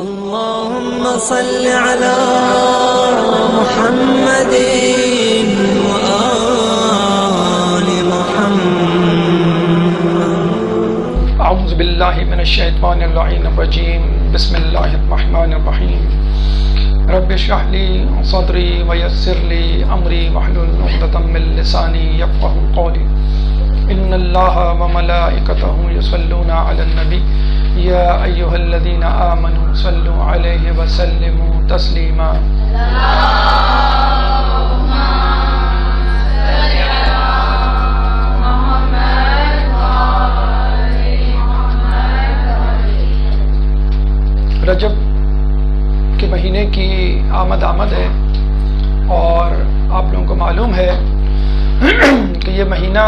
اللهم صل على محمد وآل محمد. اعوذ باللہ من الشیطان اللعین الرجیم. بسم اللہ الرحمن الرحیم. رب اشرح لی صدری ویسر لی امری واحلل عقدۃ من لسانی یفقهوا قولی. ان اللہ وملائکتہ یصلون علی النبی یا ایھا الذین آمنوا صلوا علیہ وسلموا تسلیما. رجب کے مہینے کی آمد ہے اور آپ لوگوں کو معلوم ہے کہ یہ مہینہ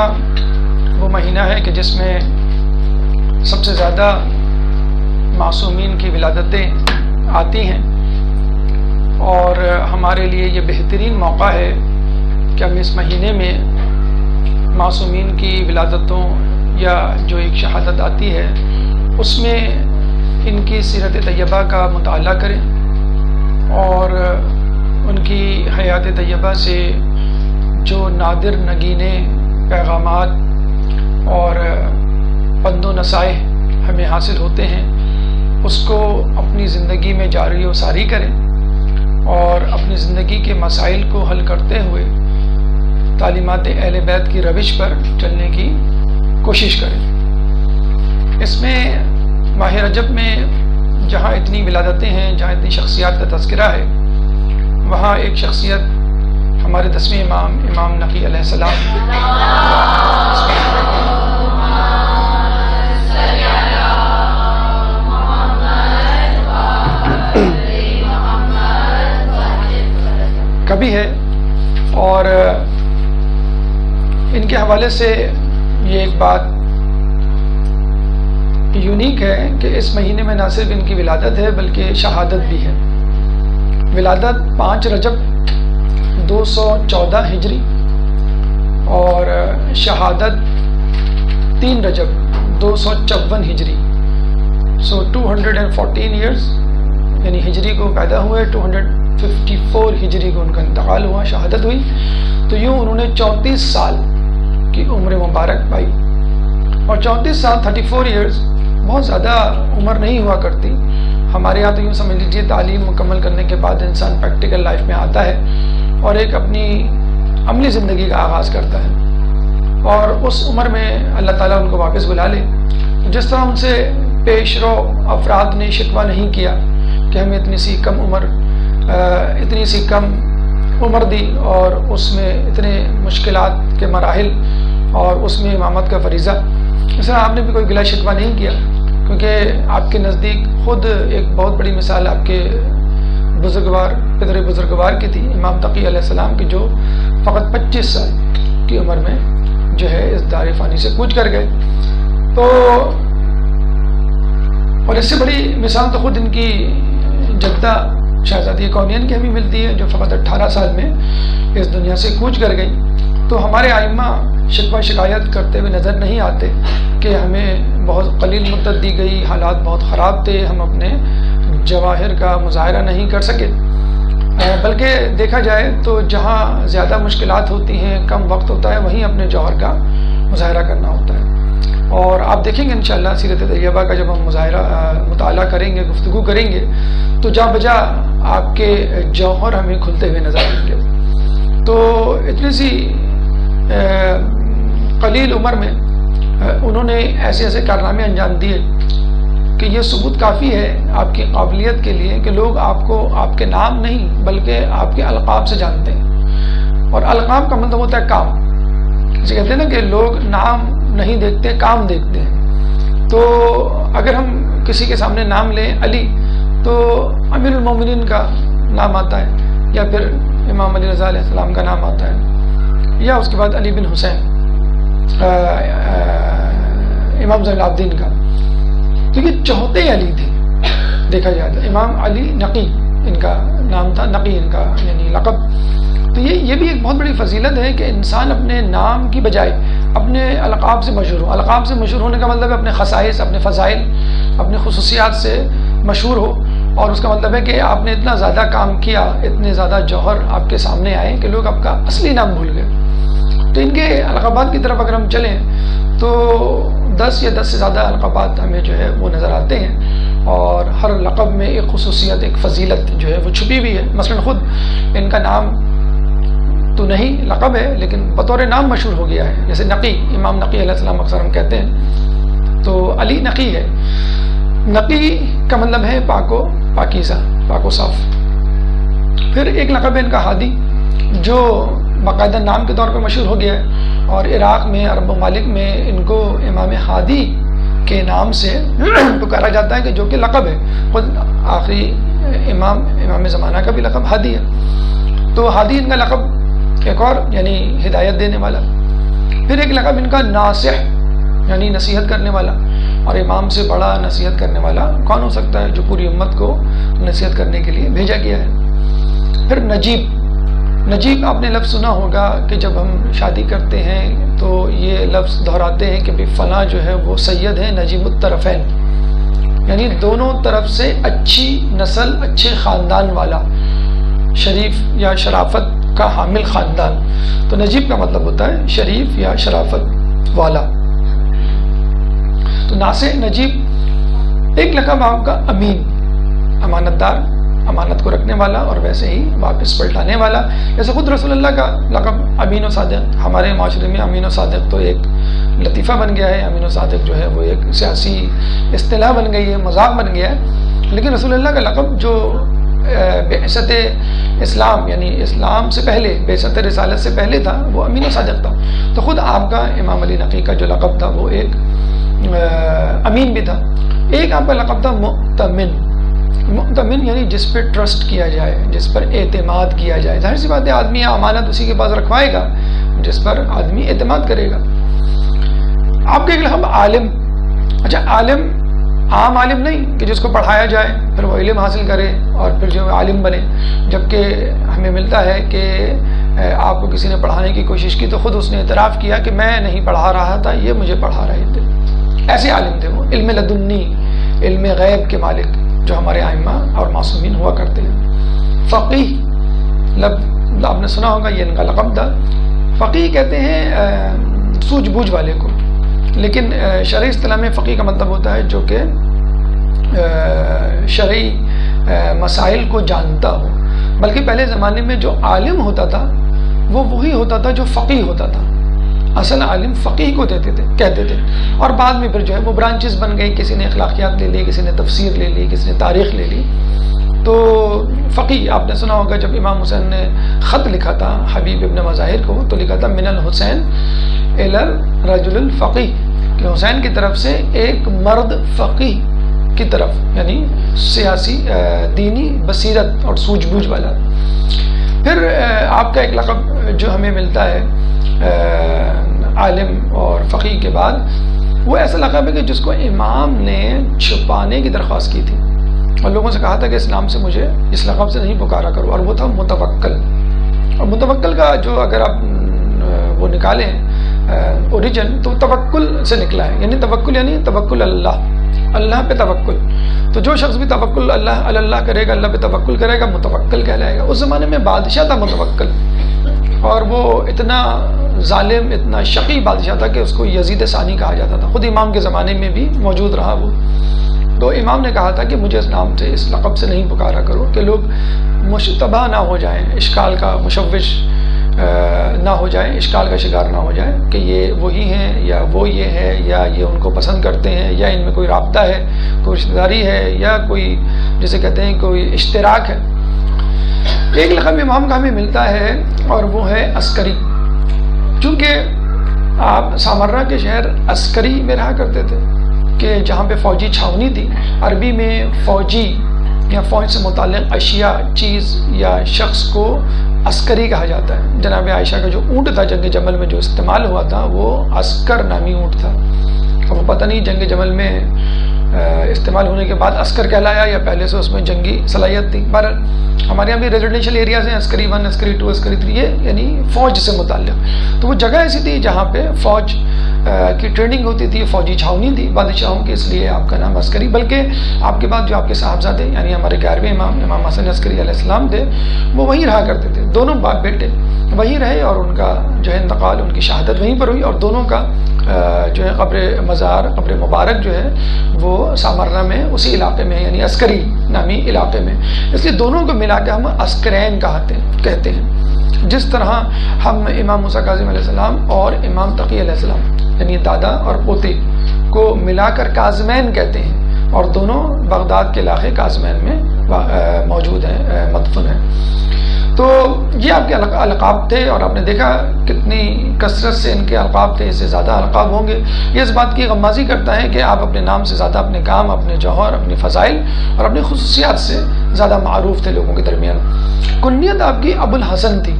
وہ مہینہ ہے کہ جس میں سب سے زیادہ معصومین کی ولادتیں آتی ہیں، اور ہمارے لیے یہ بہترین موقع ہے کہ ہم اس مہینے میں معصومین کی ولادتوں یا جو ایک شہادت آتی ہے اس میں ان کی سیرت طیبہ کا مطالعہ کریں اور ان کی حیات طیبہ سے جو نادر نگینے پیغامات اور پند و نصائح ہمیں حاصل ہوتے ہیں اس کو اپنی زندگی میں جاری و ساری کریں اور اپنی زندگی کے مسائل کو حل کرتے ہوئے تعلیمات اہل بیت کی روش پر چلنے کی کوشش کریں. اس میں ماہ رجب میں جہاں اتنی ولادتیں ہیں، جہاں اتنی شخصیات کا تذکرہ ہے، وہاں ایک شخصیت ہمارے 10ویں امام نقی علیہ السلام کبھی ہے، اور ان کے حوالے سے یہ ایک بات یونیک ہے کہ اس مہینے میں نہ صرف ان کی ولادت ہے بلکہ شہادت بھی ہے. ولادت 5 رجب 214 ہجری اور شہادت 3 رجب 254 ہجری. 214 ایئرز یعنی ہجری کو پیدا ہوئے، 254 ہجری کو ان کا انتقال ہوا، شہادت ہوئی. تو یوں انہوں نے 34 سال کی عمر مبارک پائی، اور 34 سال 34 ایئرز بہت زیادہ عمر نہیں ہوا کرتی. ہمارے یہاں تو یوں سمجھ لیجیے تعلیم مکمل کرنے کے بعد انسان پریکٹیکل لائف میں آتا ہے اور ایک اپنی عملی زندگی کا آغاز کرتا ہے، اور اس عمر میں اللہ تعالیٰ ان کو واپس بلا لے. جس طرح ان سے پیش رو افراد نے شکوہ نہیں کیا کہ ہمیں اتنی سی کم عمر دی اور اس میں اتنے مشکلات کے مراحل اور اس میں امامت کا فریضہ، اس طرح آپ نے بھی کوئی گلہ شکوہ نہیں کیا، کیونکہ آپ کے نزدیک خود ایک بہت بڑی مثال آپ کے پدر بزرگوار کی تھی، امام تقی علیہ السلام کی، جو فقط 25 سال کی عمر میں جو ہے اس دار فانی سے کوچ کر گئے. تو اور اس سے بڑی مثال تو خود ان کی جدہ شہزادی کونین کی ہمیں ملتی ہے، جو فقط 18 سال میں اس دنیا سے کوچ کر گئی. تو ہمارے ائمہ شکوہ شکایت کرتے ہوئے نظر نہیں آتے کہ ہمیں بہت قلیل مدت دی گئی، حالات بہت خراب تھے، ہم اپنے جواہر کا مظاہرہ نہیں کر سکے. بلکہ دیکھا جائے تو جہاں زیادہ مشکلات ہوتی ہیں، کم وقت ہوتا ہے، وہیں اپنے جوہر کا مظاہرہ کرنا ہوتا ہے. اور آپ دیکھیں گے انشاءاللہ سیرت طیبہ کا جب ہم مطالعہ کریں گے، گفتگو کریں گے، تو جا بجا آپ کے جوہر ہمیں کھلتے ہوئے نظر آئیں گے. تو اتنی سی قلیل عمر میں انہوں نے ایسے کارنامے انجام دیے کہ یہ ثبوت کافی ہے آپ کی قابلیت کے لیے کہ لوگ آپ کو آپ کے نام نہیں بلکہ آپ کے القاب سے جانتے ہیں. اور القاب کا مطلب ہوتا ہے کام. جسے کہتے ہیں نا کہ لوگ نام نہیں دیکھتے، کام دیکھتے ہیں. تو اگر ہم کسی کے سامنے نام لیں علی، تو امیر المومنین کا نام آتا ہے، یا پھر امام علی رضا علیہ السلام کا نام آتا ہے، یا اس کے بعد علی بن حسین امام زین العابدین کا. تو یہ چوتھے علی تھے دیکھا جائے تو. امام علی نقی ان کا نام تھا، نقی ان کا یعنی لقب. تو یہ بھی ایک بہت بڑی فضیلت ہے کہ انسان اپنے نام کی بجائے اپنے القاب سے مشہور ہو. القاب سے مشہور ہونے کا مطلب ہے اپنے خصائص، اپنے فضائل، اپنے خصوصیات سے مشہور ہو. اور اس کا مطلب ہے کہ آپ نے اتنا زیادہ کام کیا، اتنے زیادہ جوہر آپ کے سامنے آئے کہ لوگ آپ کا اصلی نام بھول گئے. تو ان کے القابات کی طرف اگر ہم چلیں تو 10 یا 10 سے زیادہ القابات ہمیں جو ہے وہ نظر آتے ہیں، اور ہر لقب میں ایک خصوصیت، ایک فضیلت جو ہے وہ چھپی ہوئی ہے. مثلا خود ان کا نام تو نہیں لقب ہے لیکن بطور نام مشہور ہو گیا ہے. جیسے نقی، امام نقی علیہ السلام اکثر ہم کہتے ہیں، تو علی نقی ہے. نقی کا مطلب ہے پاک و پاکیزہ، پاک و صاف. پھر ایک لقب ہے ان کا ہادی، جو باقاعدہ نام کے طور پر مشہور ہو گیا ہے، اور عراق میں، عرب ممالک میں ان کو امام ہادی کے نام سے پکارا جاتا ہے، کہ جو کہ لقب ہے. خود آخری امام زمانہ کا بھی لقب ہادی ہے. تو ہادی ان کا لقب. ایک اور یعنی ہدایت دینے والا. پھر ایک لقب ان کا ناصح، یعنی نصیحت کرنے والا. اور امام سے بڑا نصیحت کرنے والا کون ہو سکتا ہے، جو پوری امت کو نصیحت کرنے کے لیے بھیجا گیا ہے. پھر نجیب. نجیب آپ نے لفظ سنا ہوگا کہ جب ہم شادی کرتے ہیں تو یہ لفظ دہراتے ہیں کہ بھی فلاں جو ہے وہ سید ہے نجیب الطرفین، یعنی دونوں طرف سے اچھی نسل، اچھے خاندان والا، شریف یا شرافت کا حامل خاندان. تو نجیب کا مطلب ہوتا ہے شریف یا شرافت والا. تو ناصح، نجیب. ایک لقب آپ کا امین، امانت دار، امانت کو رکھنے والا اور ویسے ہی واپس پلٹانے والا. جیسے خود رسول اللہ کا لقب امین و صادق. ہمارے معاشرے میں امین و صادق تو ایک لطیفہ بن گیا ہے. امین و صادق جو ہے وہ ایک سیاسی اصطلاح بن گئی ہے، مذاق بن گیا ہے. لیکن رسول اللہ کا لقب جو بعثت اسلام، یعنی اسلام سے پہلے، بعثت رسالت سے پہلے تھا، وہ امین و صادق تھا. تو خود آپ کا امام علی نقی کا جو لقب تھا وہ ایک امین بھی تھا. ایک آپ کا لقب تھا مؤتمن. مؤتمن یعنی جس پہ ٹرسٹ کیا جائے، جس پر اعتماد کیا جائے. ظاہر سی بات ہے آدمی امانت اسی کے پاس رکھوائے گا جس پر آدمی اعتماد کرے گا. آپ کا ایک لقب عالم. اچھا، عالم عام عالم نہیں کہ جس کو پڑھایا جائے پھر وہ علم حاصل کرے اور پھر جو عالم بنے. جبکہ ہمیں ملتا ہے کہ آپ کو کسی نے پڑھانے کی کوشش کی تو خود اس نے اعتراف کیا کہ میں نہیں پڑھا رہا تھا، یہ مجھے پڑھا رہے تھے. ایسے عالم تھے وہ، علم لدنی، علم غیب کے مالک، جو ہمارے ائمہ اور معصومین ہوا کرتے ہیں. فقیہ، آپ نے سنا ہوگا، یہ ان کا لقب تھا. فقیہ کہتے ہیں سوجھ بوجھ والے کو، لیکن شرعی اصطلاح میں فقیہ کا مطلب ہوتا ہے جو کہ شرعی مسائل کو جانتا ہو. بلکہ پہلے زمانے میں جو عالم ہوتا تھا وہ وہی ہوتا تھا جو فقیہ ہوتا تھا. اصل عالم فقیہ کو کہتے تھے. اور بعد میں پھر جو ہے وہ برانچز بن گئی. کسی نے اخلاقیات لے لی، کسی نے تفسیر لے لی، کسی نے تاریخ لے لی. تو فقیہ آپ نے سنا ہوگا، جب امام حسین نے خط لکھا تھا حبیب ابن مظاہر کو تو لکھا تھا من الحسین الی الرجل الفقیہ، کہ حسین کی طرف سے ایک مرد فقیہ کی طرف، یعنی سیاسی دینی بصیرت اور سوجھ بوجھ والا. پھر آپ کا ایک لقب جو ہمیں ملتا ہے عالم اور فقیہ کے بعد، وہ ایسا لقب ہے کہ جس کو امام نے چھپانے کی درخواست کی تھی اور لوگوں سے کہا تھا کہ اس نام سے مجھے اس لقب سے نہیں پکارا کرو، اور وہ تھا متوکل. اور متوکل کا جو اگر آپ وہ نکالیں اوریجن تو توکل سے نکلا ہے. یعنی توکل یعنی توکل اللہ پہ توکل. تو جو شخص بھی توکل اللہ کرے گا، اللہ پہ توکل کرے گا، متوکل کہلائے گا. اس زمانے میں بادشاہ تھا متوکل، اور وہ اتنا ظالم، اتنا شقی بادشاہ تھا کہ اس کو یزید ثانی کہا جاتا تھا. خود امام کے زمانے میں بھی موجود رہا وہ. تو امام نے کہا تھا کہ مجھے اس نام سے، اس لقب سے نہیں پکارا کرو کہ لوگ مشتبہ نہ ہو جائیں، اشکال کا مشوش نہ ہو جائیں، اشکال کا شکار نہ ہو جائیں کہ یہ وہی ہیں یا وہ یہ ہے، یا یہ ان کو پسند کرتے ہیں، یا ان میں کوئی رابطہ ہے، کوئی رشتہ داری ہے، یا کوئی جسے کہتے ہیں کوئی اشتراک ہے. ایک لقب امام کا ہمیں ملتا ہے اور وہ ہے عسکری. چونکہ آپ سامرہ کے شہر عسکری میں رہا کرتے تھے کہ جہاں پہ فوجی چھاونی تھی. عربی میں فوجی یا فوج سے متعلق اشیاء، چیز یا شخص کو عسکری کہا جاتا ہے. جناب عائشہ کا جو اونٹ تھا جنگ جمل میں جو استعمال ہوا تھا وہ عسکر نامی اونٹ تھا. اب وہ پتہ نہیں جنگ جمل میں استعمال ہونے کے بعد عسکر کہلایا یا پہلے سے اس میں جنگی صلاحیت تھی. بہرحال ہمارے یہاں بھی ریزیڈینشیل ایریاز ہیں، عسکری 1، عسکری 2، عسکری 3، یہ یعنی فوج سے متعلق. تو وہ جگہ ایسی تھی جہاں پہ فوج کی ٹریننگ ہوتی تھی، فوجی چھاونی تھی بادشاہوں کی، اس لیے آپ کا نام عسکری، بلکہ آپ کے بعد جو آپ کے صاحبزادے یعنی ہمارے 11ویں امام حسن عسکری علیہ السلام تھے، وہ وہیں رہا کرتے تھے، دونوں باپ بیٹے وہیں رہے، اور ان کا جو ہے انتقال، ان کی شہادت وہیں پر ہوئی، اور دونوں کا جو ہے قبر مزار، قبر مبارک جو ہے وہ سامرنا میں اسی علاقے میں، یعنی عسکری نامی علاقے میں، اس لیے دونوں کو ملا کے ہم عسکرین کہتے ہیں۔ جس طرح ہم امام موسیٰ کاظم علیہ السلام اور امام تقی علیہ السلام یعنی دادا اور پوتے کو ملا کر کاظمین کہتے ہیں، اور دونوں بغداد کے علاقے کاظمین میں موجود ہیں، مدفون ہیں۔ تو یہ آپ کے القاب تھے، اور آپ نے دیکھا کتنی کثرت سے ان کے القاب تھے، اس سے زیادہ القاب ہوں گے۔ یہ اس بات کی غمازی کرتا ہے کہ آپ اپنے نام سے زیادہ اپنے کام، اپنے جوہر، اپنی فضائل اور اپنی خصوصیات سے زیادہ معروف تھے لوگوں کے درمیان۔ کنیت آپ کی ابو الحسن تھی،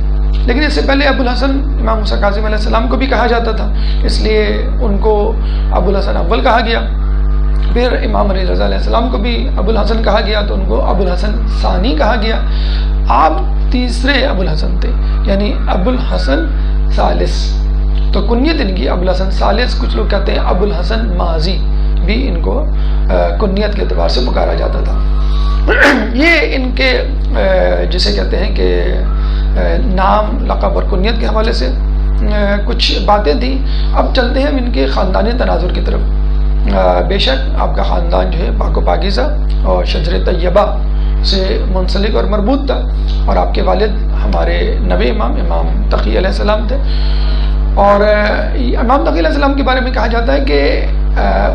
لیکن اس سے پہلے ابو الحسن امام موسیٰ کاظم علیہ السلام کو بھی کہا جاتا تھا، اس لیے ان کو ابو الحسن اول کہا گیا۔ پھر امام علی رضا علیہ السلام کو بھی ابو الحسن کہا گیا، تو ان کو ابو الحسن ثانی کہا گیا۔ آپ تیسرے ابو الحسن تھے، یعنی ابو الحسن ثالث، تو کنیت ان کی ابو الحسن ثالث، کچھ لوگ کہتے ہیں ابو الحسن ماضی بھی ان کو کنیت کے اعتبار سے پکارا جاتا تھا۔ یہ ان کے جسے کہتے ہیں کہ نام، لقب اور کنیت کے حوالے سے کچھ باتیں تھیں۔ اب چلتے ہیں ان کے خاندانی تناظر کی طرف۔ بے شک آپ کا خاندان جو ہے پاک و پاکیزہ اور شجر طیبہ سے منسلک اور مربوط تھا، اور آپ کے والد ہمارے نویں امام تقی علیہ السلام تھے۔ اور امام تقی علیہ السلام کے بارے میں کہا جاتا ہے کہ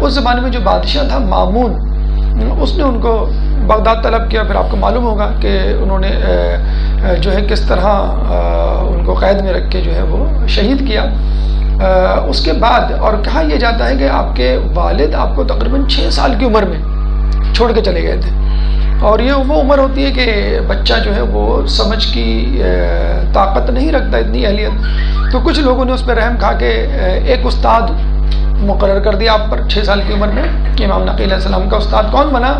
اس زمانے میں جو بادشاہ تھا مامون، اس نے ان کو بغداد طلب کیا۔ پھر آپ کو معلوم ہوگا کہ انہوں نے جو ہے کس طرح ان کو قید میں رکھ کے جو ہے وہ شہید کیا۔ اس کے بعد اور کہا یہ جاتا ہے کہ آپ کے والد آپ کو تقریباً 6 سال کی عمر میں چھوڑ کے چلے گئے تھے، اور یہ وہ عمر ہوتی ہے کہ بچہ جو ہے وہ سمجھ کی طاقت نہیں رکھتا، اتنی اہلیت۔ تو کچھ لوگوں نے اس پہ رحم کھا کے ایک استاد مقرر کر دیا آپ پر 6 سال کی عمر میں۔ امام نقی علیہ السلام کا استاد کون بنا؟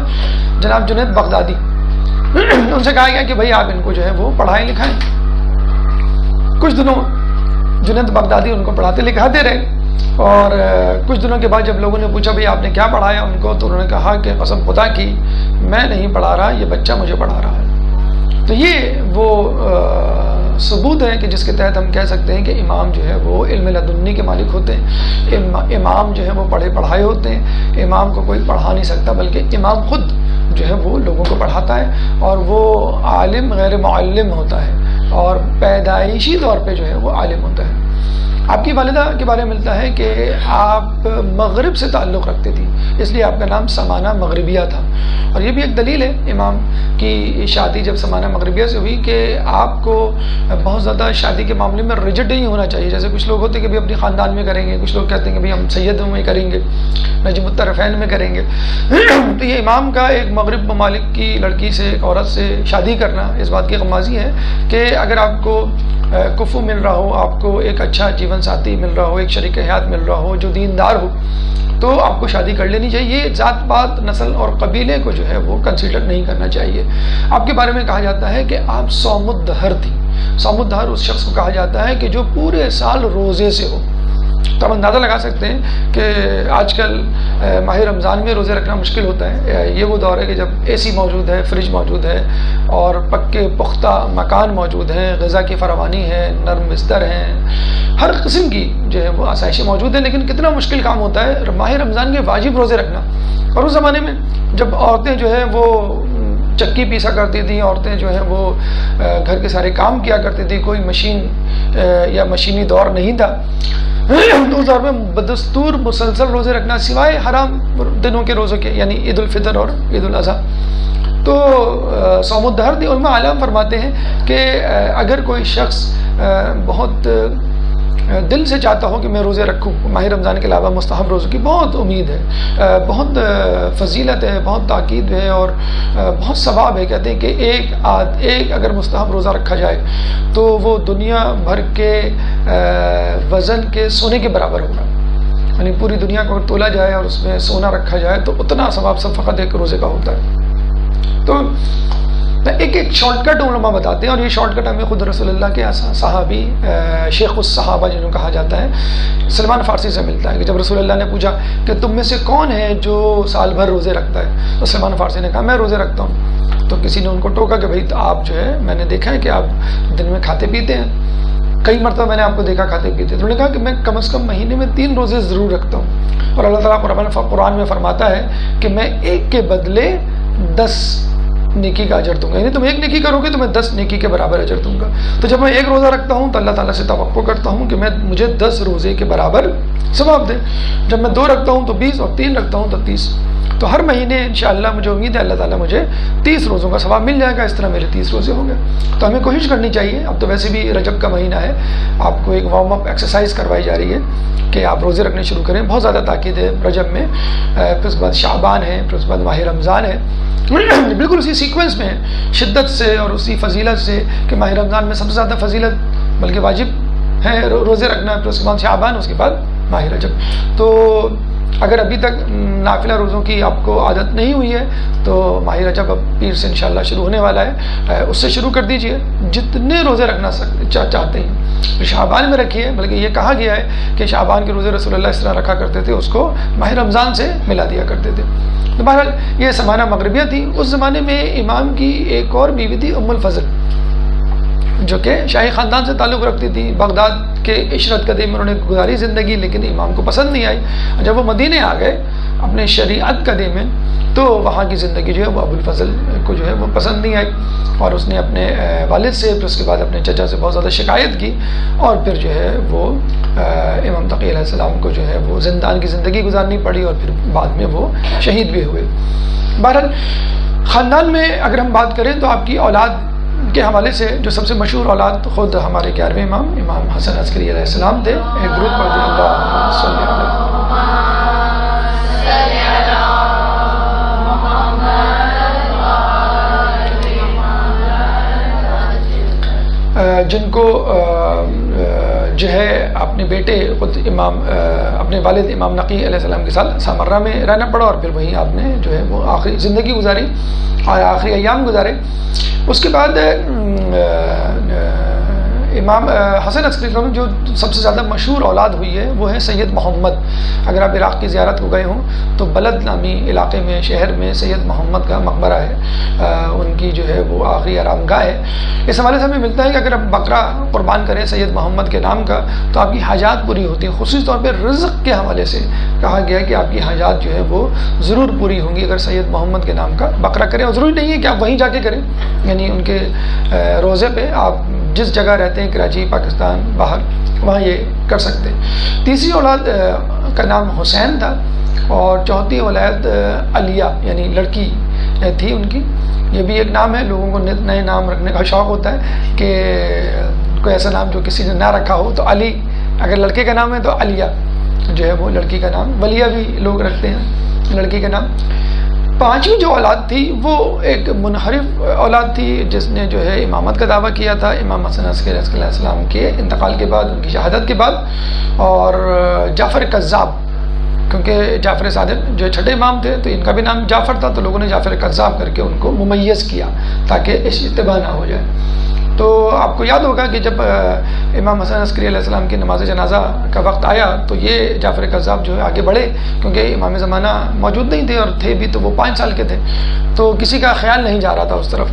جناب جنید بغدادی۔ ان سے کہا گیا کہ بھائی آپ ان کو جو ہے وہ پڑھائیں لکھائیں۔ کچھ دنوں جنید بغدادی ان کو پڑھاتے لکھاتے رہے، اور کچھ دنوں کے بعد جب لوگوں نے پوچھا بھائی آپ نے کیا پڑھایا ان کو، تو انہوں نے کہا کہ قسم خدا کی میں نہیں پڑھا رہا، یہ بچہ مجھے پڑھا رہا ہے۔ تو یہ وہ ثبوت ہے کہ جس کے تحت ہم کہہ سکتے ہیں کہ امام جو ہے وہ علم لدنی کے مالک ہوتے ہیں۔ امام جو ہے وہ پڑھے پڑھائے ہوتے ہیں، امام کو کوئی پڑھا نہیں سکتا، بلکہ امام خود جو ہے وہ لوگوں کو پڑھاتا ہے، اور وہ عالم غیر معلم ہوتا ہے، اور پیدائشی طور پہ جو ہے وہ عالم ہوتا ہے۔ آپ کی والدہ کے بارے میں ملتا ہے کہ آپ مغرب سے تعلق رکھتے تھی، اس لیے آپ کا نام سمانہ مغربیہ تھا، اور یہ بھی ایک دلیل ہے امام کی شادی جب سمانہ مغربیہ سے ہوئی کہ آپ کو بہت زیادہ شادی کے معاملے میں رجڈ نہیں ہونا چاہیے، جیسے کچھ لوگ ہوتے ہیں کہ اپنے خاندان میں کریں گے، کچھ لوگ کہتے ہیں کہ ہم سیدوں میں کریں گے، نجم الطرفین میں کریں گے۔ تو یہ امام کا ایک مغرب ممالک کی لڑکی سے، ایک عورت سے شادی کرنا اس بات کی غمازی ہے کہ اگر آپ کو کفو مل رہا ہو، آپ کو ایک اچھا جیون ساتھی مل رہا ہو، ایک شریک حیات مل رہا ہو جو دیندار ہو، تو آپ کو شادی کر لینی چاہیے۔ یہ ذات پات، نسل اور قبیلے کو جو ہے وہ کنسیڈر نہیں کرنا چاہیے۔ آپ کے بارے میں کہا جاتا ہے کہ آپ صوم الدہر تھی۔ صوم الدہر اس شخص کو کہا جاتا ہے کہ جو پورے سال روزے سے ہو۔ تو ہم اندازہ لگا سکتے ہیں کہ آج کل ماہ رمضان میں روزے رکھنا مشکل ہوتا ہے۔ یہ وہ دور ہے کہ جب اے سی موجود ہے، فریج موجود ہے، اور پکے پختہ مکان موجود ہیں، غذا کی فراوانی ہے، نرم بستر ہیں، ہر قسم کی جو ہے وہ آسائشیں موجود ہیں، لیکن کتنا مشکل کام ہوتا ہے ماہ رمضان کے واجب روزے رکھنا۔ اور اس زمانے میں جب عورتیں جو ہے وہ چکی پیسا کرتی تھیں، عورتیں جو ہیں وہ گھر کے سارے کام کیا کرتی تھیں، کوئی مشین یا مشینی دور نہیں تھا، تو اس دور میں بدستور مسلسل روزے رکھنا سوائے حرام دنوں کے روزوں کے، یعنی عید الفطر اور عید الاضحیٰ۔ تو صوم الدہر دی علماء عالم فرماتے ہیں کہ اگر کوئی شخص بہت دل سے چاہتا ہو کہ میں روزے رکھوں، ماہ رمضان کے علاوہ مستحب روزوں کی بہت امید ہے، بہت فضیلت ہے، بہت تاکید ہے اور بہت ثواب ہے۔ کہتے ہیں کہ ایک اگر مستحب روزہ رکھا جائے تو وہ دنیا بھر کے وزن کے سونے کے برابر ہوگا، یعنی پوری دنیا کو تولا جائے اور اس میں سونا رکھا جائے تو اتنا ثواب صرف فقط ایک روزے کا ہوتا ہے۔ تو ایک ایک شارٹ کٹ علماء بتاتے ہیں، اور یہ شارٹ کٹ ہمیں خود رسول اللہ کے صحابی شیخ الصحابہ جنہوں کہا جاتا ہے سلمان فارسی سے ملتا ہے کہ جب رسول اللہ نے پوچھا کہ تم میں سے کون ہے جو سال بھر روزے رکھتا ہے، تو سلمان فارسی نے کہا میں روزے رکھتا ہوں. تو کسی نے ان کو ٹوکا کہ بھائی آپ جو ہے میں نے دیکھا ہے کہ آپ دن میں کھاتے پیتے ہیں، کئی مرتبہ میں نے آپ کو دیکھا کھاتے پیتے. تو انہوں نے کہا کہ میں کم از کم مہینے میں 3 روزے ضرور رکھتا ہوں، اور اللہ تعالیٰ قرآن میں فرماتا ہے کہ میں ایک کے بدلے 10 نیکی کا اجر دوں گا، یعنی تم ایک نیکی کرو گے تو میں 10 نیکی کے برابر اجر دوں گا. تو جب میں ایک روزہ رکھتا ہوں تو اللہ تعالیٰ سے توقع کرتا ہوں کہ مجھے 10 روزے کے برابر ثواب دے. جب میں 2 رکھتا ہوں تو 20 اور 3 رکھتا ہوں تو 30. تو ہر مہینے انشاءاللہ مجھے امید ہے اللہ تعالیٰ مجھے 30 روزوں کا ثواب مل جائے گا. اس طرح میرے 30 روزے ہو گئے. تو ہمیں کوشش کرنی چاہیے. اب تو ویسے بھی رجب کا مہینہ ہے، آپ کو ایک وارم اپ ایکسرسائز کروائی جا رہی ہے کہ آپ روزے رکھنے شروع کریں. بہت زیادہ تاکید ہے رجب میں، پھر اس کے بعد شعبان ہے، پھر اس کے بعد ماہ رمضان ہے، بالکل اسی سیکوینس میں شدت سے اور اسی فضیلت سے کہ ماہ رمضان میں سب سے زیادہ فضیلت بلکہ واجب ہے روزے رکھنا، پھر اس کے بعد شعبان، اس کے بعد ماہ رجب. تو اگر ابھی تک نافلہ روزوں کی آپ کو عادت نہیں ہوئی ہے تو ماہ رجب اب پیر سے انشاءاللہ شروع ہونے والا ہے، اس سے شروع کر دیجئے جتنے روزے رکھنا چاہتے ہیں. شعبان میں رکھیے، بلکہ یہ کہا گیا ہے کہ شعبان کے روزے رسول اللہ اس طرح رکھا کرتے تھے، اس کو ماہ رمضان سے ملا دیا کرتے تھے. تو بہرحال یہ زمانہ مغربیہ تھی. اس زمانے میں امام کی ایک اور بیوی تھی ام الفضل، جو کہ شاہی خاندان سے تعلق رکھتی تھی. بغداد کے عشرت قدیم میں انہوں نے گزاری زندگی، لیکن امام کو پسند نہیں آئی. جب وہ مدینے آ گئے اپنے شریعت قدیم میں تو وہاں کی زندگی جو ہے وہ ابو الفضل کو جو ہے وہ پسند نہیں آئی، اور اس نے اپنے والد سے، پھر اس کے بعد اپنے چچا سے بہت زیادہ شکایت کی، اور پھر جو ہے وہ امام تقی علیہ السلام کو جو ہے وہ زندان کی زندگی گزارنی پڑی، اور پھر بعد میں وہ شہید بھی ہوئے. بہرحال خاندان میں اگر ہم بات کریں تو آپ کی اولاد کے حوالے سے جو سب سے مشہور اولاد خود ہمارے 11ویں امام حسن عسکری علیہ السلام تھے. ایک درود پڑھ دیں اللہ صلی علیہ جن کو جو ہے اپنے بیٹے خود اپنے والد امام نقی علیہ السلام کے ساتھ سامرہ میں رہنا پڑا، اور پھر وہیں آپ نے جو ہے وہ آخری زندگی گزاری اور آخری ایام گزارے. اس کے بعد امام حسن عسکری جو سب سے زیادہ مشہور اولاد ہوئی ہے وہ ہے سید محمد. اگر آپ عراق کی زیارت کو گئے ہوں تو بلد نامی علاقے میں، شہر میں سید محمد کا مقبرہ ہے، ان کی جو ہے وہ آخری آرام گاہ ہے. اس حوالے سے ہمیں ملتا ہے کہ اگر آپ بکرا قربان کریں سید محمد کے نام کا تو آپ کی حاجات پوری ہوتی ہیں. خصوصی طور پہ رزق کے حوالے سے کہا گیا کہ آپ کی حاجات جو ہے وہ ضرور پوری ہوں گی اگر سید محمد کے نام کا بکرا کریں. اور ضروری نہیں ہے کہ آپ وہیں جا کے کریں، یعنی ان کے روزے پہ آپ جس جگہ رہتے ہیں، کراچی، پاکستان، باہر، وہاں یہ کر سکتے. تیسری اولاد کا نام حسین تھا، اور چوتھی اولاد علیہ یعنی لڑکی تھی ان کی. یہ بھی ایک نام ہے، لوگوں کو نئے نام رکھنے کا شوق ہوتا ہے کہ کوئی ایسا نام جو کسی نے نہ رکھا ہو. تو علی اگر لڑکے کا نام ہے تو علیہ جو ہے وہ لڑکی کا نام. ولیہ بھی لوگ رکھتے ہیں لڑکی کا نام. پانچویں جو اولاد تھی وہ ایک منحرف اولاد تھی جس نے جو ہے امامت کا دعویٰ کیا تھا امام حسن عسکری علیہ السلام کے انتقال کے بعد، ان کی شہادت کے بعد. اور جعفر کذاب، کیونکہ جعفر صادق جو چھٹے امام تھے تو ان کا بھی نام جعفر تھا، تو لوگوں نے جعفر کذاب کر کے ان کو ممیز کیا تاکہ اشتباہ نہ ہو جائے. تو آپ کو یاد ہوگا کہ جب امام حسن عسکری علیہ السلام کی نماز جنازہ کا وقت آیا تو یہ جعفر کذاب جو ہے آگے بڑھے، کیونکہ امام زمانہ موجود نہیں تھے، اور تھے بھی تو وہ 5 سال کے تھے، تو کسی کا خیال نہیں جا رہا تھا اس طرف.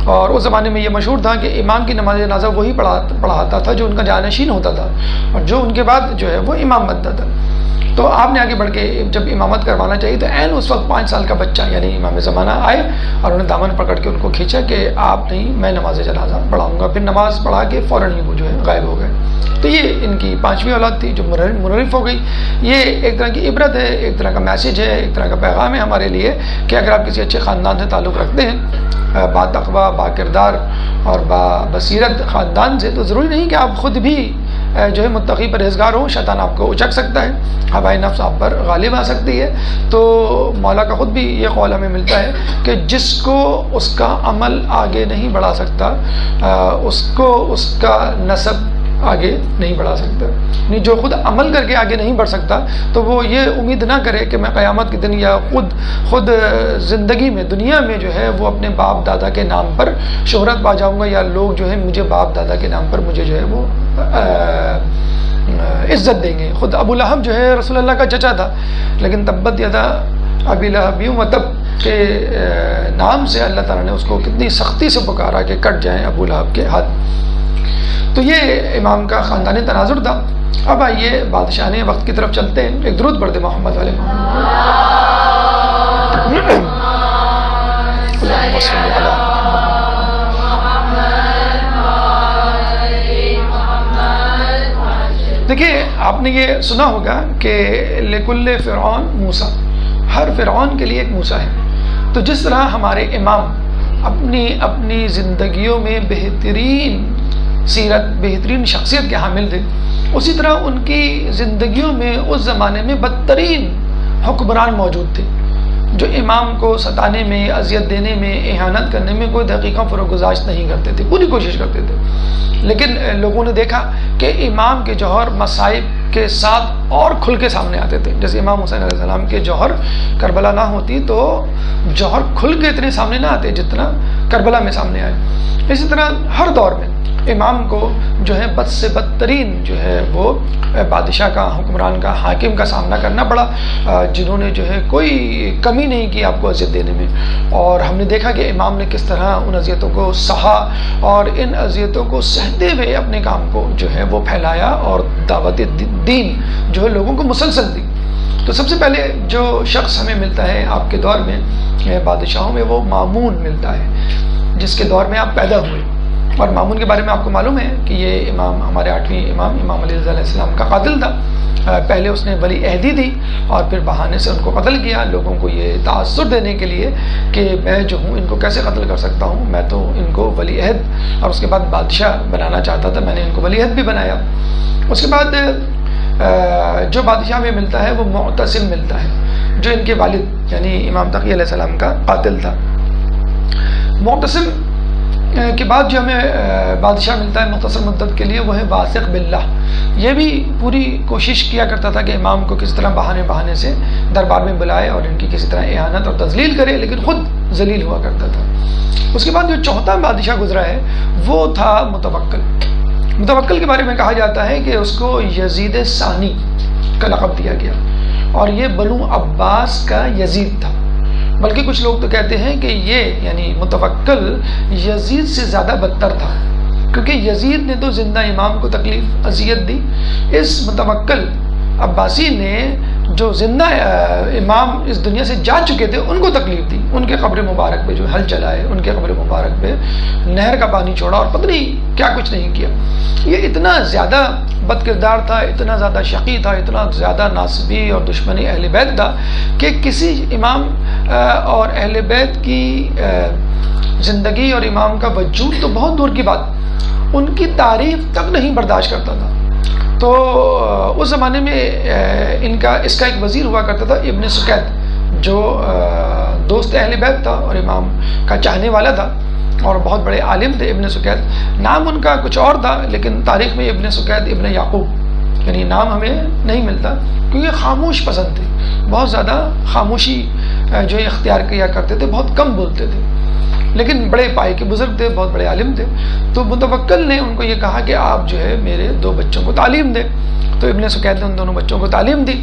اور اس زمانے میں یہ مشہور تھا کہ امام کی نماز جنازہ وہی پڑھاتا تھا جو ان کا جانشین ہوتا تھا، اور جو ان کے بعد جو ہے وہ امام بنتا تھا. تو آپ نے آگے بڑھ کے جب امامت کروانا چاہیے تو عین اس وقت 5 سال کا بچہ یعنی امام زمانہ آئے اور انہوں نے دامن پکڑ کے ان کو کھینچا کہ آپ نہیں، میں نماز جنازہ پڑھاؤں گا. پھر نماز پڑھا کے فوراً ہی وہ جو ہے غائب ہو گئے. تو یہ ان کی 5ویں اولاد تھی جو منحرف ہو گئی. یہ ایک طرح کی عبرت ہے، ایک طرح کا میسیج ہے، ایک طرح کا پیغام ہے ہمارے لیے کہ اگر آپ کسی اچھے خاندان سے تعلق رکھتے ہیں، با تقویٰ، با کردار اور با بصیرت خاندان سے، تو ضروری نہیں کہ آپ خود بھی جو ہے متقی پرہیزگار ہوں. شیطان آپ کو اچک سکتا ہے، ہوائے نفس آپ پر غالب آ سکتی ہے. تو مولا کا خود بھی یہ قول ہمیں ملتا ہے کہ جس کو اس کا عمل آگے نہیں بڑھا سکتا، اس کو اس کا نسب آگے نہیں بڑھا سکتا. نہیں جو خود عمل کر کے آگے نہیں بڑھ سکتا تو وہ یہ امید نہ کرے کہ میں قیامت کے دن یا خود زندگی میں دنیا میں جو ہے وہ اپنے باپ دادا کے نام پر شہرت پا جاؤں گا یا لوگ جو ہے مجھے باپ دادا کے نام پر مجھے جو ہے وہ عزت دیں گے. خود ابو لہب جو ہے رسول اللہ کا چچا تھا لیکن تبت یدا ابی لہب وتب کے نام سے اللہ تعالیٰ نے اس کو کتنی سختی سے پکارا کہ کٹ جائیں ابو لہب کے ہاتھ. تو یہ امام کا خاندانی تناظر تھا. اب آئیے بادشاہ نے وقت کی طرف چلتے ہیں. ایک درود پڑھتے محمد علیہ دیکھیے آپ نے یہ سنا ہوگا کہ لکل فرعون موسیٰ، ہر فرعون کے لیے ایک موسیٰ ہے. تو جس طرح ہمارے امام اپنی زندگیوں میں بہترین سیرت بہترین شخصیت کے حامل تھے، اسی طرح ان کی زندگیوں میں اس زمانے میں بدترین حکمران موجود تھے جو امام کو ستانے میں، اذیت دینے میں، اہانت کرنے میں کوئی دقیقہ فروگزاشت نہیں کرتے تھے، پوری کوشش کرتے تھے. لیکن لوگوں نے دیکھا کہ امام کے جوہر مصائب کے ساتھ اور کھل کے سامنے آتے تھے. جیسے امام حسین علیہ السلام کے جوہر کربلا نہ ہوتی تو جوہر کھل کے اتنے سامنے نہ آتے جتنا کربلا میں سامنے آئے. اسی طرح ہر دور میں امام کو جو ہے بد سے بدترین جو ہے وہ بادشاہ کا، حکمران کا، حاکم کا سامنا کرنا پڑا جنہوں نے جو ہے کوئی کمی نہیں کی آپ کو اذیت دینے میں. اور ہم نے دیکھا کہ امام نے کس طرح ان اذیتوں کو سہا اور ان اذیتوں کو سہتے ہوئے اپنے کام کو جو ہے وہ پھیلایا اور دعوت دین جو ہے لوگوں کو مسلسل دی. تو سب سے پہلے جو شخص ہمیں ملتا ہے آپ کے دور میں بادشاہوں میں وہ مامون ملتا ہے جس کے دور میں آپ پیدا ہوئے. اور مامون کے بارے میں آپ کو معلوم ہے کہ یہ امام ہمارے 8ویں امام علی علیہ السلام کا قاتل تھا. پہلے اس نے ولی عہدی دی اور پھر بہانے سے ان کو قتل کیا، لوگوں کو یہ تاثر دینے کے لیے کہ میں جو ہوں ان کو کیسے قتل کر سکتا ہوں، میں تو ان کو ولی عہد اور اس کے بعد بادشاہ بنانا چاہتا تھا، میں نے ان کو ولی عہد بھی بنایا. اس کے بعد جو بادشاہ میں ملتا ہے وہ معتصم ملتا ہے جو ان کے والد یعنی امام تقی علیہ السلام کا قاتل تھا. معتصم کے بعد جو ہمیں بادشاہ ملتا ہے مختصر مدت کے لیے وہ ہے واثق باللہ. یہ بھی پوری کوشش کیا کرتا تھا کہ امام کو کس طرح بہانے سے دربار میں بلائے اور ان کی کسی طرح اہانت اور تذلیل کرے، لیکن خود ذلیل ہوا کرتا تھا. اس کے بعد جو چوتھا بادشاہ گزرا ہے وہ تھا متوکل. متوکل کے بارے میں کہا جاتا ہے کہ اس کو یزید ثانی کا لقب دیا گیا اور یہ بنو عباس کا یزید تھا. بلکہ کچھ لوگ تو کہتے ہیں کہ یہ یعنی متوکل یزید سے زیادہ بدتر تھا کیونکہ یزید نے تو زندہ امام کو تکلیف اذیت دی، اس متوکل عباسی نے جو زندہ امام اس دنیا سے جا چکے تھے ان کو تکلیف دی. ان کے قبر مبارک پہ جو حل چلائے، ان کے قبر مبارک پہ نہر کا پانی چھوڑا اور پتہ نہیں کیا کچھ نہیں کیا. یہ اتنا زیادہ بد کردار تھا، اتنا زیادہ شقی تھا، اتنا زیادہ ناصبی اور دشمنی اہل بیت تھا کہ کسی امام اور اہل بیت کی زندگی اور امام کا وجود تو بہت دور کی بات، ان کی تعریف تک نہیں برداشت کرتا تھا. تو اس زمانے میں اس کا ایک وزیر ہوا کرتا تھا ابن سکیت جو دوست اہل بیت تھا اور امام کا چاہنے والا تھا اور بہت بڑے عالم تھے. ابن سکیت نام ان کا کچھ اور تھا لیکن تاریخ میں ابن سکیت ابن یعقوب یعنی نام ہمیں نہیں ملتا کیونکہ خاموش پسند تھے، بہت زیادہ خاموشی جو اختیار کیا کرتے تھے، بہت کم بولتے تھے لیکن بڑے پائے کے بزرگ تھے، بہت بڑے عالم تھے. تو متوکل نے ان کو یہ کہا کہ آپ جو ہے میرے 2 بچوں کو تعلیم دیں. تو ابن سکیت نے ان دونوں بچوں کو تعلیم دی.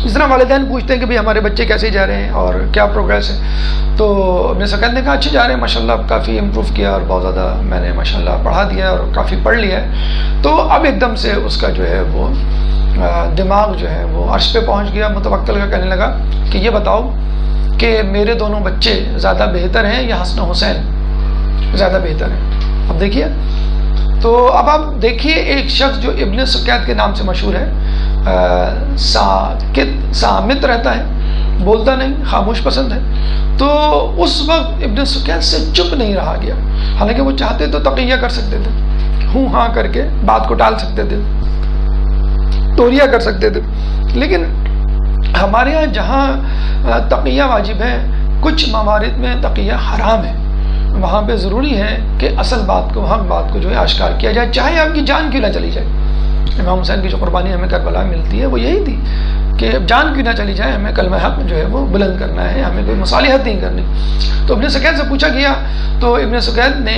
اس طرح والدین پوچھتے ہیں کہ ہمارے بچے کیسے جا رہے ہیں اور کیا پروگریس ہے. تو ابن سکیت نے کہا اچھے جا رہے ہیں ماشاءاللہ، کافی امپروو کیا اور بہت زیادہ میں نے ماشاءاللہ پڑھا دیا اور کافی پڑھ لیا ہے. تو اب ایک دم سے اس کا جو ہے وہ دماغ جو ہے وہ عرش پہ پہنچ گیا. متوکل کا کہنے لگا کہ یہ بتاؤ کہ میرے دونوں بچے زیادہ بہتر ہیں یا حسن حسین زیادہ بہتر ہیں. اب دیکھیے، تو اب آپ دیکھیے ایک شخص جو ابن سکیت کے نام سے مشہور ہے، سامت رہتا ہے، بولتا نہیں، خاموش پسند ہے. تو اس وقت ابن سکیت سے چپ نہیں رہا گیا. حالانکہ وہ چاہتے تو تقیہ کر سکتے تھے، ہوں ہاں کر کے بات کو ٹال سکتے تھے، توریہ کر سکتے تھے. لیکن ہمارے یہاں جہاں تقیہ واجب ہے، کچھ موارد میں تقیہ حرام ہے. وہاں پہ ضروری ہے کہ اصل بات کو حق بات کو جو ہے آشکار کیا جائے، چاہے آپ کی جان کیوں نہ چلی جائے۔ امام حسین کی جو قربانی ہمیں کربلا میں ملتی ہے وہ یہی تھی کہ جان کیوں نہ چلی جائے، ہمیں کلمہ حق جو ہے وہ بلند کرنا ہے، ہمیں کوئی مصالحت نہیں کرنی۔ تو ابن سکید سے پوچھا گیا تو ابن سکید نے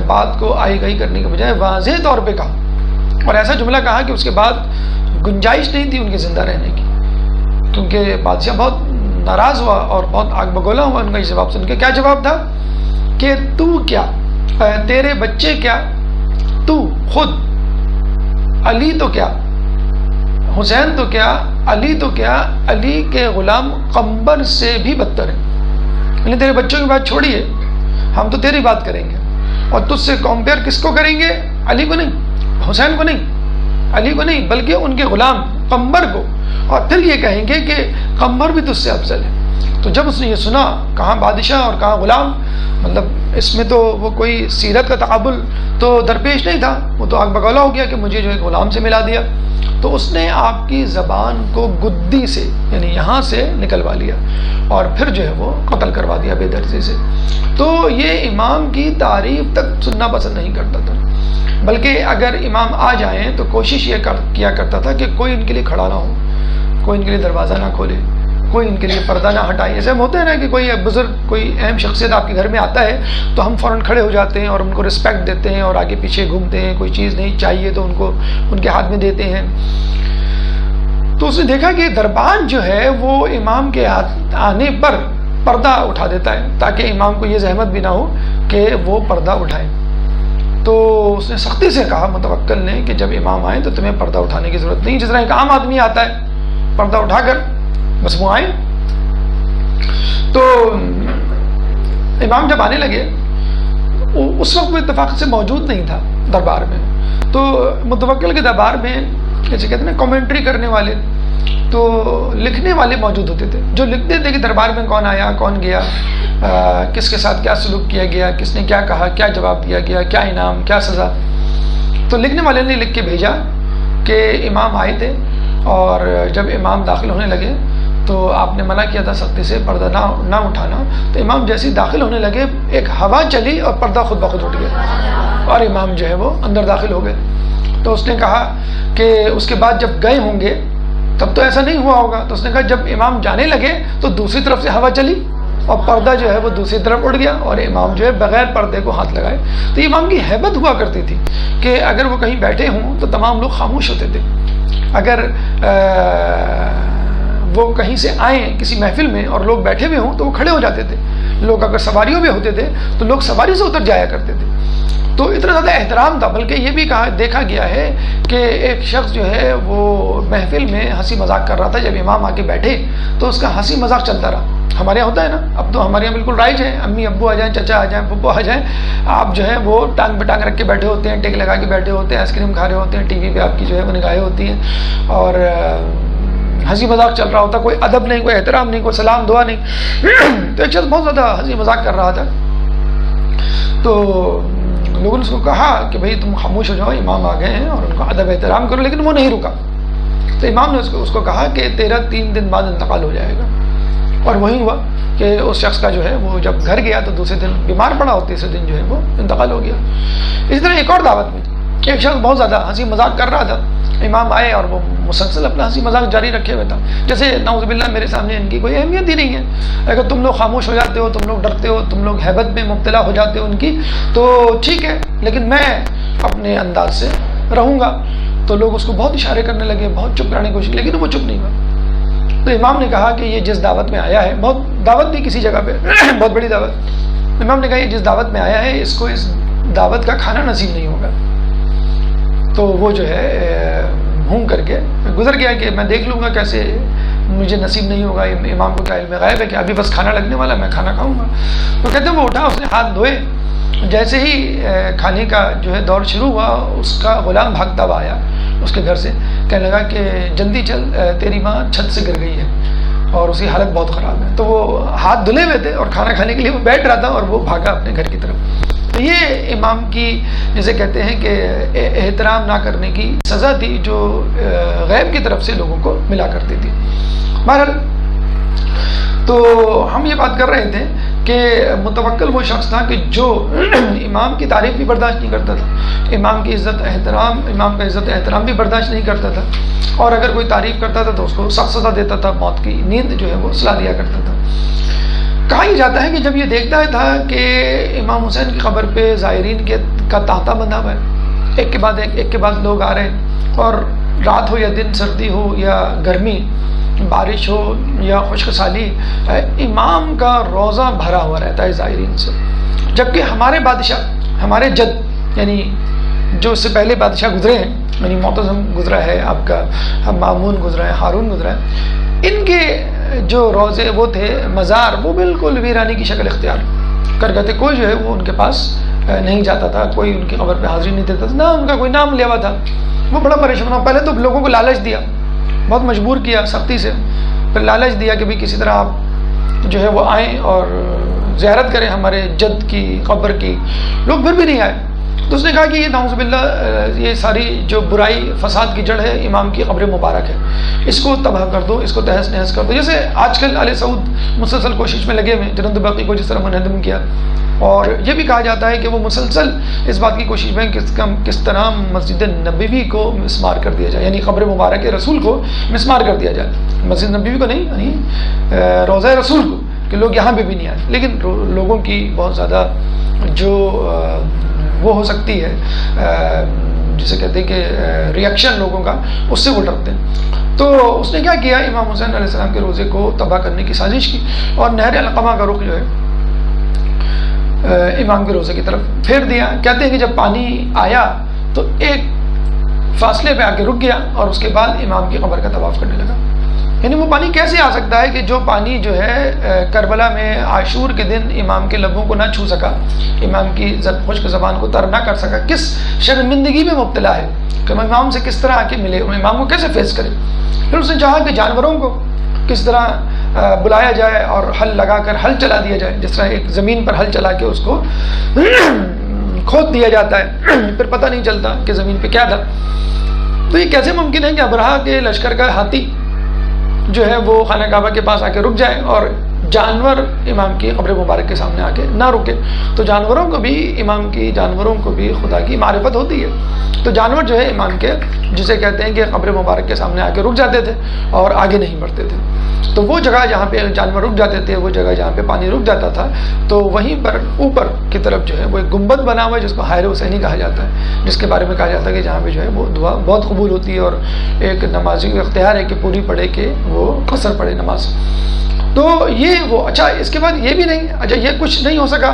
بات کو آئی گئی کرنے کے بجائے واضح طور پہ کہا، اور ایسا جملہ کہا کہ اس کے بعد گنجائش نہیں تھی ان کے زندہ رہنے کی، کیونکہ بادشاہ بہت ناراض ہوا اور بہت آگ بگولا ہوا ان کا یہ جواب سن کے۔ کیا جواب تھا کہ تو کیا، تیرے بچے کیا، تو خود، علی تو کیا، حسین تو کیا، علی تو کیا، علی کے غلام قمبر سے بھی بدتر ہیں۔ یعنی تیرے بچوں کی بات چھوڑیے، ہم تو تیری بات کریں گے، اور تجھ سے کمپیئر کس کو کریں گے؟ علی کو نہیں، حسین کو نہیں، علی کو نہیں، بلکہ ان کے غلام قمبر کو، اور پھر یہ کہیں گے کہ قمبر بھی تجھ سے افضل ہے۔ تو جب اس نے یہ سنا، کہاں بادشاہ اور کہاں غلام، مطلب اس میں تو وہ کوئی سیرت کا تقابل تو درپیش نہیں تھا، وہ تو آگ بگولا ہو گیا کہ مجھے جو ہے غلام سے ملا دیا۔ تو اس نے آپ کی زبان کو گدی سے، یعنی یہاں سے نکلوا لیا، اور پھر جو ہے وہ قتل کروا دیا بے دردی سے۔ تو یہ امام کی تعریف تک سننا پسند نہیں کرتا تھا، بلکہ اگر امام آ جائیں تو کوشش یہ کیا کرتا تھا کہ کوئی ان کے لیے کھڑا نہ ہو، کوئی ان کے لیے دروازہ نہ کھولے، کوئی ان کے لیے پردہ نہ ہٹائے۔ ایسے ہم ہوتے ہیں نا کہ کوئی بزرگ، کوئی اہم شخصیت آپ کے گھر میں آتا ہے تو ہم فوراً کھڑے ہو جاتے ہیں اور ان کو رسپیکٹ دیتے ہیں اور آگے پیچھے گھومتے ہیں، کوئی چیز نہیں چاہیے تو ان کے ہاتھ میں دیتے ہیں۔ تو اس نے دیکھا کہ دربان جو ہے وہ امام کے آنے پر پردہ اٹھا دیتا ہے، تاکہ امام کو یہ زحمت بھی نہ ہو کہ وہ پردہ اٹھائے۔ تو اس نے سختی سے کہا متوکل نے کہ جب امام آئے تو تمہیں پردہ اٹھانے کی ضرورت نہیں، جس طرح ایک عام آدمی آتا ہے پردہ اٹھا کر بس وہ آئے۔ تو امام جب آنے لگے، اس وقت وہ اتفاق سے موجود نہیں تھا دربار میں، تو متوکل کے دربار میں جیسے کہتے ہیں نا کامنٹری کرنے والے، تو لکھنے والے موجود ہوتے تھے جو لکھتے تھے کہ دربار میں کون آیا، کون گیا، کس کے ساتھ کیا سلوک کیا گیا، کس نے کیا کہا، کیا جواب دیا گیا، کیا انعام، کیا سزا۔ تو لکھنے والے نے لکھ کے بھیجا کہ امام آئے تھے، اور جب امام داخل ہونے لگے تو آپ نے منع کیا تھا سختی سے پردہ نہ اٹھانا، تو امام جیسے داخل ہونے لگے ایک ہوا چلی اور پردہ خود بخود اٹھ گیا، اور امام جو ہے وہ اندر داخل ہو گئے۔ تو اس نے کہا کہ اس کے بعد جب گئے ہوں گے تب تو ایسا نہیں ہوا ہوگا، تو اس نے کہا جب امام جانے لگے تو دوسری طرف سے ہوا چلی اور پردہ جو ہے وہ دوسری طرف اڑ گیا، اور امام جو ہے بغیر پردے کو ہاتھ لگائے۔ تو امام کی ہیبت ہوا کرتی تھی کہ اگر وہ کہیں بیٹھے ہوں تو تمام لوگ خاموش ہوتے تھے، اگر وہ کہیں سے آئیں کسی محفل میں اور لوگ بیٹھے ہوئے ہوں تو وہ کھڑے ہو جاتے تھے، لوگ اگر سواریوں میں ہوتے تھے تو لوگ سواری سے اتر جایا کرتے تھے۔ تو اتنا زیادہ احترام تھا، بلکہ یہ بھی دیکھا گیا ہے کہ ایک شخص جو ہے وہ محفل میں ہنسی مذاق کر رہا تھا، جب امام آ کے بیٹھے تو اس کا ہنسی مذاق چلتا رہا۔ ہمارے یہاں ہوتا ہے نا، اب تو ہمارے یہاں بالکل رائج ہے، امی ابو آ جائیں، چچا آ جائیں، پھپھو آ جائیں، آپ جو ہے وہ ٹانگ پہ ٹانگ رکھ کے بیٹھے ہوتے ہیں، ٹیک لگا کے بیٹھے ہوتے ہیں، آئس کریم کھا رہے ہوتے ہیں، ٹی وی پہ آپ کی جو ہے وہ نگاہیں ہوتی ہیں، اور ہنسی مذاق چل رہا ہوتا، کوئی ادب نہیں، کوئی احترام نہیں، کوئی سلام دعا نہیں۔ تو ایک شخص بہت زیادہ ہنسی مذاق کر رہا تھا، تو لوگوں نے اس کو کہا کہ بھئی تم خاموش ہو جاؤ، امام آ گئے ہیں اور ان کو ادب احترام کرو، لیکن وہ نہیں رکا۔ تو امام نے اس کو کہا کہ تیرا 3 دن بعد انتقال ہو جائے گا، اور وہی ہوا کہ اس شخص کا جو ہے وہ جب گھر گیا تو دوسرے دن بیمار پڑا اور تیسرے دن جو ہے وہ انتقال ہو گیا۔ اسی طرح ایک اور دعوت میں ایک شخص بہت زیادہ ہنسی مذاق کر رہا تھا، امام آئے اور وہ مسلسل اپنا ہنسی مذاق جاری رکھے ہوئے تھا، جیسے نعوذ باللہ میرے سامنے ان کی کوئی اہمیت ہی نہیں ہے، اگر تم لوگ خاموش ہو جاتے ہو، تم لوگ ڈرتے ہو، تم لوگ ہیبت میں مبتلا ہو جاتے ہو ان کی، تو ٹھیک ہے، لیکن میں اپنے انداز سے رہوں گا۔ تو لوگ اس کو بہت اشارے کرنے لگے، بہت چپ کرانے کی کوشش، لیکن وہ چپ نہیں ہوا۔ تو امام نے کہا کہ یہ جس دعوت میں آیا ہے، بہت دعوت دی کسی جگہ پہ بہت بڑی دعوت، امام نے کہا یہ جس دعوت میں آیا ہے اس کو اس دعوت کا کھانا نصیب نہیں ہوگا۔ تو وہ جو ہے ہوں کر کے گزر گیا کہ میں دیکھ لوں گا کیسے مجھے نصیب نہیں ہوگا، امام کو کیا علم غیب ہے کہ ابھی بس کھانا لگنے والا، میں کھانا کھاؤں گا۔ تو کہتے ہیں وہ اٹھا، اس نے ہاتھ دھوئے، جیسے ہی کھانے کا جو ہے دور شروع ہوا، اس کا غلام بھاگتا ہوا آیا اس کے گھر سے، کہنے لگا کہ جلدی چل، تیری ماں چھت سے گر گئی ہے اور اس کی حالت بہت خراب ہے۔ تو وہ ہاتھ دھلے ہوئے تھے اور کھانا کھانے کے لیے وہ بیٹھ رہا تھا، اور وہ بھاگا اپنے گھر کی طرف۔ تو یہ امام کی جسے کہتے ہیں کہ احترام نہ کرنے کی سزا تھی جو غیب کی طرف سے لوگوں کو ملا کرتی تھی۔ بہرحال تو ہم یہ بات کر رہے تھے کہ متوکل وہ شخص تھا کہ جو امام کی تعریف بھی برداشت نہیں کرتا تھا، امام کا عزت احترام بھی برداشت نہیں کرتا تھا، اور اگر کوئی تعریف کرتا تھا تو اس کو سخت سزا دیتا تھا، موت کی نیند جو ہے وہ سلا دیا کرتا تھا۔ کہا یہ جاتا ہے کہ جب یہ دیکھتا تھا کہ امام حسین کی قبر پہ زائرین کا تانتا بندھا ہوا ہے، ایک کے بعد لوگ آ رہے ہیں، اور رات ہو یا دن، سردی ہو یا گرمی، بارش ہو یا خشک سالی، امام کا روزہ بھرا ہوا رہتا ہے زائرین سے۔ جبکہ ہمارے بادشاہ، ہمارے جد، یعنی جو اس سے پہلے بادشاہ گزرے ہیں، یعنی معتصم گزرا ہے آپ کا، مامون گزرا ہے، ہارون گزرا ہے، ان کے جو روزے وہ تھے، مزار، وہ بالکل ویرانی کی شکل اختیار کر گئے تھے۔ کوئی جو ہے وہ ان کے پاس نہیں جاتا تھا، کوئی ان کی قبر پہ حاضری نہیں دیتا تھا، نہ ان کا کوئی نام لیوا تھا۔ وہ بڑا پریشان ہوا۔ پہلے تو لوگوں کو لالچ دیا، بہت مجبور کیا سختی سے، پھر لالچ دیا کہ بھئی کسی طرح آپ جو ہے وہ آئیں اور زیارت کریں ہمارے جد کی قبر کی۔ لوگ پھر بھی نہیں آئے، تو اس نے کہا کہ یہ نعوذ باللہ یہ ساری جو برائی فساد کی جڑ ہے امام کی قبر مبارک ہے، اس کو تباہ کر دو، اس کو تہس نہس کر دو۔ جیسے آج کل آل سعود مسلسل کوشش میں لگے ہوئے، جنت باقی کو جس طرح منہدم کیا، اور یہ بھی کہا جاتا ہے کہ وہ مسلسل اس بات کی کوشش میں کس طرح مسجد نبوی کو مسمار کر دیا جائے، یعنی قبر مبارک رسول کو مسمار کر دیا جائے، مسجد نبوی کو نہیں، یعنی روضہ رسول کو، کہ لوگ یہاں پہ بھی نہیں آئے۔ لیکن لوگوں کی بہت زیادہ جو وہ ہو سکتی ہے، جسے کہتے ہیں کہ ریئیکشن لوگوں کا، اس سے وہ ڈرتے ہیں۔ تو اس نے کیا کیا، امام حسین علیہ السلام کے روزے کو تباہ کرنے کی سازش کی، اور نہر علقمہ کا رخ جو ہے امام کے روزے کی طرف پھیر دیا۔ کہتے ہیں کہ جب پانی آیا تو ایک فاصلے پہ آ کے رک گیا، اور اس کے بعد امام کی قبر کا طواف کرنے لگا۔ یعنی وہ پانی کیسے آ سکتا ہے کہ جو پانی جو ہے کربلا میں عاشور کے دن امام کے لبوں کو نہ چھو سکا، امام کی خشک زبان کو تر نہ کر سکا، کس شرمندگی میں مبتلا ہے کہ امام سے کس طرح آ کے ملے، امام کو کیسے فیس کرے۔ پھر اس نے چاہا کہ جانوروں کو کس طرح بلایا جائے اور ہل لگا کر ہل چلا دیا جائے، جس طرح ایک زمین پر ہل چلا کے اس کو کھود دیا جاتا ہے، پھر پتہ نہیں چلتا کہ زمین پہ کیا تھا۔ تو یہ کیسے ممکن ہے کہ ابرہہ کے لشکر کا ہاتھی جو ہے وہ خانہ کعبہ کے پاس آ کے رک جائے اور جانور امام کی قبر مبارک کے سامنے آ کے نہ رکے؟ تو جانوروں کو بھی خدا کی معرفت ہوتی ہے، تو جانور جو ہے امام کے، جسے کہتے ہیں کہ قبر مبارک کے سامنے آ کے رک جاتے تھے اور آگے نہیں بڑھتے تھے۔ تو وہ جگہ جہاں پہ جانور رک جاتے تھے، وہ جگہ جہاں پہ پانی رک جاتا تھا، تو وہیں پر اوپر کی طرف جو ہے وہ ایک گنبد بنا ہوا ہے جس کو حائر حسینی کہا جاتا ہے، جس کے بارے میں کہا جاتا ہے کہ جہاں پہ جو ہے وہ دعا بہت قبول ہوتی ہے، اور ایک نمازی کا اختیار ہے کہ پوری پڑھے کہ وہ قصر پڑھے نماز۔ تو یہ وہ، اچھا اس کے بعد یہ بھی نہیں، اچھا یہ کچھ نہیں ہو سکا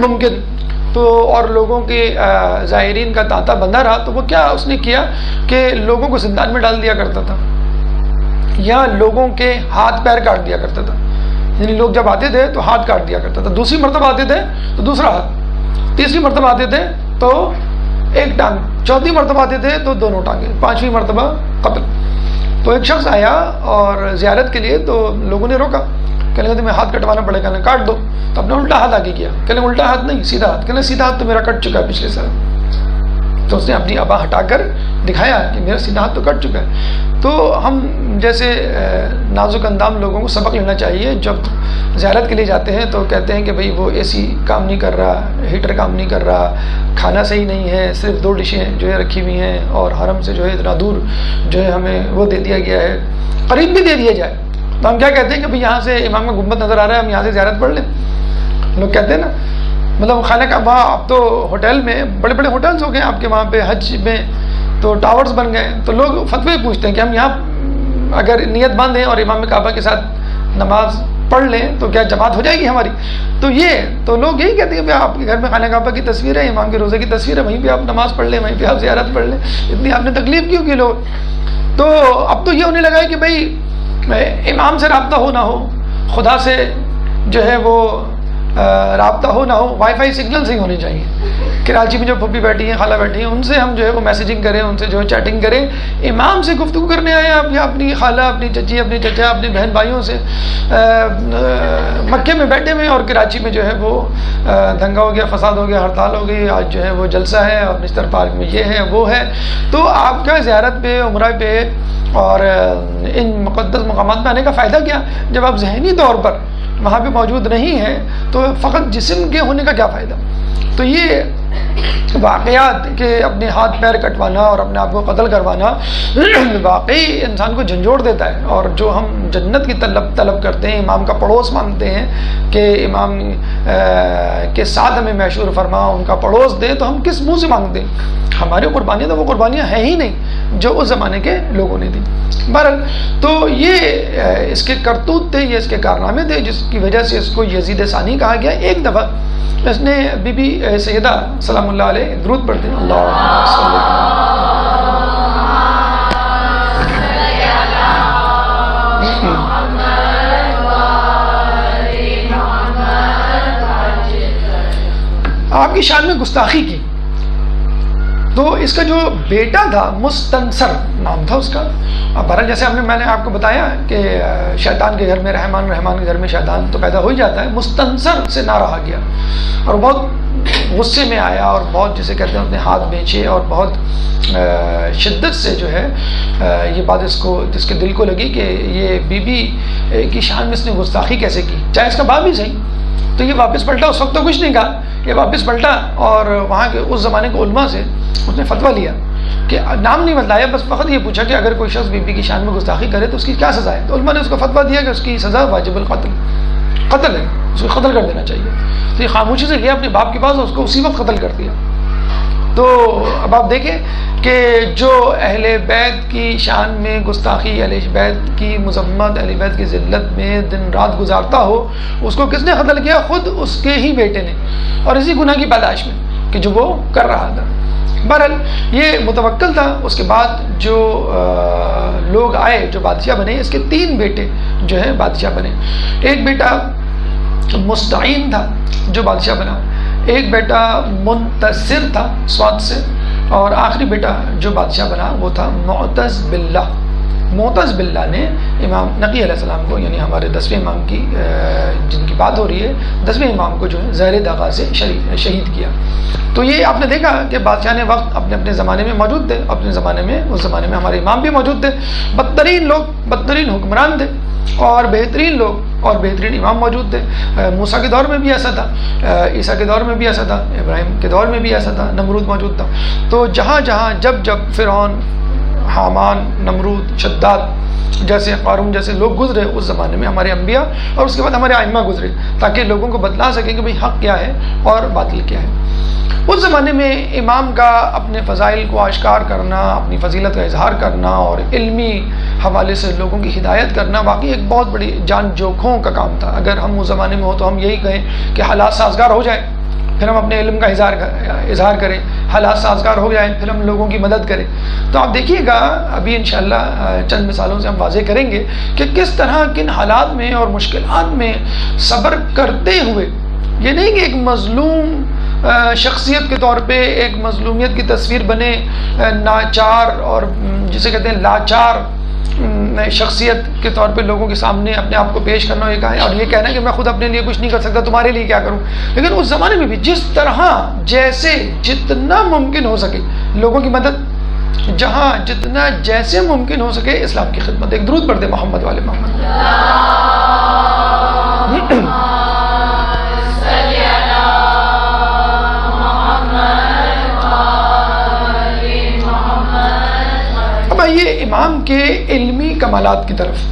ممکن، تو اور لوگوں کے زائرین کا تانتا بندھا رہا، تو وہ کیا اس نے کیا کہ لوگوں کو زندان میں ڈال دیا کرتا تھا، یا لوگوں کے ہاتھ پیر کاٹ دیا کرتا تھا۔ یعنی لوگ جب آتے تھے تو ہاتھ کاٹ دیا کرتا تھا، دوسری مرتبہ آتے تھے تو دوسرا ہاتھ، تیسری مرتبہ آتے تھے تو ایک ٹانگ، چوتھی مرتبہ آتے تھے تو دونوں ٹانگیں، پانچویں مرتبہ قتل۔ تو ایک شخص آیا اور زیارت کے لیے، تو لوگوں نے روکا، کہنے لگے تمہیں ہاتھ کٹوانا پڑے گا، کاٹ دو۔ تو اپنا الٹا ہاتھ آگے کیا، کہنے الٹا ہاتھ نہیں سیدھا ہاتھ، کہنے سیدھا ہاتھ تو میرا کٹ چکا ہے پچھلے سال۔ تو اس نے اپنی ابا ہٹا کر دکھایا کہ میرا سیدھا ہاتھ تو کٹ چکا ہے۔ تو ہم جیسے نازک اندام لوگوں کو سبق لینا چاہیے، جب زیارت کے لیے جاتے ہیں تو کہتے ہیں کہ بھئی وہ اے سی کام نہیں کر رہا، ہیٹر کام نہیں کر رہا، کھانا صحیح نہیں ہے، صرف 2 ڈشیں جو ہے رکھی ہوئی ہیں، اور حرم سے جو ہے اتنا دور جو ہے ہمیں وہ دے دیا گیا ہے، قریب بھی دے دیا جائے۔ تو ہم کیا کہتے ہیں کہ بھئی یہاں سے امام کا گنبد نظر آ رہا ہے، ہم یہاں سے زیارت پڑھ لیں۔ لوگ کہتے ہیں نا، مطلب خانہ کعبہ اب تو ہوٹل میں بڑے بڑے ہوٹلس ہو گئے آپ کے، وہاں پہ حج میں تو ٹاورز بن گئے، تو لوگ فتوے پوچھتے ہیں کہ ہم یہاں اگر نیت باندھیں اور امام کعبہ کے ساتھ نماز پڑھ لیں تو کیا جماعت ہو جائے گی ہماری؟ تو لوگ یہی کہتے ہیں کہ آپ کے گھر میں خانہ کعبہ کی تصویر ہے، امام کے روزے کی تصویر ہے، وہیں پہ آپ نماز پڑھ لیں، وہیں پہ آپ زیارت پڑھ لیں، اتنی آپ نے تکلیف کیوں کی لوگ؟ تو اب تو یہ ہونے لگا ہے کہ بھائی امام سے رابطہ ہو نہ ہو، خدا سے جو ہے وہ رابطہ ہو نہ ہو، وائی فائی سگنل سے ہی ہونے چاہیے۔ کراچی میں جو پھپھی بیٹھی ہیں، خالہ بیٹھی ہیں، ان سے ہم جو ہے وہ میسیجنگ کریں، ان سے جو ہے چیٹنگ کریں۔ امام سے گفتگو کرنے آئے آپ، یا اپنی خالہ، اپنی چچی، اپنے چچا، اپنے بہن بھائیوں سے مکے میں بیٹھے ہوئے، اور کراچی میں جو ہے وہ دنگا ہو گیا، فساد ہو گیا، ہڑتال ہو گئی، آج جو ہے وہ جلسہ ہے، اور نشتر پارک میں یہ ہے وہ ہے۔ تو آپ کا زیارت پہ، عمرہ پہ اور ان مقدس مقامات پہ آنے کا فائدہ کیا، جب آپ ذہنی طور پر وہاں پہ موجود نہیں ہے تو فقط جسم کے ہونے کا کیا فائدہ؟ تو یہ واقعات کہ اپنے ہاتھ پیر کٹوانا اور اپنے آپ کو قتل کروانا واقعی انسان کو جھنجھوڑ دیتا ہے. اور جو ہم جنت کی طلب کرتے ہیں، امام کا پڑوس مانگتے ہیں کہ امام کے ساتھ ہمیں محشور فرما، ان کا پڑوس دے، تو ہم کس منہ سے مانگتے ہیں؟ ہماری قربانیاں تو وہ قربانیاں ہیں ہی نہیں جو اس زمانے کے لوگوں نے دی. بہرحال تو یہ اس کے کرتوت تھے، یہ اس کے کارنامے تھے جس کی وجہ سے اس کو یزید ثانی کہا گیا. ایک دفعہ اس نے بی بی سیدہ سلام اللہ علیہ درود پڑھتے ہیں، اللہم صلی آپ کی شان میں گستاخی کی. تو اس کا جو بیٹا تھا مستنصر نام تھا اس کا. اب بہرحال جیسے میں نے آپ کو بتایا کہ شیطان کے گھر میں رحمان، رحمان کے گھر میں شیطان تو پیدا ہو ہی جاتا ہے. مستنصر سے نہ رہا گیا اور بہت غصے میں آیا اور بہت جسے کہتے ہیں اپنے ہاتھ بیچے اور بہت شدت سے جو ہے یہ بات اس کے دل کو لگی کہ یہ بی بی کی شان میں اس نے گستاخی کیسے کی، چاہے اس کا باپ بھی صحیح. تو یہ واپس پلٹا، اس وقت تو کچھ نہیں کہا، یہ واپس پلٹا اور وہاں کے اس زمانے کے علماء سے اس نے فتویٰ لیا کہ نام نہیں بتلایا، بس فقط یہ پوچھا کہ اگر کوئی شخص بی بی کی شان میں گستاخی کرے تو اس کی کیا سزا ہے. تو علماء نے اس کو فتویٰ دیا کہ اس کی سزا واجب القتل، قتل ہے، اس کو قتل کر دینا چاہیے. تو یہ خاموشی سے گیا اپنے باپ کے پاس اور اس کو اسی وقت قتل کر دیا. تو اب آپ دیکھیں کہ جو اہل بیت کی شان میں گستاخی، اہل بیت کی مذمت، اہل بیت کی ذلت میں دن رات گزارتا ہو، اس کو کس نے قتل کیا؟ خود اس کے ہی بیٹے نے، اور اسی گناہ کی پیدائش میں کہ جو وہ کر رہا تھا. بہرحال یہ متوکل تھا. اس کے بعد جو لوگ آئے جو بادشاہ بنے، اس کے 3 بیٹے جو ہیں بادشاہ بنے. ایک بیٹا مستعین تھا جو بادشاہ بنا، ایک بیٹا منتصر تھا سواد سے، اور آخری بیٹا جو بادشاہ بنا وہ تھا معتز باللہ. معتز باللہ نے امام نقی علیہ السلام کو، یعنی ہمارے 10ویں امام کی جن کی بات ہو رہی ہے، 10ویں امام کو جو ہے زہر دغا سے شہید کیا. تو یہ آپ نے دیکھا کہ بادشاہ نے وقت اپنے اپنے زمانے میں موجود تھے، اپنے زمانے میں اس زمانے میں ہمارے امام بھی موجود تھے. بدترین لوگ، بدترین حکمران تھے اور بہترین لوگ اور بہترین امام موجود تھے. موسیٰ کے دور میں بھی ایسا تھا، عیسیٰ کے دور میں بھی ایسا تھا، ابراہیم کے دور میں بھی ایسا تھا، نمرود موجود تھا. تو جہاں جہاں جب فرعون، حامان، نمرود، شداد جیسے، قارون جیسے لوگ گزرے اس زمانے میں، ہمارے انبیاء اور اس کے بعد ہمارے ائمہ گزرے تاکہ لوگوں کو بتلا سکیں کہ بھئی حق کیا ہے اور باطل کیا ہے. اس زمانے میں امام کا اپنے فضائل کو آشکار کرنا، اپنی فضیلت کا اظہار کرنا اور علمی حوالے سے لوگوں کی ہدایت کرنا واقعی ایک بہت بڑی جان جوکھوں کا کام تھا. اگر ہم اس زمانے میں ہو تو ہم یہی کہیں کہ حالات سازگار ہو جائیں پھر ہم اپنے علم کا اظہار کریں، حالات سازگار ہو جائیں پھر ہم لوگوں کی مدد کریں. تو آپ دیکھیے گا ابھی انشاءاللہ چند مثالوں سے ہم واضح کریں گے کہ کس طرح کن حالات میں اور مشکلات میں صبر کرتے ہوئے، یہ نہیں کہ ایک مظلوم شخصیت کے طور پہ ایک مظلومیت کی تصویر بنے، ناچار اور جسے کہتے ہیں لاچار شخصیت کے طور پہ لوگوں کے سامنے اپنے آپ کو پیش کرنا اور یہ کہنا کہ میں خود اپنے لیے کچھ نہیں کر سکتا، تمہارے لیے کیا کروں. لیکن اس زمانے میں بھی جس طرح جیسے جتنا ممکن ہو سکے لوگوں کی مدد، جہاں جتنا جیسے ممکن ہو سکے اسلام کی خدمت. ایک درود پڑھ دے محمد والے محمد. یہ امام کے علمی کمالات کی طرف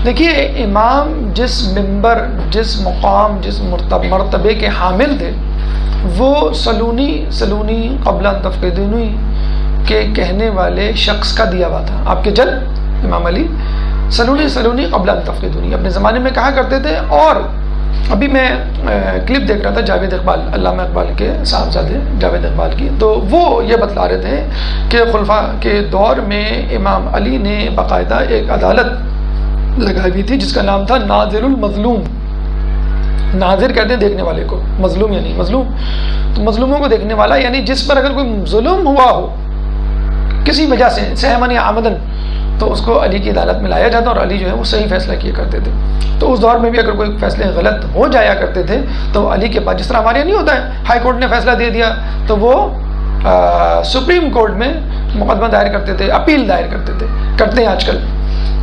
دیکھیے. امام جس منبر، جس مقام، جس مرتبے کے حامل تھے وہ سلونی قبل ان تفقدونی کے کہنے والے شخص کا دیا ہوا تھا. آپ کے جد امام علی سلونی قبل ان تفقدونی اپنے زمانے میں کہا کرتے تھے. اور ابھی میں کلپ دیکھ رہا تھا جاوید اقبال، علامہ اقبال کے صاحبزادے جاوید اقبال کی، تو وہ یہ بتلا رہے تھے کہ خلفاء کے دور میں امام علی نے باقاعدہ ایک عدالت لگائی ہوئی تھی جس کا نام تھا ناظر المظلوم. ناظر کہتے ہیں دیکھنے والے کو، مظلوم یعنی مظلوم. تو مظلوموں کو دیکھنے والا یعنی جس پر اگر کوئی ظلم ہوا ہو کسی وجہ سے سہمن یا آمدن، تو اس کو علی کی عدالت میں لایا جاتا اور علی جو ہے وہ صحیح فیصلہ کیا کرتے تھے. تو اس دور میں بھی اگر کوئی فیصلے غلط ہو جایا کرتے تھے تو علی کے پاس، جس طرح ہمارے یہاں نہیں ہوتا ہے ہائی کورٹ نے فیصلہ دے دیا تو وہ سپریم کورٹ میں مقدمہ دائر کرتے تھے، اپیل دائر کرتے ہیں آج کل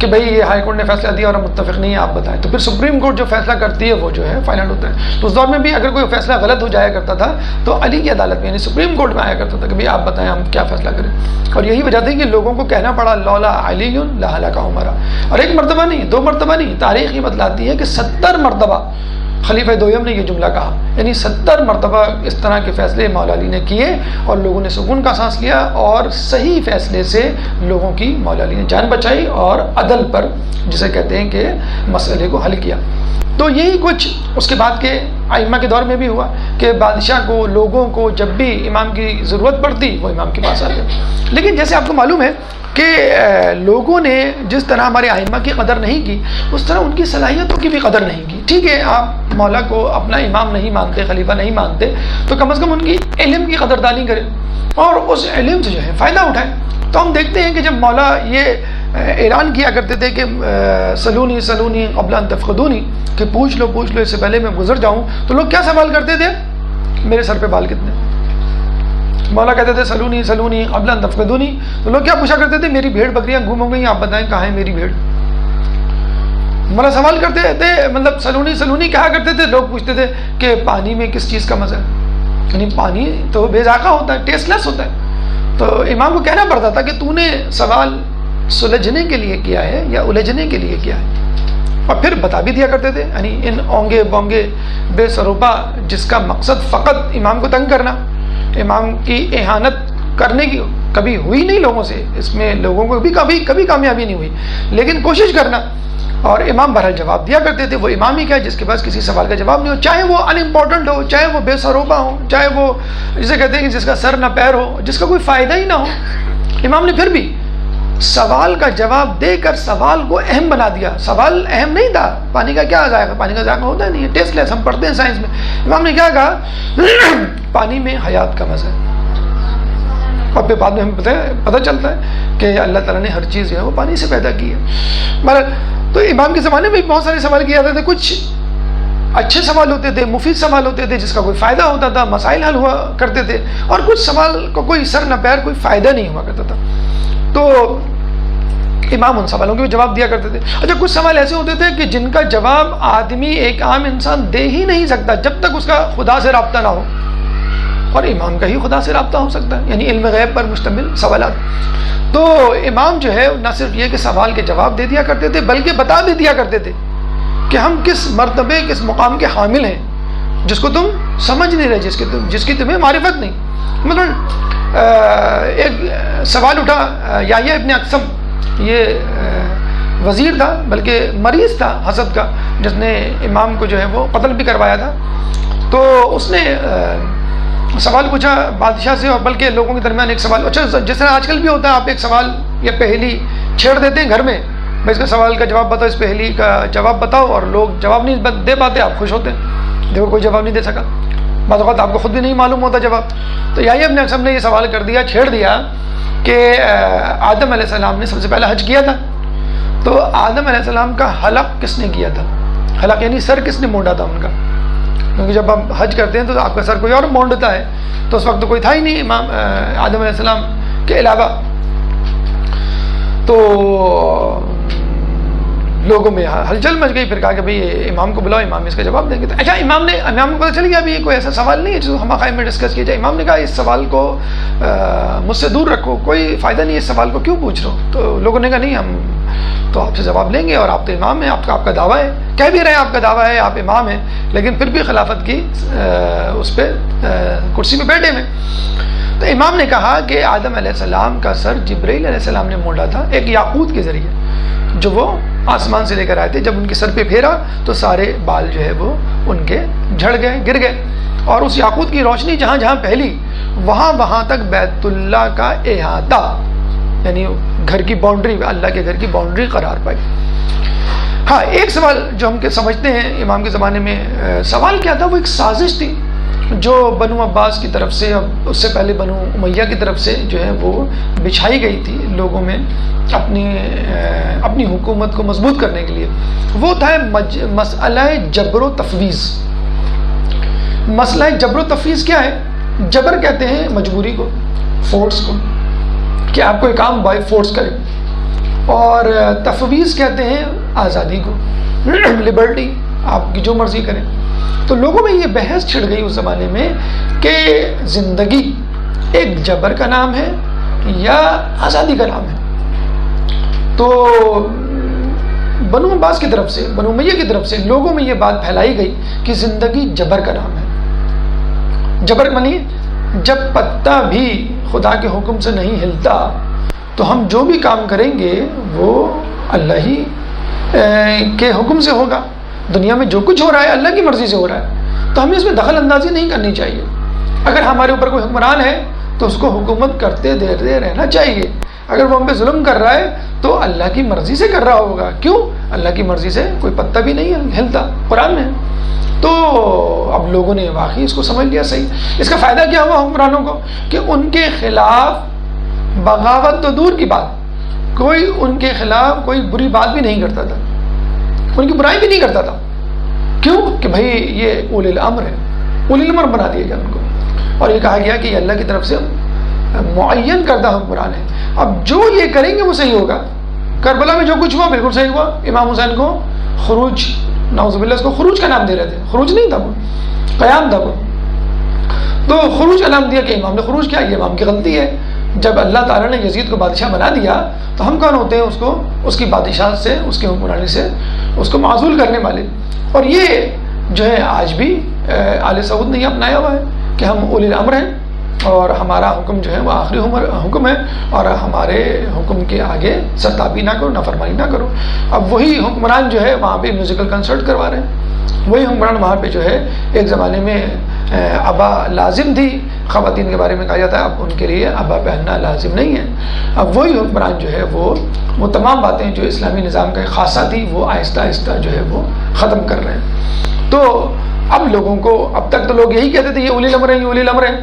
کہ بھئی یہ ہائی کورٹ نے فیصلہ دیا اور ہم متفق نہیں ہیں، آپ بتائیں. تو پھر سپریم کورٹ جو فیصلہ کرتی ہے وہ جو ہے فائنل ہوتا ہے. تو اس دور میں بھی اگر کوئی فیصلہ غلط ہو جایا کرتا تھا تو علی کی عدالت میں یعنی سپریم کورٹ میں آیا کرتا تھا کہ بھئی آپ بتائیں ہم کیا فیصلہ کریں. اور یہی وجہ تھی کہ لوگوں کو کہنا پڑا لولا علی لہلک عمر. اور ایک مرتبہ نہیں، دو مرتبہ نہیں، تاریخ یہ بتلاتی ہے کہ 70 مرتبہ خلیفہ دویم نے یہ جملہ کہا. یعنی 70 مرتبہ اس طرح کے فیصلے مولا علی نے کیے اور لوگوں نے سکون کا سانس لیا اور صحیح فیصلے سے لوگوں کی مولا علی نے جان بچائی اور عدل پر جسے کہتے ہیں کہ مسئلے کو حل کیا. تو یہی کچھ اس کے بعد کے ائمہ کے دور میں بھی ہوا کہ بادشاہ کو، لوگوں کو جب بھی امام کی ضرورت پڑتی وہ امام کے پاس آتے. لیکن جیسے آپ کو معلوم ہے کہ لوگوں نے جس طرح ہمارے ائمہ کی قدر نہیں کی اس طرح ان کی صلاحیتوں کی بھی قدر نہیں کی. ٹھیک ہے، آپ مولا کو اپنا امام نہیں مانتے، خلیفہ نہیں مانتے، تو کم از کم ان کی علم کی قدردانی کریں اور اس علم سے جو ہے فائدہ اٹھائیں. تو ہم دیکھتے ہیں کہ جب مولا یہ اعلان کیا کرتے تھے کہ سلونی سلونی قبل ان تفقدونی، کہ پوچھ لو اس سے پہلے میں گزر جاؤں، تو لوگ کیا سوال کرتے تھے؟ میرے سر پہ بال کتنے؟ مولا کہتے تھے سلونی سلونی قبل ان تفقدونی، تو لوگ کیا پوچھا کرتے تھے؟ میری بھیڑ بکریاں گم ہو گئی، آپ بتائیں کہاں ہے میری بھیڑ. مولا سوال کرتے تھے، مطلب سلونی سلونی کہا کرتے تھے. لوگ پوچھتے تھے کہ پانی میں کس چیز کا مزہ ہے، یعنی پانی تو بے ذائقہ ہوتا ہے، ٹیسٹ لیس ہوتا ہے. تو امام کو کہنا پڑتا تھا کہ تو نے سوال سلجھنے کے لیے کیا ہے یا الجھنے کے لیے کیا ہے. اور پھر بتا بھی دیا کرتے تھے، یعنی ان اونگے بونگے بے سروپا جس کا مقصد فقط امام کو تنگ کرنا، امام کی اہانت کرنے کی کبھی ہوئی نہیں لوگوں سے، اس میں لوگوں کو بھی کبھی کامیابی نہیں ہوئی، لیکن کوشش کرنا. اور امام بہرحال جواب دیا کرتے تھے. وہ امام ہی کیا جس کے پاس کسی سوال کا جواب نہیں ہو، چاہے وہ ان امپورٹنٹ ہو، چاہے وہ بے سروپا ہو، چاہے وہ جسے کہتے ہیں کہ جس کا سر نہ پیر ہو، جس کا کوئی فائدہ ہی نہ ہو. امام نے پھر بھی سوال کا جواب دے کر سوال کو اہم بنا دیا. سوال اہم نہیں تھا، پانی کا کیا ذائقہ، پانی کا ذائقہ ہوتا ہے نہیں، ٹیسٹ لیس، ہم پڑھتے ہیں سائنس میں. امام نے کیا کہا؟ پانی میں حیات کا مزہ ہے. اور پھر بعد میں ہمیں پتہ چلتا ہے کہ اللہ تعالیٰ نے ہر چیز جو ہے وہ پانی سے پیدا کی ہے. تو امام کے زمانے میں بہت سارے سوال کیے جاتے تھے. کچھ اچھے سوال ہوتے تھے، مفید سوال ہوتے تھے جس کا کوئی فائدہ ہوتا تھا، مسائل حل ہوا کرتے تھے. اور کچھ سوال کو کوئی سر نہ پیر، کوئی فائدہ نہیں ہوا کرتا تھا. تو امام ان سوالوں کے بھی جواب دیا کرتے تھے. اچھا، کچھ سوال ایسے ہوتے تھے کہ جن کا جواب آدمی، ایک عام انسان دے ہی نہیں سکتا جب تک اس کا خدا سے رابطہ نہ ہو، اور امام کا ہی خدا سے رابطہ ہو سکتا ہے، یعنی علم غیب پر مشتمل سوالات. تو امام جو ہے نہ صرف یہ کہ سوال کے جواب دے دیا کرتے تھے بلکہ بتا بھی دیا کرتے تھے کہ ہم کس مرتبے، کس مقام کے حامل ہیں جس کو تم سمجھ نہیں رہے، جس کی تمہیں معرفت نہیں. مثلا ایک سوال اٹھا، یحییٰ ابن اقسم، یہ وزیر تھا بلکہ مریض تھا حسد کا، جس نے امام کو جو ہے وہ قتل بھی کروایا تھا. تو اس نے سوال پوچھا بادشاہ سے، اور بلکہ لوگوں کے درمیان ایک سوال، اچھا جس طرح آج کل بھی ہوتا ہے، آپ ایک سوال یا پہیلی چھیڑ دیتے ہیں گھر میں، بھائی اس کا سوال کا جواب بتاؤ، اس پہیلی کا جواب بتاؤ، اور لوگ جواب نہیں دے پاتے، آپ خوش ہوتے ہیں، دیکھو کوئی جواب نہیں دے سکا. بعض اوقات آپ کو خود بھی نہیں معلوم ہوتا جواب. تو یحییٰ ابن اقسم نے یہ سوال کر دیا، چھیڑ دیا کہ آدم علیہ السلام نے سب سے پہلا حج کیا تھا، تو آدم علیہ السلام کا حلق کس نے کیا تھا؟ حلق یعنی سر کس نے مونڈا تھا ان کا؟ کیونکہ جب ہم حج کرتے ہیں تو آپ کا سر کوئی اور مونڈتا ہے، تو اس وقت تو کوئی تھا ہی نہیں امام آدم علیہ السلام کے علاوہ. تو لوگوں میں ہلچل مچ گئی. پھر کہا کہ بھئی امام کو بلاؤ، امام اس کا جواب دیں گے. تو اچھا، امام کو پتہ چل گیا ابھی یہ کوئی ایسا سوال نہیں ہے جو ہم آخائم میں ڈسکس کیا جائے. امام نے کہا اس سوال کو مجھ سے دور رکھو، کوئی فائدہ نہیں ہے اس سوال کو کیوں پوچھ رہے ہو. تو لوگوں نے کہا نہیں، ہم تو آپ سے جواب لیں گے، اور آپ تو امام ہیں، آپ کا دعویٰ ہے، کہہ بھی رہے ہیں آپ کا دعویٰ ہے، آپ امام ہیں، لیکن پھر بھی خلافت کی اس پہ کرسی پہ بیٹھے ہوئے. تو امام نے کہا کہ آدم علیہ السلام کا سر جبرائیل علیہ السلام نے مونڈا تھا ایک یاقوت کے ذریعے، جو وہ آسمان سے لے کر آئے تھے. جب ان کے سر پہ پھیرا تو سارے بال جو ہے وہ ان کے جھڑ گئے، گر گئے، اور اس یاقوت کی روشنی جہاں جہاں پھیلی وہاں تک بیت اللہ کا احاطہ، یعنی گھر کی باؤنڈری، اللہ کے گھر کی باؤنڈری قرار پائی. ہاں، ایک سوال جو ہم سمجھتے ہیں امام کے زمانے میں سوال کیا تھا، وہ ایک سازش تھی جو بنو عباس کی طرف سے، اس سے پہلے بنو امیہ کی طرف سے جو ہے وہ بچھائی گئی تھی لوگوں میں اپنی حکومت کو مضبوط کرنے کے لیے. وہ تھا مسئلہ جبر و تفویض. مسئلہ جبر و تفویض کیا ہے؟ جبر کہتے ہیں مجبوری کو، فورس کو، کہ آپ کوئی کام بائی فورس کریں. اور تفویض کہتے ہیں آزادی کو، لبرٹی، آپ کی جو مرضی کریں. تو لوگوں میں یہ بحث چھڑ گئی اس زمانے میں کہ زندگی ایک جبر کا نام ہے یا آزادی کا نام ہے. تو بنو عباس کی طرف سے، بنو امیہ کی طرف سے لوگوں میں یہ بات پھیلائی گئی کہ زندگی جبر کا نام ہے. جبر مانی جب پتا بھی خدا کے حکم سے نہیں ہلتا تو ہم جو بھی کام کریں گے وہ اللہ ہی کے حکم سے ہوگا. دنیا میں جو کچھ ہو رہا ہے اللہ کی مرضی سے ہو رہا ہے، تو ہمیں اس میں دخل اندازی نہیں کرنی چاہیے. اگر ہمارے اوپر کوئی حکمران ہے تو اس کو حکومت کرتے دے رہنا چاہیے. اگر وہ ہم پہ ظلم کر رہا ہے تو اللہ کی مرضی سے کر رہا ہوگا. کیوں؟ اللہ کی مرضی سے کوئی پتہ بھی نہیں ہلتا، قرآن میں. تو اب لوگوں نے واقعی اس کو سمجھ لیا صحیح. اس کا فائدہ کیا ہوا حکمرانوں کو کہ ان کے خلاف بغاوت تو دور کی بات، کوئی ان کے خلاف کوئی بری بات بھی نہیں کرتا تھا، ان کی برائی بھی نہیں کرتا تھا. کیوں؟ کہ بھائی یہ اولی الامر ہے، اولی الامر بنا دیا گیا ان کو، اور یہ کہا گیا کہ یہ اللہ کی طرف سے معین کردہ حکمران ہے. اب جو یہ کریں گے وہ صحیح ہوگا. کربلا میں جو کچھ ہوا بالکل صحیح ہوا. امام حسین کو خروج، نعوذ باللہ اس کو خروج کا نام دے رہے تھے، خروج نہیں تھا وہ، قیام تھا وہ. تو خروج کا نام دیا کہ امام نے خروج کیا، یہ امام کی غلطی ہے. جب اللہ تعالیٰ نے یزید کو بادشاہ بنا دیا تو ہم کون ہوتے ہیں اس کو، اس کی بادشاہ سے، اس کی حکمرانی سے اس کو معزول کرنے والے. اور یہ جو ہے آج بھی آل سعود نے یہ اپنایا ہوا ہے کہ ہم اولی الامر ہیں اور ہمارا حکم جو ہے وہ آخری حکم ہے، اور ہمارے حکم کے آگے سرتابی نہ کرو، نافرمانی نہ کرو. اب وہی حکمران جو ہے وہاں پہ میوزیکل کنسرٹ کروا رہے ہیں. وہی حکمران وہاں پہ جو ہے ایک زمانے میں ابا لازم تھی، خواتین کے بارے میں کہا جاتا ہے، اب ان کے لیے ابا پہننا لازم نہیں ہے. اب وہی حکمران جو ہے وہ تمام باتیں جو اسلامی نظام کا ایک خاصہ تھی وہ آہستہ آہستہ جو ہے وہ ختم کر رہے ہیں. تو اب لوگوں کو، اب تک تو لوگ یہی کہتے تھے یہ اولی الامر ہیں، یہ اولی الامر ہیں.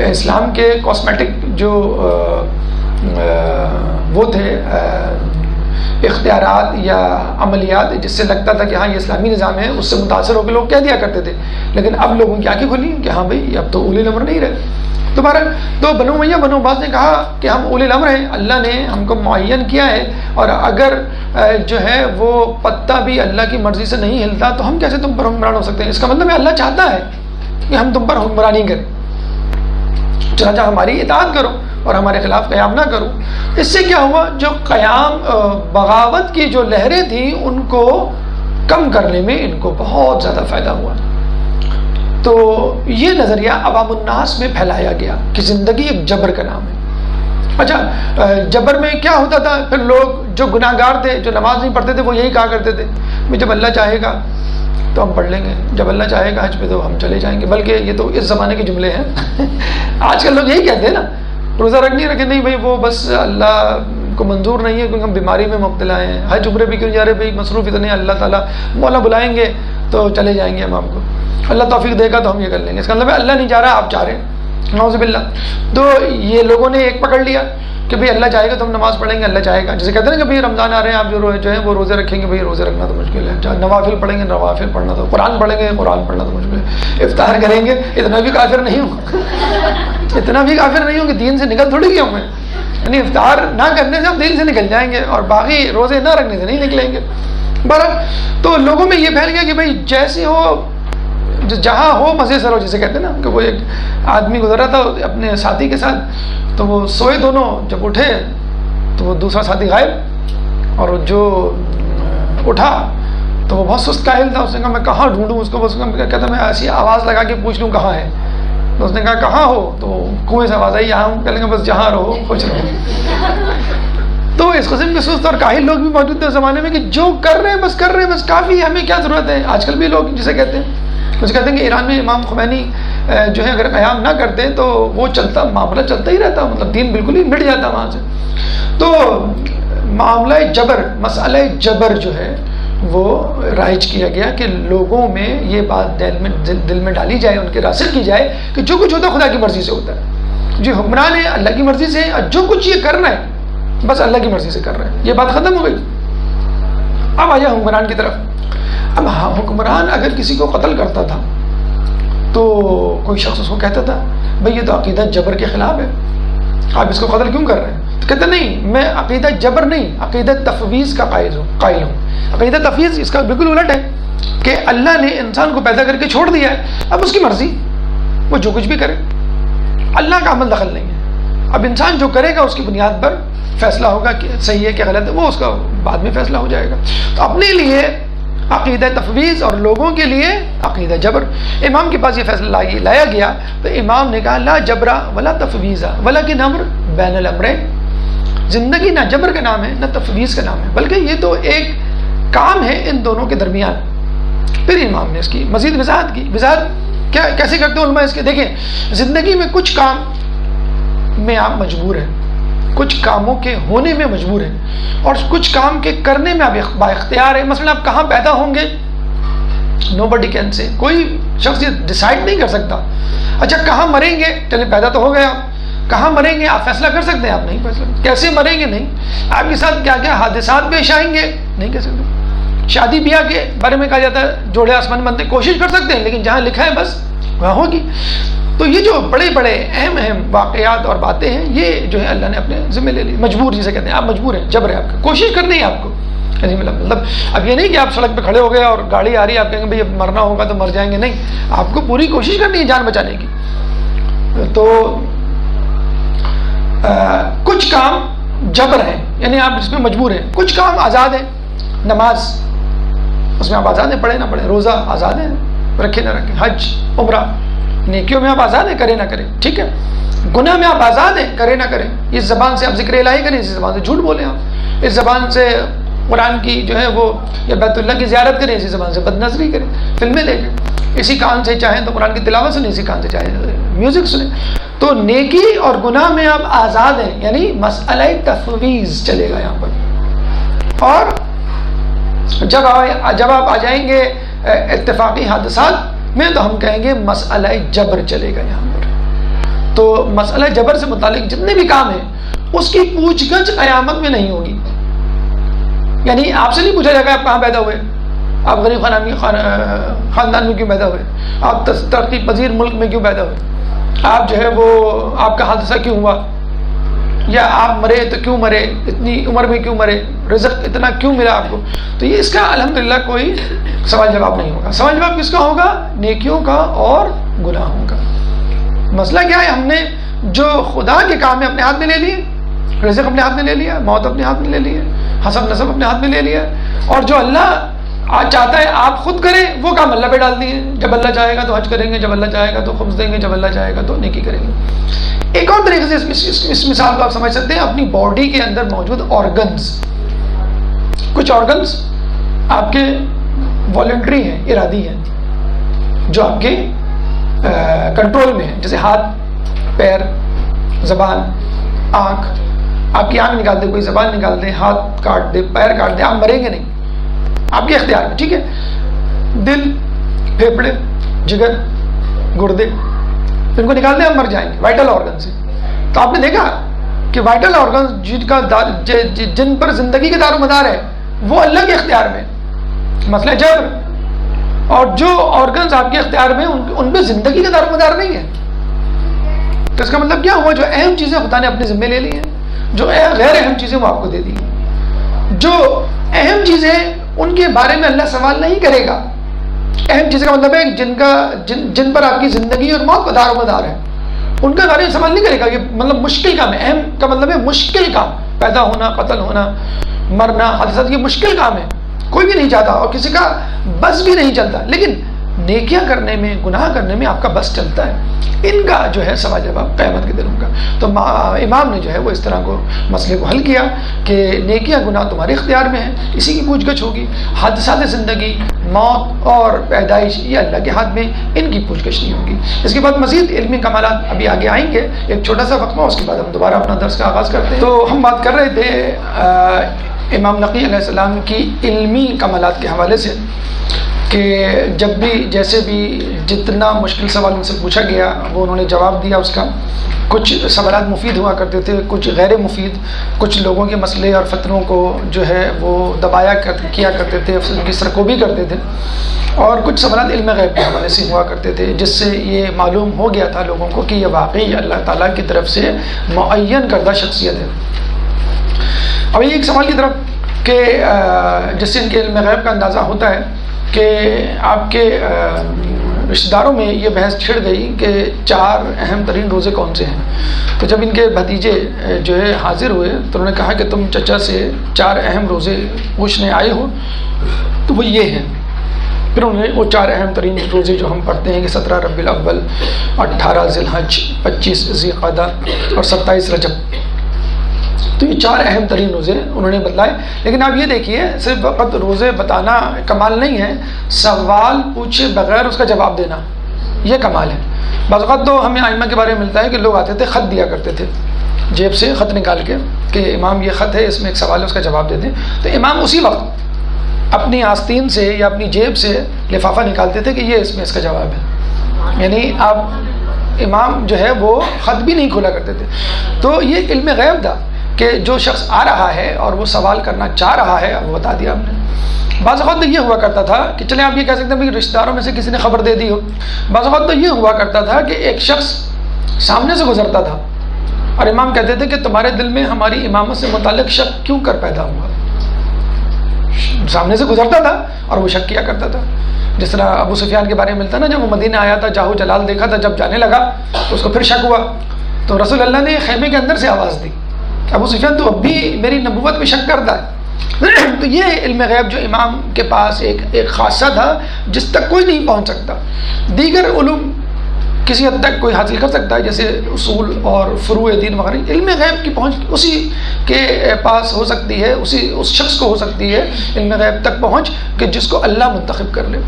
اسلام کے کاسمیٹک جو وہ تھے اختیارات یا عملیات جس سے لگتا تھا کہ ہاں یہ اسلامی نظام ہے، اس سے متاثر ہو کے لوگ کہہ دیا کرتے تھے. لیکن اب لوگوں کی آنکھیں کھلی کہ ہاں بھائی اب تو اولی الامر نہیں رہے. دوبارہ تو بنو امیہ بنو عباس نے کہا کہ ہم اولی الامر ہیں، اللہ نے ہم کو معین کیا ہے، اور اگر جو ہے وہ پتہ بھی اللہ کی مرضی سے نہیں ہلتا تو ہم کیسے تم پر حکمران ہو سکتے ہیں. اس کا مطلب ہے اللہ چاہتا ہے کہ ہم تم پر حکمرانی کریں، چنانچہ ہماری اطاعت کرو اور ہمارے خلاف قیام نہ کرو. اس سے کیا ہوا، جو قیام بغاوت کی جو لہریں تھیں ان کو کم کرنے میں ان کو بہت زیادہ فائدہ ہوا. تو یہ نظریہ عوام الناس میں پھیلایا گیا کہ زندگی ایک جبر کا نام ہے. اچھا جبر میں کیا ہوتا تھا، پھر لوگ جو گناہ گار تھے، جو نماز نہیں پڑھتے تھے، وہ یہی کہا کرتے تھے کہ جب اللہ چاہے گا تو ہم پڑھ لیں گے، جب اللہ چاہے گا حج پہ تو ہم چلے جائیں گے. بلکہ یہ تو اس زمانے کے جملے ہیں. آج کل لوگ یہی کہتے ہیں نا، روزہ رکھے نہیں بھائی، وہ بس اللہ کو منظور نہیں ہے کیونکہ ہم بیماری میں مبتلا ہیں. حج عمرے بھی کیوں جا رہے بھائی، مصروف اتنے، اللہ تعالیٰ مولا بلائیں گے تو چلے جائیں گے ہم آپ کو، اللہ توفیق دے گا تو ہم یہ کر لیں گے. اس کا مطلب ہے اللہ نہیں چاہ رہا، آپ چاہ رہے ہیں، نعوذ باللہ. تو یہ لوگوں نے ایک پکڑ لیا کہ بھائی اللہ چاہے گا تو ہم نماز پڑھیں گے، اللہ چاہے گا. جیسے کہتے ہیں نا کہ بھائی رمضان آ رہے ہیں، آپ جو ہیں وہ روزے رکھیں گے، بھائی روزے رکھنا تو مشکل ہے. نوافل پڑھیں گے، نوافل پڑھنا تو، قرآن پڑھیں گے، قرآن پڑھنا تو مشکل ہے. افطار کریں گے، اتنا بھی کافر نہیں ہوں، اتنا بھی کافر نہیں ہوں کہ دین سے نکل تھوڑی گیا ہوں میں. یعنی افطار نہ کرنے سے ہم دین سے نکل جائیں گے اور باقی روزے نہ رکھنے سے نہیں نکلیں گے. برابر. تو لوگوں میں یہ پھیل گیا کہ بھائی جیسے ہو، جہاں ہو مزے سے رہو. جیسے کہتے ہیں نا کہ وہ ایک آدمی گزر رہا تھا اپنے ساتھی کے ساتھ، تو وہ سوئے دونوں، جب اٹھے تو وہ دوسرا ساتھی غائب، اور جو اٹھا تو وہ بہت سست کاہل تھا. اس نے کہا میں کہاں ڈھونڈوں اس کو، کہتا میں ایسی آواز لگا کے پوچھ لوں کہاں ہے. تو اس نے کہا کہاں ہو، تو کنویں سے آواز آئی یہاں ہوں. کہنے لگا بس جہاں رہو خوش رہو. تو اس قسم کے سست اور کاہل لوگ بھی موجود تھے اس زمانے میں کہ جو کر رہے ہیں بس کر رہے ہیں، بس کافی، ہمیں کیا ضرورت ہے. آج کل بھی لوگ جسے کہتے ہیں، کچھ کہتے ہیں کہ ایران میں امام خمینی جو ہے اگر قیام نہ کرتے تو وہ چلتا، معاملہ چلتا ہی رہتا، مطلب دین بالکل ہی مٹ جاتا وہاں سے. تو معاملہ جبر، مسئلہ جبر جو ہے وہ رائج کیا گیا کہ لوگوں میں یہ بات دل میں ڈالی جائے، ان کے راسخ کی جائے کہ جو کچھ ہوتا ہے خدا کی مرضی سے ہوتا ہے. جو حکمران ہے اللہ کی مرضی سے، اور جو کچھ یہ کر رہا ہے بس اللہ کی مرضی سے کر رہے ہیں. یہ بات ختم ہو گئی. اب آیا حکمران کی طرف. اب حکمران اگر کسی کو قتل کرتا تھا تو کوئی شخص اس کو کہتا تھا بھئی یہ تو عقیدہ جبر کے خلاف ہے، آپ اس کو قتل کیوں کر رہے ہیں؟ تو کہتے نہیں میں عقیدہ جبر نہیں عقیدہ تفویض کا قائل ہوں. عقیدہ تفویض اس کا بالکل الٹ ہے کہ اللہ نے انسان کو پیدا کر کے چھوڑ دیا ہے, اب اس کی مرضی, وہ جو کچھ بھی کرے, اللہ کا عمل دخل نہیں ہے. اب انسان جو کرے گا اس کی بنیاد پر فیصلہ ہوگا کہ صحیح ہے کہ غلط ہے, وہ اس کا بعد میں فیصلہ ہو جائے گا. تو اپنے لیے عقیدہ تفویض اور لوگوں کے لیے عقیدہ جبر. امام کے پاس یہ فیصلہ لایا گیا تو امام نے کہا لا جبرا ولا تفویضا ولکن امر بین الامرین. زندگی نہ جبر کا نام ہے نہ تفویض کا نام ہے, بلکہ یہ تو ایک کام ہے ان دونوں کے درمیان. پھر امام نے اس کی مزید وضاحت کی. وضاحت کیسے کرتے ہیں علماء اس کے؟ دیکھیں, زندگی میں کچھ کام میں آپ مجبور ہیں, کچھ کاموں کے ہونے میں مجبور ہیں, اور کچھ کام کے کرنے میں آپ با اختیار ہیں. مثلا آپ کہاں پیدا ہوں گے نو بڈی کین سے, کوئی شخص یہ ڈیسائیڈ نہیں کر سکتا. اچھا کہاں مریں گے, چلے پیدا تو ہو گئے آپ, کہاں مریں گے آپ فیصلہ کر سکتے ہیں؟ آپ نہیں فیصلہ. کیسے مریں گے نہیں. آپ کے ساتھ کیا کیا حادثات پیش آئیں گے نہیں کہہ سکتے. شادی بیاہ کے بارے میں کہا جاتا ہے جوڑے آسمان بنتے, کوشش کر سکتے ہیں لیکن جہاں لکھا ہے بس وہاں ہوگی. تو یہ جو بڑے بڑے اہم واقعات اور باتیں ہیں یہ جو ہے اللہ نے اپنے ذمہ لے لی. مجبور جسے کہتے ہیں, آپ مجبور ہیں, جبر ہے آپ کا, کوشش کرنی ہے آپ کو. مطلب اب یہ نہیں کہ آپ سڑک پہ کھڑے ہو گئے اور گاڑی آ رہی ہے آپ کہیں گے بھائی اب مرنا ہوگا تو مر جائیں گے, نہیں, آپ کو پوری کوشش کرنی ہے جان بچانے کی. تو کچھ کام جبر ہیں یعنی آپ اس میں مجبور ہیں, کچھ کام آزاد ہیں. نماز اس میں آپ آزاد ہیں, پڑھیں نہ پڑھیں. روزہ آزاد ہیں, رکھے نہ رکھیں. حج عمرہ نیکیوں میں آپ آزاد ہیں, کریں نہ کریں, ٹھیک ہے. گناہ میں آپ آزاد ہیں, کریں نہ کریں. اس زبان سے آپ ذکر الہی کریں, اس زبان سے جھوٹ بولیں, آپ اس زبان سے قرآن کی جو ہے وہ یا بیت اللہ کی زیارت کریں, اسی زبان سے بد نظری کریں, فلمیں دیکھیں, اسی کان سے چاہیں تو قرآن کی تلاوت سنیں, اسی کان سے چاہیں میوزک سنیں. تو نیکی اور گناہ میں آپ آزاد ہیں, یعنی مسئلہ تفویض چلے گا یہاں پر. اور جب آپ آ جائیں گے اتفاقی حادثات میں تو ہم کہیں گے مسئلہ جبر چلے گا یہاں پر. تو مسئلہ جبر سے متعلق جتنے بھی کام ہیں اس کی پوچھ گچھ قیامت میں نہیں ہوگی. یعنی آپ سے نہیں پوچھا جائے گا آپ کہاں پیدا ہوئے, آپ غریب خاندان میں کیوں پیدا ہوئے, آپ ترقی پذیر ملک میں کیوں پیدا ہوئے, آپ جو ہے وہ آپ کا حادثہ کیوں ہوا, یا آپ مرے تو کیوں مرے, اتنی عمر میں کیوں مرے, رزق اتنا کیوں ملا آپ کو. تو یہ اس کا الحمدللہ کوئی سوال جواب نہیں ہوگا. سوال جواب کس کا ہوگا؟ نیکیوں کا اور گناہوں کا. مسئلہ کیا ہے, ہم نے جو خدا کے کام میں اپنے ہاتھ میں لے لیے, رزق اپنے ہاتھ میں لے لیا, موت اپنے ہاتھ میں لے لی ہے, حسب نسب اپنے ہاتھ میں لے لیا, اور جو اللہ چاہتا ہے آپ خود کریں وہ کام اللہ پہ ڈال دیے. جب اللہ چاہے گا تو حج کریں گے, جب اللہ چاہے گا تو خمس دیں گے, جب اللہ چاہے گا تو نیکی کریں گے. ایک اور طریقے سے اس مثال کو آپ سمجھ سکتے ہیں, اپنی باڈی کے اندر موجود آرگنز. کچھ آرگنز آپ کے والنٹری ہیں, ارادی ہیں, جو آپ کے کنٹرول میں ہیں, جیسے ہاتھ, پیر, زبان, آنکھ. آپ کی آنکھ نکال دے کوئی, زبان نکال دے, ہاتھ کاٹ دے, پیر کاٹ دے, آپ مریں گے نہیں, آپ کے اختیار میں, ٹھیک ہے. دل, پھیپھڑے, جگر, گردے, ان کو نکال دیں, آپ مر جائیں گے. وائٹل آرگن سے. تو آپ نے دیکھا کہ وائٹل آرگن جن پر زندگی کے دار و مدار ہے وہ اللہ کے اختیار میں. مسئلہ جبر. اور جو آرگنز آپ کے اختیار میں ان پہ زندگی کا دار و مدار نہیں ہے. تو اس کا مطلب کیا ہوا, جو اہم چیزیں خدا نے اپنے ذمہ لے لی ہیں, جو غیر اہم چیزیں وہ آپ کو دے دی. جو اہم چیزیں ان کے بارے میں اللہ سوال نہیں کرے گا. اہم چیز کا مطلب ہے جن پر آپ کی زندگی اور موت کا دار و مدار ہے, ان کا بارے میں سوال نہیں کرے گا. یہ مطلب مشکل کام ہے. اہم کا مطلب ہے مشکل کام. پیدا ہونا, قتل ہونا, مرنا, حادثات, یہ مشکل کام ہے, کوئی بھی نہیں چاہتا اور کسی کا بس بھی نہیں چلتا. لیکن نیکیاں کرنے میں, گناہ کرنے میں آپ کا بس چلتا ہے. ان کا جو ہے سوال جواب قیامت کے دنوں کا. تو امام نے جو ہے وہ اس طرح کو مسئلے کو حل کیا کہ نیکیاں گناہ تمہارے اختیار میں ہیں, اسی کی پوچھ گچھ ہوگی. حادثات زندگی, موت اور پیدائش یہ اللہ کے ہاتھ میں, ان کی پوچھ گچھ نہیں ہوگی. اس کے بعد مزید علمی کمالات ابھی آگے آئیں گے. ایک چھوٹا سا وقفہ, اس کے بعد ہم دوبارہ اپنا درس کا آغاز کرتے ہیں. تو ہم بات کر رہے تھے امام نقی علیہ السلام کی علمی کمالات کے حوالے سے. کہ جب بھی جیسے بھی جتنا مشکل سوال ان سے پوچھا گیا وہ انہوں نے جواب دیا اس کا. کچھ سوالات مفید ہوا کرتے تھے، کچھ غیر مفید، کچھ لوگوں کے مسئلے اور فتنوں کو جو ہے وہ دبایا کیا کرتے تھے، ان کی سرکوبی کرتے تھے، اور کچھ سوالات علم غیب کے حوالے سے ہوا کرتے تھے، جس سے یہ معلوم ہو گیا تھا لوگوں کو کہ یہ واقعی اللہ تعالیٰ کی طرف سے معین کردہ شخصیت ہے. اب ایک سوال کی طرف کہ جس سے ان کے علم غیب کا اندازہ ہوتا ہے کہ آپ کے رشتہ داروں میں یہ بحث چھڑ گئی کہ 4 اہم ترین روزے کون سے ہیں. تو جب ان کے بھتیجے جو ہے حاضر ہوئے تو انہوں نے کہا کہ تم چچا سے 4 اہم روزے پوچھنے آئے ہو، تو وہ یہ ہیں. پھر انہوں نے وہ 4 اہم ترین روزے جو ہم پڑھتے ہیں کہ 17 ربیع الاول، 18 ذی الحج، 25 ذی القعدہ اور 27 رجب، تو یہ 4 اہم ترین روزے انہوں نے بتلائے. لیکن آپ یہ دیکھیے صرف وقت روزے بتانا کمال نہیں ہے، سوال پوچھے بغیر اس کا جواب دینا یہ کمال ہے. بعض اوقات تو ہمیں ائمہ کے بارے میں ملتا ہے کہ لوگ آتے تھے خط دیا کرتے تھے، جیب سے خط نکال کے کہ امام یہ خط ہے، اس میں ایک سوال ہے، اس کا جواب دے دیں. تو امام اسی وقت اپنی آستین سے یا اپنی جیب سے لفافہ نکالتے تھے کہ یہ اس کا جواب ہے. یعنی آپ امام جو ہے وہ خط بھی نہیں کھولا کرتے تھے. تو یہ علم غیب تھا کہ جو شخص آ رہا ہے اور وہ سوال کرنا چاہ رہا ہے وہ بتا دیا ہم نے. بعض اوقات تو یہ ہوا کرتا تھا کہ چلیں آپ یہ کہہ سکتے ہیں کہ رشتہ داروں میں سے کسی نے خبر دے دی ہو. بعض اوقات تو یہ ہوا کرتا تھا کہ ایک شخص سامنے سے گزرتا تھا اور امام کہتے تھے کہ تمہارے دل میں ہماری امامت سے متعلق شک کیوں کر پیدا ہوا. سامنے سے گزرتا تھا اور وہ شک کیا کرتا تھا. جس طرح ابو سفیان کے بارے میں ملتا ہے نا، جب وہ مدینہ آیا تھا جاہو جلال دیکھا تھا، جب جانے لگا تو اس کو پھر شک ہوا تو رسول اللہ نے خیمے کے اندر سے آواز دی، ابو سفیان تو اب بھی میری نبوت میں شک کرتا ہے. تو یہ علم غیب جو امام کے پاس ایک خاصہ تھا جس تک کوئی نہیں پہنچ سکتا. دیگر علوم کسی حد تک کوئی حاصل کر سکتا ہے جیسے اصول اور فروع دین وغیرہ. علم غیب کی پہنچ اسی کے پاس ہو سکتی ہے، اس شخص کو ہو سکتی ہے علم غیب تک پہنچ کہ جس کو اللہ منتخب کر لے.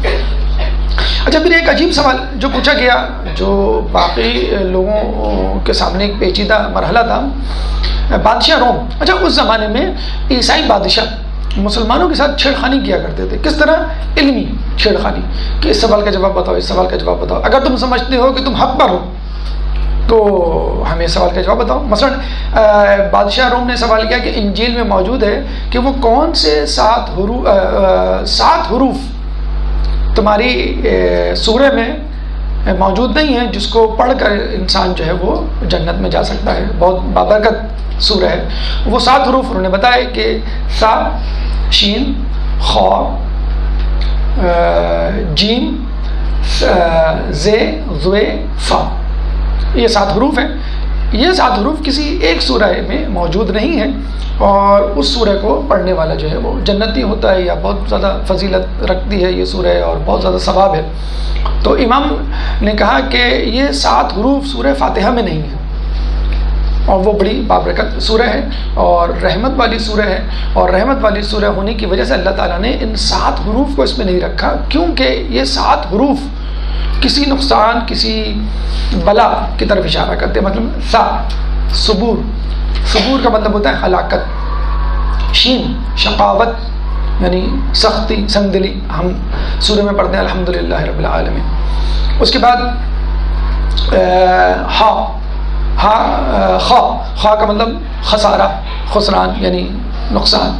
اچھا، پھر ایک عجیب سوال جو پوچھا گیا جو باقی لوگوں کے سامنے ایک پیچیدہ مرحلہ تھا، بادشاہ روم. اچھا، اس زمانے میں عیسائی بادشاہ مسلمانوں کے ساتھ چھیڑخانی کیا کرتے تھے. کس طرح؟ علمی چھیڑخانی کہ اس سوال کا جواب بتاؤ، اس سوال کا جواب بتاؤ. اگر تم سمجھتے ہو کہ تم حق پر ہو تو ہمیں سوال کا جواب بتاؤ. مثلا بادشاہ روم نے سوال کیا کہ انجیل میں موجود ہے کہ وہ کون سے 7 حروف تمہاری سورہ میں موجود نہیں ہے جس کو پڑھ کر انسان جو ہے وہ جنت میں جا سکتا ہے، بہت بابرکت سورہ ہے. وہ 7 حروف انہوں نے بتائے کہ سا، شین، خا، جیم، زے، زوے، فا. یہ 7 حروف ہیں. یہ 7 حروف کسی ایک سورہ میں موجود نہیں ہیں اور اس سورہ کو پڑھنے والا جو ہے وہ جنتی ہوتا ہے یا بہت زیادہ فضیلت رکھتی ہے یہ سورہ اور بہت زیادہ ثواب ہے. تو امام نے کہا کہ یہ 7 حروف سورہ فاتحہ میں نہیں ہیں اور وہ بڑی بابرکت سورہ ہے اور رحمت والی سورہ ہے، اور رحمت والی سورہ ہونے کی وجہ سے اللہ تعالیٰ نے ان 7 حروف کو اس میں نہیں رکھا کیونکہ یہ 7 حروف کسی نقصان، کسی بلا کی طرف اشارہ کرتے ہیں. مطلب سا، صبور، صبور کا مطلب ہوتا ہے ہلاکت. شین، شقاوت یعنی سختی، سنگ دلی. ہم سورہ میں پڑھتے ہیں الحمدللہ رب العالمین. اس کے بعد خا کا مطلب خسارہ، خسران یعنی نقصان.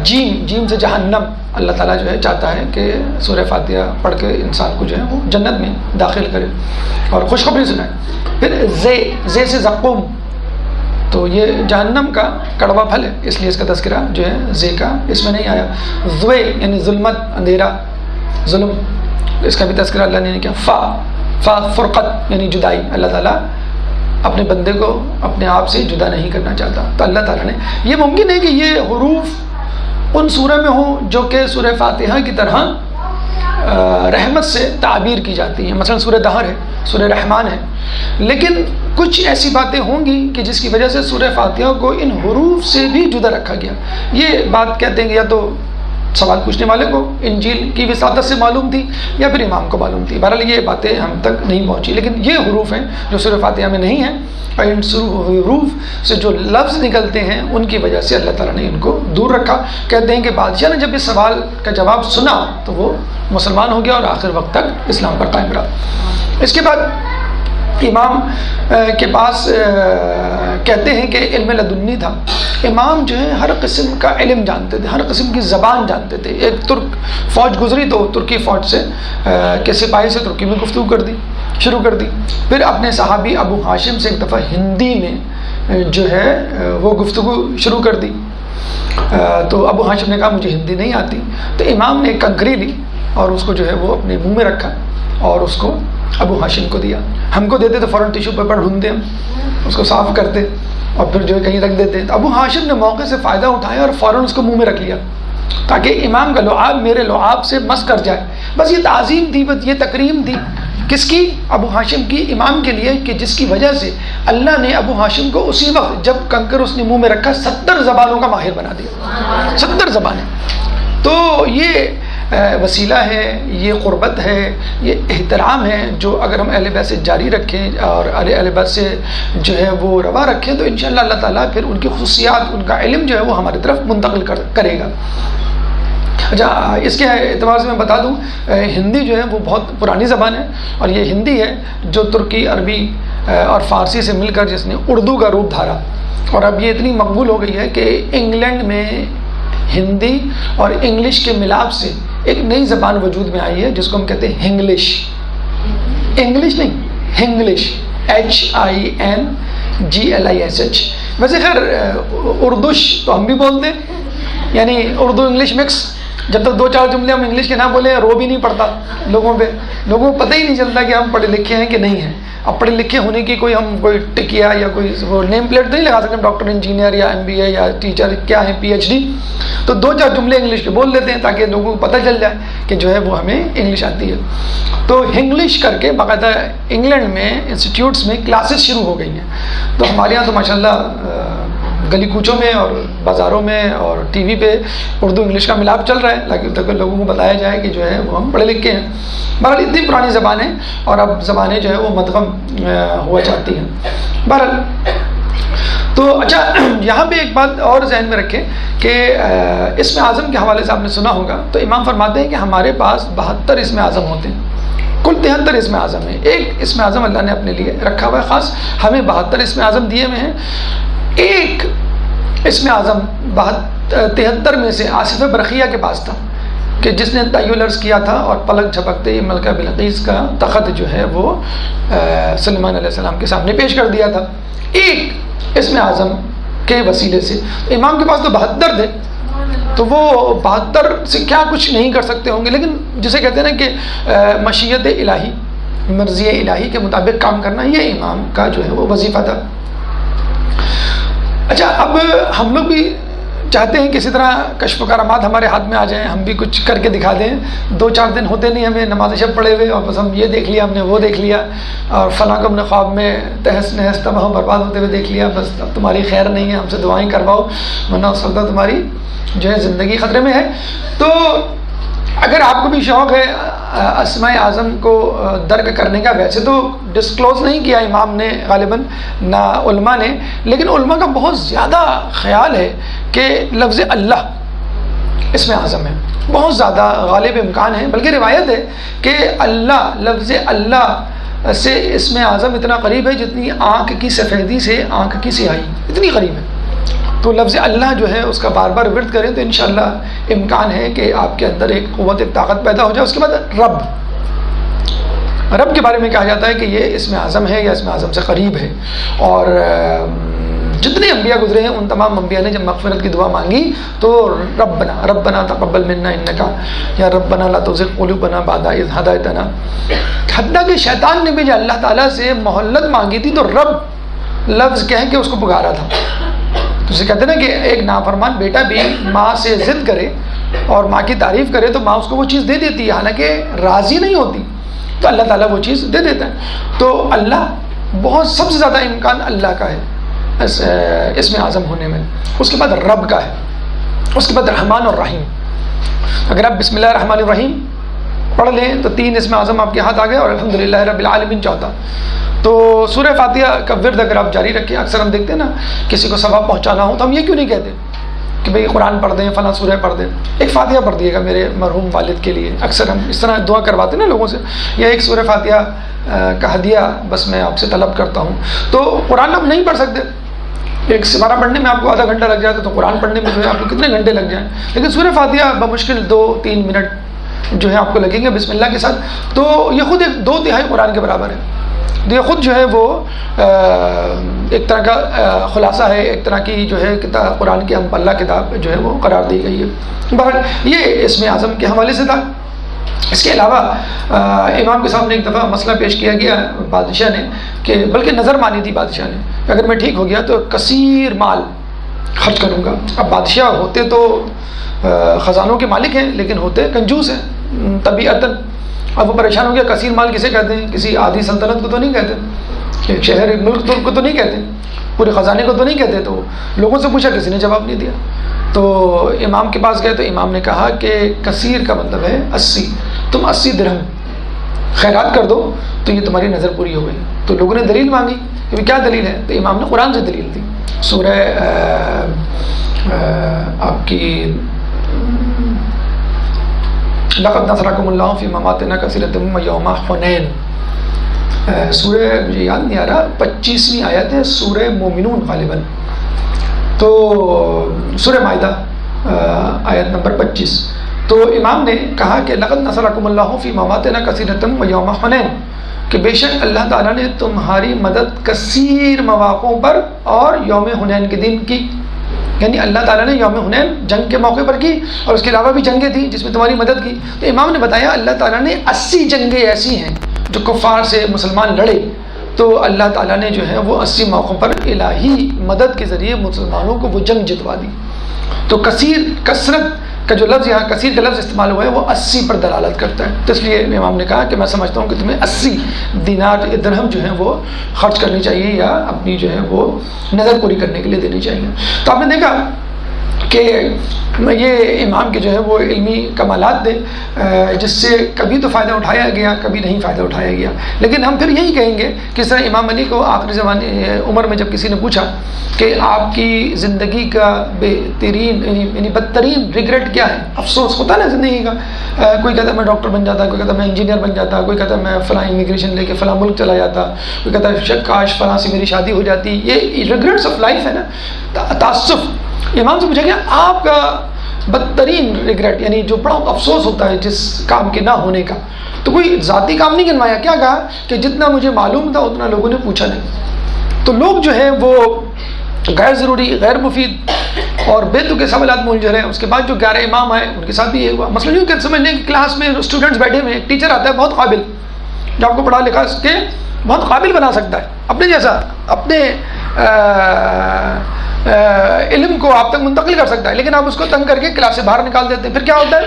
جیم سے جہنم. اللہ تعالیٰ جو ہے چاہتا ہے کہ سورہ فاتحہ پڑھ کے انسان کو جو ہے وہ جنت میں داخل کرے اور خوشخبری سنائے. پھر زے سے زقوم، تو یہ جہنم کا کڑوا پھل ہے اس لیے اس کا تذکرہ جو ہے زے کا اس میں نہیں آیا. زوے یعنی ظلمت، اندھیرا، ظلم، اس کا بھی تذکرہ اللہ نے کیا. فا فرقت یعنی جدائی. اللہ تعالیٰ اپنے بندے کو اپنے آپ سے جدا نہیں کرنا چاہتا. تو اللہ تعالیٰ نے یہ ممکن ہے کہ یہ حروف ان سورہ میں ہوں جو کہ سورہ فاتحہ کی طرح رحمت سے تعبیر کی جاتی ہیں. مثلا سورہ دہر ہے، سورہ رحمان ہے، لیکن کچھ ایسی باتیں ہوں گی کہ جس کی وجہ سے سورہ فاتحہ کو ان حروف سے بھی جدا رکھا گیا. یہ بات کہتے ہیں کہ یا تو سوال پوچھنے والے کو انجیل کی وساطت سے معلوم تھی یا پھر امام کو معلوم تھی. بہرحال یہ باتیں ہم تک نہیں پہنچی، لیکن یہ حروف ہیں جو سورہ فاتحہ میں نہیں ہیں، اور ان حروف سے جو لفظ نکلتے ہیں ان کی وجہ سے اللہ تعالیٰ نے ان کو دور رکھا. کہتے ہیں کہ بادشاہ نے جب اس سوال کا جواب سنا تو وہ مسلمان ہو گیا اور آخر وقت تک اسلام پر قائم رہا. اس کے بعد امام کے پاس کہتے ہیں کہ علم لدنی تھا. امام جو ہے ہر قسم کا علم جانتے تھے، ہر قسم کی زبان جانتے تھے. ایک ترک فوج گزری تو ترکی فوج سے کے سپاہی سے ترکی میں گفتگو شروع کر دی. پھر اپنے صحابی ابو ہاشم سے ایک دفعہ ہندی میں جو ہے وہ گفتگو شروع کر دی. تو ابو ہاشم نے کہا مجھے ہندی نہیں آتی. تو امام نے ایک کنکری لی اور اس کو جو ہے وہ اپنے منہ میں رکھا اور اس کو ابو ہاشم کو دیا. ہم کو دیتے تو فوراً ٹیشو پیپر ڈھونڈتے، ہم اس کو صاف کرتے اور پھر جو ہے کہیں رکھ دیتے. تو ابو ہاشم نے موقع سے فائدہ اٹھایا اور فوراً اس کو منہ میں رکھ لیا تاکہ امام کا لعاب میرے لعاب سے مس کر جائے. بس یہ تعظیم تھی، بس یہ تکریم تھی. کس کی؟ ابو ہاشم کی، امام کے لیے، کہ جس کی وجہ سے اللہ نے ابو ہاشم کو اسی وقت جب کنکر اس نے منہ میں رکھا 70 زبانوں کا ماہر بنا دیا. 70 زبانیں. تو یہ وسیلہ ہے، یہ قربت ہے، یہ احترام ہے جو اگر ہم اہل بیت سے جاری رکھیں اور اہل بیت سے جو ہے وہ روا رکھیں تو انشاءاللہ اللہ تعالیٰ پھر ان کی خصوصیات، ان کا علم جو ہے وہ ہماری طرف منتقل کرے گا. اچھا، اس کے اعتبار سے میں بتا دوں ہندی جو ہے وہ بہت پرانی زبان ہے، اور یہ ہندی ہے جو ترکی، عربی اور فارسی سے مل کر جس نے اردو کا روپ دھارا. اور اب یہ اتنی مقبول ہو گئی ہے کہ انگلینڈ میں ہندی اور انگلش کے ملاپ سے ایک نئی زبان وجود میں آئی ہے جس کو ہم کہتے ہیں ہنگلش. انگلش نہیں، ہنگلش، HINGLISH. ویسے خیر اردوش تو ہم بھی بولتے ہیں، یعنی اردو انگلش مکس. جب تک 2-4 جملے ہم انگلش کے نہ بولیں رو بھی نہیں پڑتا لوگوں کو پتہ ہی نہیں چلتا کہ ہم پڑھے لکھے ہیں کہ نہیں ہیں. اب پڑھے لکھے ہونے کی کوئی ٹکیا یا کوئی وہ نیم پلیٹ نہیں لگا سکتے. ڈاکٹر، انجینئر یا MBA یا ٹیچر کیا ہے PhD، تو 2-4 جملے انگلش کے بول لیتے ہیں تاکہ لوگوں کو پتہ چل جائے کہ جو ہے وہ ہمیں انگلش آتی ہے. تو ہنگلش کر کے باقاعدہ انگلینڈ میں انسٹیٹیوٹس میں کلاسز شروع ہو گئی ہیں. تو ہمارے یہاں تو ماشاءاللہ گلی کوچوں میں اور بازاروں میں اور ٹی وی پہ اردو انگلش کا ملاپ چل رہا ہے تاکہ لوگوں کو بتایا جائے کہ جو ہے وہ ہم پڑھے لکھے ہیں. بہرحال اتنی پرانی زبانیں اور اب زبانیں جو ہے وہ مدغم ہوا چاہتی ہیں. بہرحال تو اچھا، یہاں پہ ایک بات اور ذہن میں رکھیں کہ اسم اعظم کے حوالے سے آپ نے سنا ہوگا تو امام فرماتے ہیں کہ ہمارے پاس 72 اسم اعظم ہوتے ہیں. کل 73 اسم اعظم ہیں. ایک اسم اعظم اللہ نے اپنے لیے رکھا ہوا ہے خاص، ہمیں 72 اسم اعظم دیے ہوئے ہیں. ایک اسم اعظم 73 میں سے آصف برقیہ کے پاس تھا کہ جس نے تیل عرض کیا تھا اور پلک جھپکتے ہی ملکہ بلقیس کا تخت جو ہے وہ سلیمان علیہ السلام کے سامنے پیش کر دیا تھا. ایک اسم اعظم کے وسیلے سے. امام کے پاس تو 72 تھے، تو وہ 72 سے کیا کچھ نہیں کر سکتے ہوں گے، لیکن جسے کہتے ہیں نا کہ مشیت الہی، مرضی الہی کے مطابق کام کرنا، یہ امام کا جو ہے وہ وظیفہ تھا. اچھا، اب ہم لوگ بھی چاہتے ہیں کسی طرح کشف و کرامات ہمارے ہاتھ میں آ جائیں، ہم بھی کچھ کر کے دکھا دیں. 2-4 دن ہوتے نہیں ہمیں نماز شب پڑھے ہوئے اور بس ہم یہ دیکھ لیا، ہم نے وہ دیکھ لیا، اور فلاں کو ہم نے خواب میں تہس نہس تباہ برباد ہوتے ہوئے دیکھ لیا. بس اب تمہاری خیر نہیں ہے، ہم سے دعائیں کرواؤ ورنہ اس وقت تمہاری جو ہے زندگی خطرے میں ہے. تو اگر آپ کو بھی شوق ہے اسماء اعظم کو درک کرنے کا، ویسے تو ڈسکلوز نہیں کیا امام نے غالباً نہ علماء نے، لیکن علماء کا بہت زیادہ خیال ہے کہ لفظ اللہ اسم اعظم ہے. بہت زیادہ غالب امکان ہے، بلکہ روایت ہے کہ اللہ، لفظ اللہ سے اسم اعظم اتنا قریب ہے جتنی آنکھ کی سفیدی سے آنکھ کی سیاہی، اتنی قریب ہے. تو لفظ اللہ جو ہے اس کا بار بار ورد کریں تو انشاءاللہ امکان ہے کہ آپ کے اندر ایک قوت، ایک طاقت پیدا ہو جائے. اس کے بعد رب کے بارے میں کہا جاتا ہے کہ یہ اسم اعظم ہے یا اسم اعظم سے قریب ہے. اور جتنے انبیاء گزرے ہیں ان تمام انبیاء نے جب مغفرت کی دعا مانگی تو ربنا تقبل منا انکا یا ربنا لا تزغ قلوبنا بعد اذ ہدیتنا. حتیٰ کہ شیطان نے بھی جو اللہ تعالیٰ سے مہلت مانگی تھی تو رب لفظ کہہ کے اس کو پکارا تھا. تو اسے کہتے ہیں نا کہ ایک نافرمان بیٹا بھی ماں سے ضد کرے اور ماں کی تعریف کرے تو ماں اس کو وہ چیز دے دیتی ہے، حالانکہ راضی نہیں ہوتی، تو اللہ تعالیٰ وہ چیز دے دیتا ہے. تو اللہ بہت سب سے زیادہ امکان اللہ کا ہے اسم اعظم ہونے میں. اس کے بعد رب کا ہے، اس کے بعد رحمان اور رحیم. اگر آپ بسم اللہ الرحمن الرحیم پڑھ لیں تو 3 اسم اعظم آپ کے ہاتھ آ گئے اور الحمدللہ رب العالمین چوتھا. تو سورہ فاتحہ کا ورد اگر آپ جاری رکھیں، اکثر ہم دیکھتے ہیں نا کسی کو ثواب پہنچانا ہو تو ہم یہ کیوں نہیں کہتے کہ بھئی قرآن پڑھ دیں، فلاں سورہ پڑھ دیں، ایک فاتحہ پڑھ دیے گا میرے مرحوم والد کے لیے. اکثر ہم اس طرح دعا کرواتے ہیں نا لوگوں سے، یا ایک سورہ فاتحہ کا ہدیہ بس میں آپ سے طلب کرتا ہوں. تو قرآن آپ نہیں پڑھ سکتے، ایک سپارہ پڑھنے میں آپ کو آدھا گھنٹہ لگ جاتا ہے، تو قرآن پڑھنے میں جو ہے آپ کو کتنے گھنٹے لگ جائیں. لیکن سورہ فاتحہ بمشکل 2-3 منٹ جو ہے آپ کو لگیں گے بسم اللہ کے ساتھ. تو یہ خود ایک 2/3 قرآن کے برابر ہے. یہ خود جو ہے وہ ایک طرح کا خلاصہ ہے، ایک طرح کی جو ہے کتاب قرآن کی ہم اللہ کتاب جو ہے وہ قرار دی گئی ہے. بہرحال یہ اسم اعظم کے حوالے سے تھا. اس کے علاوہ امام کے سامنے ایک دفعہ مسئلہ پیش کیا گیا بادشاہ نے، کہ بلکہ نظر مانی تھی بادشاہ نے کہ اگر میں ٹھیک ہو گیا تو کثیر مال خرچ کروں گا. اب بادشاہ ہوتے تو خزانوں کے مالک ہیں لیکن ہوتے کنجوس ہیں طبیعتاً. اب وہ پریشان ہو گیا، کثیر مال کسے کہتے ہیں؟ کسی آدھی سلطنت کو تو نہیں کہتے، ایک شہر ایک ملک کو تو نہیں کہتے، پورے خزانے کو تو نہیں کہتے. تو لوگوں سے پوچھا، کسی نے جواب نہیں دیا. تو امام کے پاس گئے تو امام نے کہا کہ کثیر کا مطلب ہے 80، تم 80 درہم خیرات کر دو تو یہ تمہاری نظر پوری ہو گئی. تو لوگوں نے دلیل مانگی کہ کیا دلیل ہے؟ تو امام نے قرآن سے دلیل دی. سورہ آپ کی لقد نصرکم اللہ فی مواطن کثیرۃ یوم حنین، سورہ مجھے یاد نہیں آ رہا 25ویں آیت ہے سورہ مومنون غالباً. تو سورہ مائدہ آیت نمبر 25. تو امام نے کہا کہ لقد نصرکم اللہ فی مواطن کثیرۃ یوم حنین، کہ بے شک اللہ تعالیٰ نے تمہاری مدد کثیر مواقعوں پر اور یوم حنین کے دن کی. یعنی اللہ تعالیٰ نے یوم حنین جنگ کے موقع پر کی، اور اس کے علاوہ بھی جنگیں تھیں جس میں تمہاری مدد کی. تو امام نے بتایا اللہ تعالیٰ نے 80 جنگیں ایسی ہیں جو کفار سے مسلمان لڑے، تو اللہ تعالیٰ نے جو ہے وہ 80 موقعوں پر الہی مدد کے ذریعے مسلمانوں کو وہ جنگ جتوا دی. تو کثیر، کثرت کا جو لفظ یہاں کثیر کا لفظ استعمال ہوا ہے وہ 80 پر دلالت کرتا ہے. تو اس لیے امام نے کہا کہ میں سمجھتا ہوں کہ تمہیں 80 دینار درہم جو ہیں وہ خرچ کرنی چاہیے یا اپنی جو ہے وہ نظر پوری کرنے کے لیے دینی چاہیے. تو آپ نے دیکھا کہ یہ امام کے جو ہے وہ علمی کمالات تھے جس سے کبھی تو فائدہ اٹھایا گیا، کبھی نہیں فائدہ اٹھایا گیا. لیکن ہم پھر یہی کہیں گے کہ اس طرح امام علی کو آخری زمانے عمر میں جب کسی نے پوچھا کہ آپ کی زندگی کا بہترین یعنی بدترین ریگریٹ کیا ہے، افسوس ہوتا ہے نا زندگی کا، کوئی کہتا ہے میں ڈاکٹر بن جاتا، کوئی کہتا ہے میں انجینئر بن جاتا، کوئی کہتا ہے میں فلاں امیگریشن لے کے فلاں ملک چلا جاتا، کوئی کہتا ہے کاش فلاں سے میری شادی ہو جاتی. یہ ریگریٹس آف لائف ہے نا، تعصف. امام سے پوچھا گیا آپ کا بدترین ریگریٹ یعنی جو بڑا افسوس ہوتا ہے جس کام کے نہ ہونے کا. تو کوئی ذاتی کام نہیں گنوایا، کیا کہا کہ جتنا مجھے معلوم تھا اتنا لوگوں نے پوچھا نہیں. تو لوگ جو ہیں وہ غیر ضروری، غیر مفید اور بے تکے سوالات میں الجھ رہے ہیں. اس کے بعد جو 11 امام آئے ان کے ساتھ بھی یہ ہوا. مثلا یوں کہ سمجھنے کہ کلاس میں اسٹوڈنٹس بیٹھے ہوئے، ایک ٹیچر آتا ہے بہت قابل، جو آپ کو پڑھا لکھا کے بہت قابل بنا سکتا ہے اپنے جیسا، اپنے علم کو آپ تک منتقل کر سکتا ہے، لیکن آپ اس کو تنگ کر کے کلاس سے باہر نکال دیتے ہیں. پھر کیا ہوتا ہے؟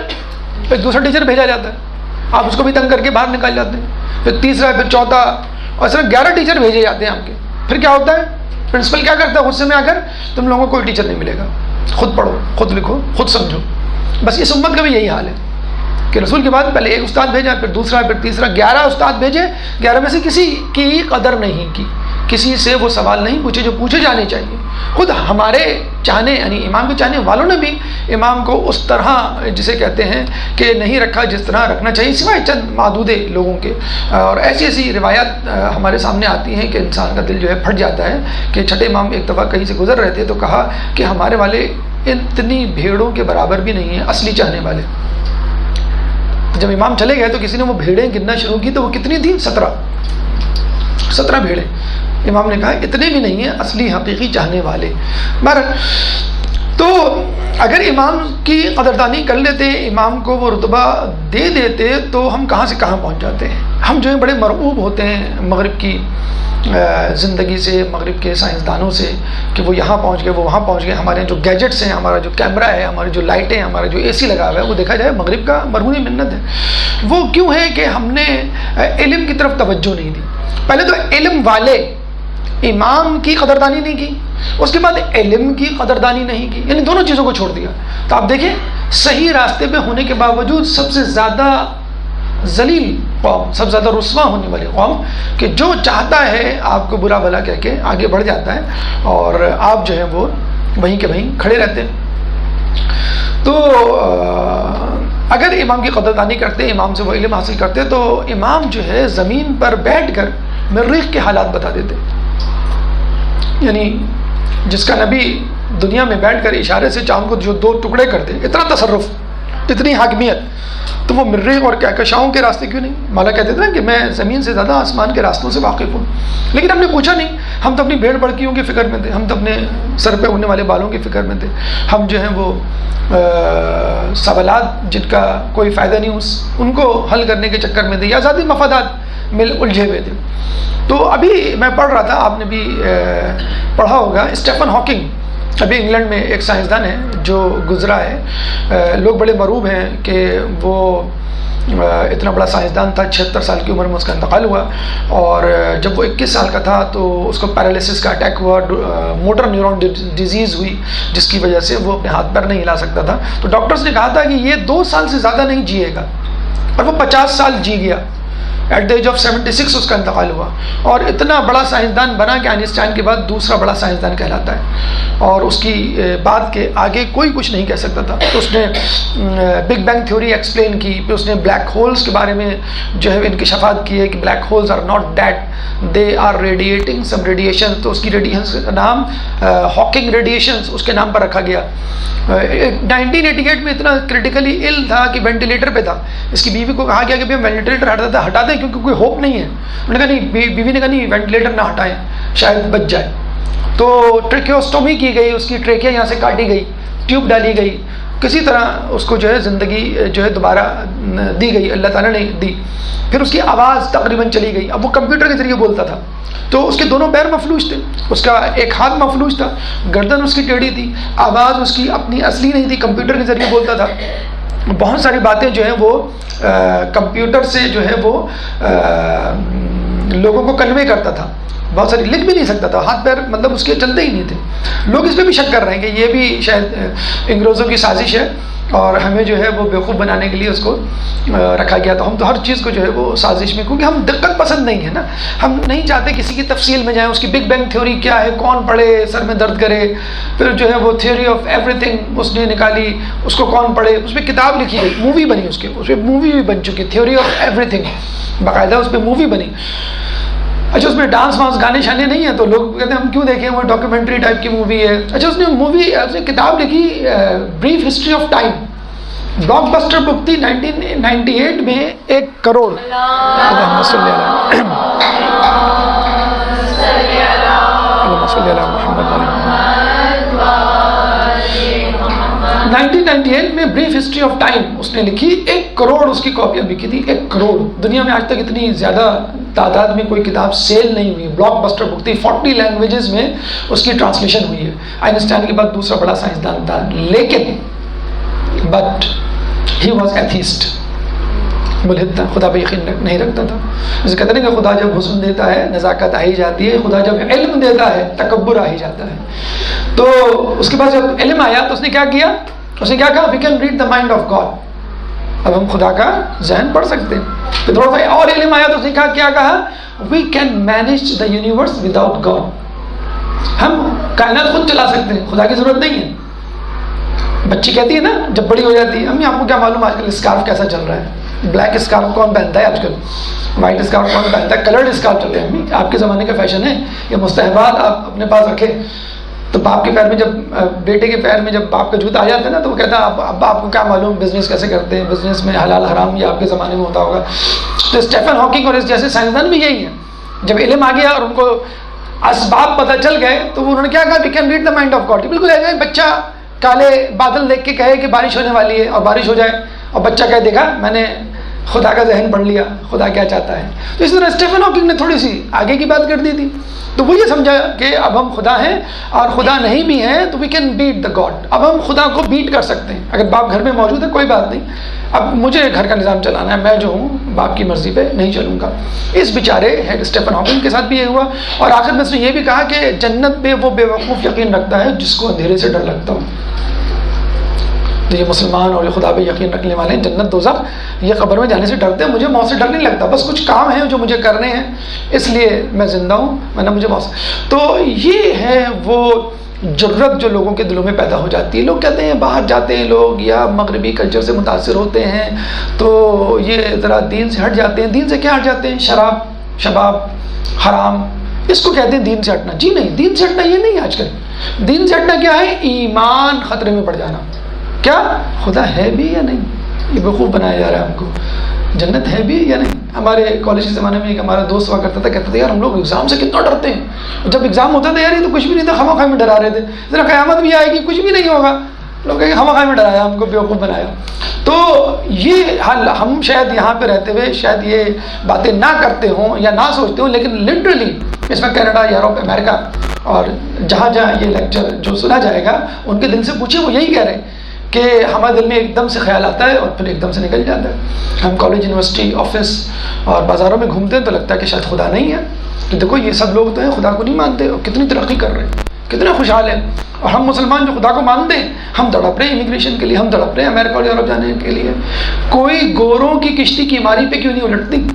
پھر دوسرا ٹیچر بھیجا جاتا ہے، آپ اس کو بھی تنگ کر کے باہر نکال جاتے ہیں. پھر تیسرا، پھر چوتھا، اور صرف 11 ٹیچر بھیجے جاتے ہیں آپ کے. پھر کیا ہوتا ہے؟ پرنسپل کیا کرتا ہے؟ غصے میں آ کر تم لوگوں کو کوئی ٹیچر نہیں ملے گا، خود پڑھو، خود لکھو، خود سمجھو. بس اس امت کا بھی یہی حال ہے کہ رسول کے بعد پہلے ایک استاد بھیجا، پھر دوسرا، پھر تیسرا، 11 استاد بھیجے، 11 میں سے کسی کی قدر نہیں کی، کسی سے وہ سوال نہیں پوچھے جو پوچھے جانے چاہیے. خود ہمارے چاہنے یعنی امام کے چاہنے والوں نے بھی امام کو اس طرح جسے کہتے ہیں کہ نہیں رکھا جس طرح رکھنا چاہیے، سوائے چند معدود لوگوں کے. اور ایسی ایسی روایات ہمارے سامنے آتی ہیں کہ انسان کا دل جو ہے پھٹ جاتا ہے. کہ چھٹے امام ایک دفعہ کہیں سے گزر رہے تھے تو کہا کہ ہمارے والے اتنی بھیڑوں کے برابر بھی نہیں ہیں اصلی چاہنے والے. جب امام چلے گئے تو کسی نے وہ بھیڑیں گننا شروع کی تو وہ کتنی تھیں؟ 17 بھیڑیں. امام نے کہا اتنے بھی نہیں ہیں اصلی حقیقی چاہنے والے. تو اگر امام کی قدردانی کر لیتے، امام کو وہ رتبہ دے دیتے تو ہم کہاں سے کہاں پہنچ جاتے ہیں. ہم جو ہیں بڑے مرعوب ہوتے ہیں مغرب کی زندگی سے، مغرب کے سائنسدانوں سے کہ وہ یہاں پہنچ گئے، وہ وہاں پہنچ گئے. ہمارے جو گیجٹس ہیں، ہمارا جو کیمرہ ہے، ہماری جو لائٹیں ہیں، ہمارا جو اے سی لگا ہوا ہے، وہ دیکھا جائے مغرب کا مرہون منت ہے. وہ کیوں ہے کہ ہم نے علم کی طرف توجہ نہیں دی. پہلے تو علم والے امام کی قدردانی نہیں کی، اس کے بعد علم کی قدردانی نہیں کی، یعنی دونوں چیزوں کو چھوڑ دیا. تو آپ دیکھیں صحیح راستے پہ ہونے کے باوجود سب سے زیادہ ذلیل قوم، سب سے زیادہ رسوا ہونے والی قوم، کہ جو چاہتا ہے آپ کو برا بھلا کہہ کے آگے بڑھ جاتا ہے اور آپ جو ہے وہ وہیں کے وہیں کھڑے رہتے ہیں۔ تو اگر امام کی قدردانی کرتے، امام سے وہ علم حاصل کرتے، تو امام جو ہے زمین پر بیٹھ کر مریخ کے حالات بتا دیتے، یعنی جس کا نبی دنیا میں بیٹھ کر اشارے سے چاند کو جو 2 ٹکڑے کر دے، اتنا تصرف، اتنی حاکمیت، تو وہ مریخ اور کہکشاؤں کے راستے کیوں نہیں؟ مولا کہتے تھے نا کہ میں زمین سے زیادہ آسمان کے راستوں سے واقف ہوں، لیکن ہم نے پوچھا نہیں، ہم تو اپنی بھیڑ بڑکیوں کی فکر میں تھے، ہم تو اپنے سر پہ ہونے والے بالوں کی فکر میں تھے، ہم جو ہیں وہ سوالات جن کا کوئی فائدہ نہیں ان کو حل کرنے کے چکر میں تھے، یا ذاتی مفادات میں الجھے ہوئے تھے۔ تو ابھی میں پڑھ رہا تھا، آپ نے بھی پڑھا ہوگا، اسٹیفن ہاکنگ ابھی انگلینڈ میں ایک سائنسدان ہے جو گزرا ہے، لوگ بڑے مروب ہیں کہ وہ اتنا بڑا سائنسدان تھا، 76 سال کی عمر میں اس کا انتقال ہوا، اور جب وہ 21 سال کا تھا تو اس کو پیرالیسس کا اٹیک ہوا، موٹر نیورون ڈیزیز ہوئی، جس کی وجہ سے وہ اپنے ہاتھ پیر نہیں ہلا سکتا تھا۔ تو ڈاکٹرز نے کہا تھا کہ یہ 2 سال سے زیادہ نہیں جیے گا، اور وہ 50 سال جی گیا۔ ایٹ دا ایج آف 76 اس کا انتقال ہوا، اور اتنا بڑا سائنسدان بنا کہ آئنسٹائن کے بعد دوسرا بڑا سائنسدان کہلاتا ہے، اور اس کی بات کے آگے کوئی کچھ نہیں کہہ سکتا تھا۔ تو اس نے بگ بینگ تھیوری ایکسپلین کی، پھر اس نے بلیک ہولز کے بارے میں جو ہے انکشافات کیے کہ black holes are not that, they are radiating some radiation, تو اس کی ریڈیشنز کا نام ہاکنگ ریڈیشنز اس کے نام پر رکھا گیا۔ 1988 میں اتنا کریٹیکلی ill تھا کہ وینٹیلیٹر پہ تھا، اس کی بیوی کو کہا گیا کہ وینٹیلیٹر ہٹا دیں کیونکہ کوئی ہوپ نہیں ہے، انہوں نے کہا نہیں، بیوی نے کہا نہیں وینٹیلیٹر نہ ہٹائیں شاید بچ جائے، تو ٹریکیوسٹومی کی گئی، اس کی ٹریکیا یہاں سے کاٹی گئی، ٹیوب ڈالی گئی، کسی طرح اس کو جو ہے زندگی جو ہے دوبارہ دی گئی، اللہ تعالیٰ نے دی۔ پھر اس کی آواز تقریباً چلی گئی، اب وہ کمپیوٹر کے ذریعے بولتا تھا، تو اس کے دونوں پیر مفلوج تھے، اس کا ایک ہاتھ مفلوج تھا، گردن اس کی ٹیڑھی تھی، آواز اس کی اپنی اصلی نہیں تھی، کمپیوٹر کے ذریعے بولتا تھا۔ بہت ساری باتیں جو ہیں وہ کمپیوٹر سے جو ہے وہ لوگوں کو کنوے کرتا تھا، بہت ساری لکھ بھی نہیں سکتا تھا، ہاتھ پیر مطلب اس کے چلتے ہی نہیں تھے۔ لوگ اس پہ بھی شک کر رہے ہیں کہ یہ بھی شاید انگریزوں کی سازش ہے، اور ہمیں جو ہے وہ بیوقوف بنانے کے لیے اس کو رکھا گیا۔ تو ہم تو ہر چیز کو جو ہے وہ سازش میں، کیونکہ ہم دقت پسند نہیں ہے نا، ہم نہیں چاہتے کسی کی تفصیل میں جائیں، اس کی بگ بینگ تھیوری کیا ہے، کون پڑھے سر میں درد کرے، پھر جو ہے وہ تھیوری آف ایوری تھنگ اس نے نکالی، اس کو کون پڑھے، اس پہ کتاب لکھی گئی، مووی بنی، اس پہ مووی بھی بن چکی، تھیوری آف ایوری تھنگ، باقاعدہ اس پہ مووی بنی۔ اچھا اس میں ڈانس وانس گانے شانے نہیں ہیں، تو لوگ کہتے ہیں ہم کیوں دیکھیں، وہ ڈاکیومنٹری ٹائپ کی مووی ہے۔ اچھا اس نے کتاب لکھی brief history of time, blockbuster book تھی 1998 میں 1 کروڑ۔ اللہم صلی علی محمد۔ 1998 میں بریف ہسٹری آف ٹائم اس نے لکھی، 1 کروڑ اس کی کاپیاں بکی تھی، 1 کروڑ۔ دنیا میں آج تک اتنی زیادہ تعداد میں کوئی کتاب سیل نہیں ہوئی، بلاک بسٹر بک تھی، 40 لینگویجز میں اس کی ٹرانسلیشن ہوئی ہے۔ آئنسٹائن کے بعد دوسرا بڑا سائنسدان تھا، لیکن بٹ ہی واز ایتھیسٹ، ملحد تھا، خدا پہ یقین نہیں رکھتا تھا۔ جسے کہتے ہیں کہ خدا جب حسن دیتا ہے نزاکت آ ہی جاتی ہے، خدا جب علم دیتا ہے تکبر آ ہی جاتا ہے۔ تو اس کے بعد جب علم آیا تو اس نے کیا کیا، اس نے کیا کہا، we can read the mind of God, اب ہم خدا کا ذہن پڑھ سکتے ہیں۔ پھر تھوڑا سا اور علم آیا تو اس نے کیا کہا، we can manage the universe without God, ہم کائنات خود چلا سکتے ہیں، خدا کی ضرورت نہیں ہے۔ بچی کہتی ہے نا جب بڑی ہو جاتی ہے، امی آپ کو کیا معلوم آج کل اسکارف کیسا چل رہا ہے، بلیک اسکارف کون پہنتا ہے آج کل، وائٹ اسکارف کون پہنتا ہے، کلرڈ اسکارف چلتے ہیں۔ امی آپ کے زمانے کا فیشن ہے، یہ مستحبات آپ اپنے پاس رکھیں۔ تو باپ کے پیر میں جب بیٹے کے پیر میں جب باپ کا جوتا آ جاتا ہے نا تو وہ کہتا ہے ابا آپ کو کیا معلوم بزنس کیسے کرتے ہیں، بزنس میں حلال حرام یہ آپ کے زمانے میں ہوتا ہوگا۔ تو اسٹیفن ہاکنگ اور اس جیسے سائنسدان بھی یہی ہیں، جب علم آ گیا اور ان کو اسباب پتہ چل گئے تو انہوں نے کیا کہا، we can read the mind of God. بالکل ایسا بچہ کالے بادل دیکھ کے کہے کہ بارش ہونے والی ہے اور بارش ہو جائے، اور بچہ کہہ دے گا میں نے خدا کا ذہن پڑھ لیا، خدا کیا چاہتا ہے۔ تو اس طرح اسٹیفن ہاکنگ نے تھوڑی سی آگے کی بات کر دی تھی، تو وہ یہ سمجھا کہ اب ہم خدا ہیں، اور خدا نہیں بھی ہیں تو we can beat the God, اب ہم خدا کو بیٹ کر سکتے ہیں۔ اگر باپ گھر میں موجود ہے کوئی بات نہیں، اب مجھے گھر کا نظام چلانا ہے، میں جو ہوں باپ کی مرضی پہ نہیں چلوں گا۔ اس بیچارے اسٹیفن ہاکنگ کے ساتھ بھی یہ ہوا، اور آخر میں اس نے یہ بھی کہا کہ جنت پہ وہ بے وقوف یقین رکھتا ہے جس کو اندھیرے سے ڈر لگتا ہو۔ تو یہ مسلمان اور یہ خدا پہ یقین رکھنے والے ہیں جنت دوزخ یہ قبر میں جانے سے ڈرتے ہیں. مجھے موت سے ڈر نہیں لگتا, بس کچھ کام ہیں جو مجھے کرنے ہیں اس لیے میں زندہ ہوں, ورنہ مجھے موت سے. تو یہ ہے وہ جرت جو لوگوں کے دلوں میں پیدا ہو جاتی ہے. لوگ کہتے ہیں باہر جاتے ہیں لوگ یا مغربی کلچر سے متاثر ہوتے ہیں تو یہ ذرا دین سے ہٹ جاتے ہیں. دین سے کیا ہٹ جاتے ہیں؟ شراب, شباب, حرام, اس کو کہتے ہیں دین سے ہٹنا. جی نہیں, دین سے ہٹنا یہ نہیں ہے. آج کل دین سے ہٹنا کیا ہے؟ ایمان خطرے میں پڑ جانا. کیا خدا ہے بھی یا نہیں؟ یہ بیوقوف بنایا جا رہا ہے ہم کو. جنت ہے بھی یا نہیں؟ ہمارے کالج کے زمانے میں ایک ہمارا دوست ہوا کرتا تھا, کہتا تھا یار ہم لوگ ایگزام سے کتنا ڈرتے ہیں. جب ایگزام ہوتا تھا یار یہ تو کچھ بھی نہیں تھا, خواہ میں ڈرا رہے تھے, ذرا قیامت بھی آئے گی کچھ بھی نہیں ہوگا. لوگ کہیں خواہ میں ڈرایا, ہم کو بیوقوف بنایا. تو یہ حل ہم شاید یہاں پہ رہتے ہوئے شاید یہ باتیں نہ کرتے ہوں یا نہ سوچتے ہوں, لیکن لٹرلی اس میں کینیڈا, یورپ, امریکہ اور جہاں جہاں یہ لیکچر جو سنا جائے گا ان کے دل سے پوچھے, وہ یہی کہہ رہے ہیں کہ ہمارے دل میں ایک دم سے خیال آتا ہے اور پھر ایک دم سے نکل جاتا ہے. ہم کالج, یونیورسٹی, آفس اور بازاروں میں گھومتے ہیں تو لگتا ہے کہ شاید خدا نہیں ہے. کہ دیکھو یہ سب لوگ تو ہیں خدا کو نہیں مانتے اور کتنی ترقی کر رہے ہیں, کتنے خوشحال ہیں. اور ہم مسلمان جو خدا کو مانتے ہیں ہم تڑپ رہے ہیں امیگریشن کے لیے, ہم تڑپ رہے ہیں امریکہ اور یورپ جانے کے لیے. کوئی گوروں کی کشتی کی ماری پہ کیوں نہیں الٹتی؟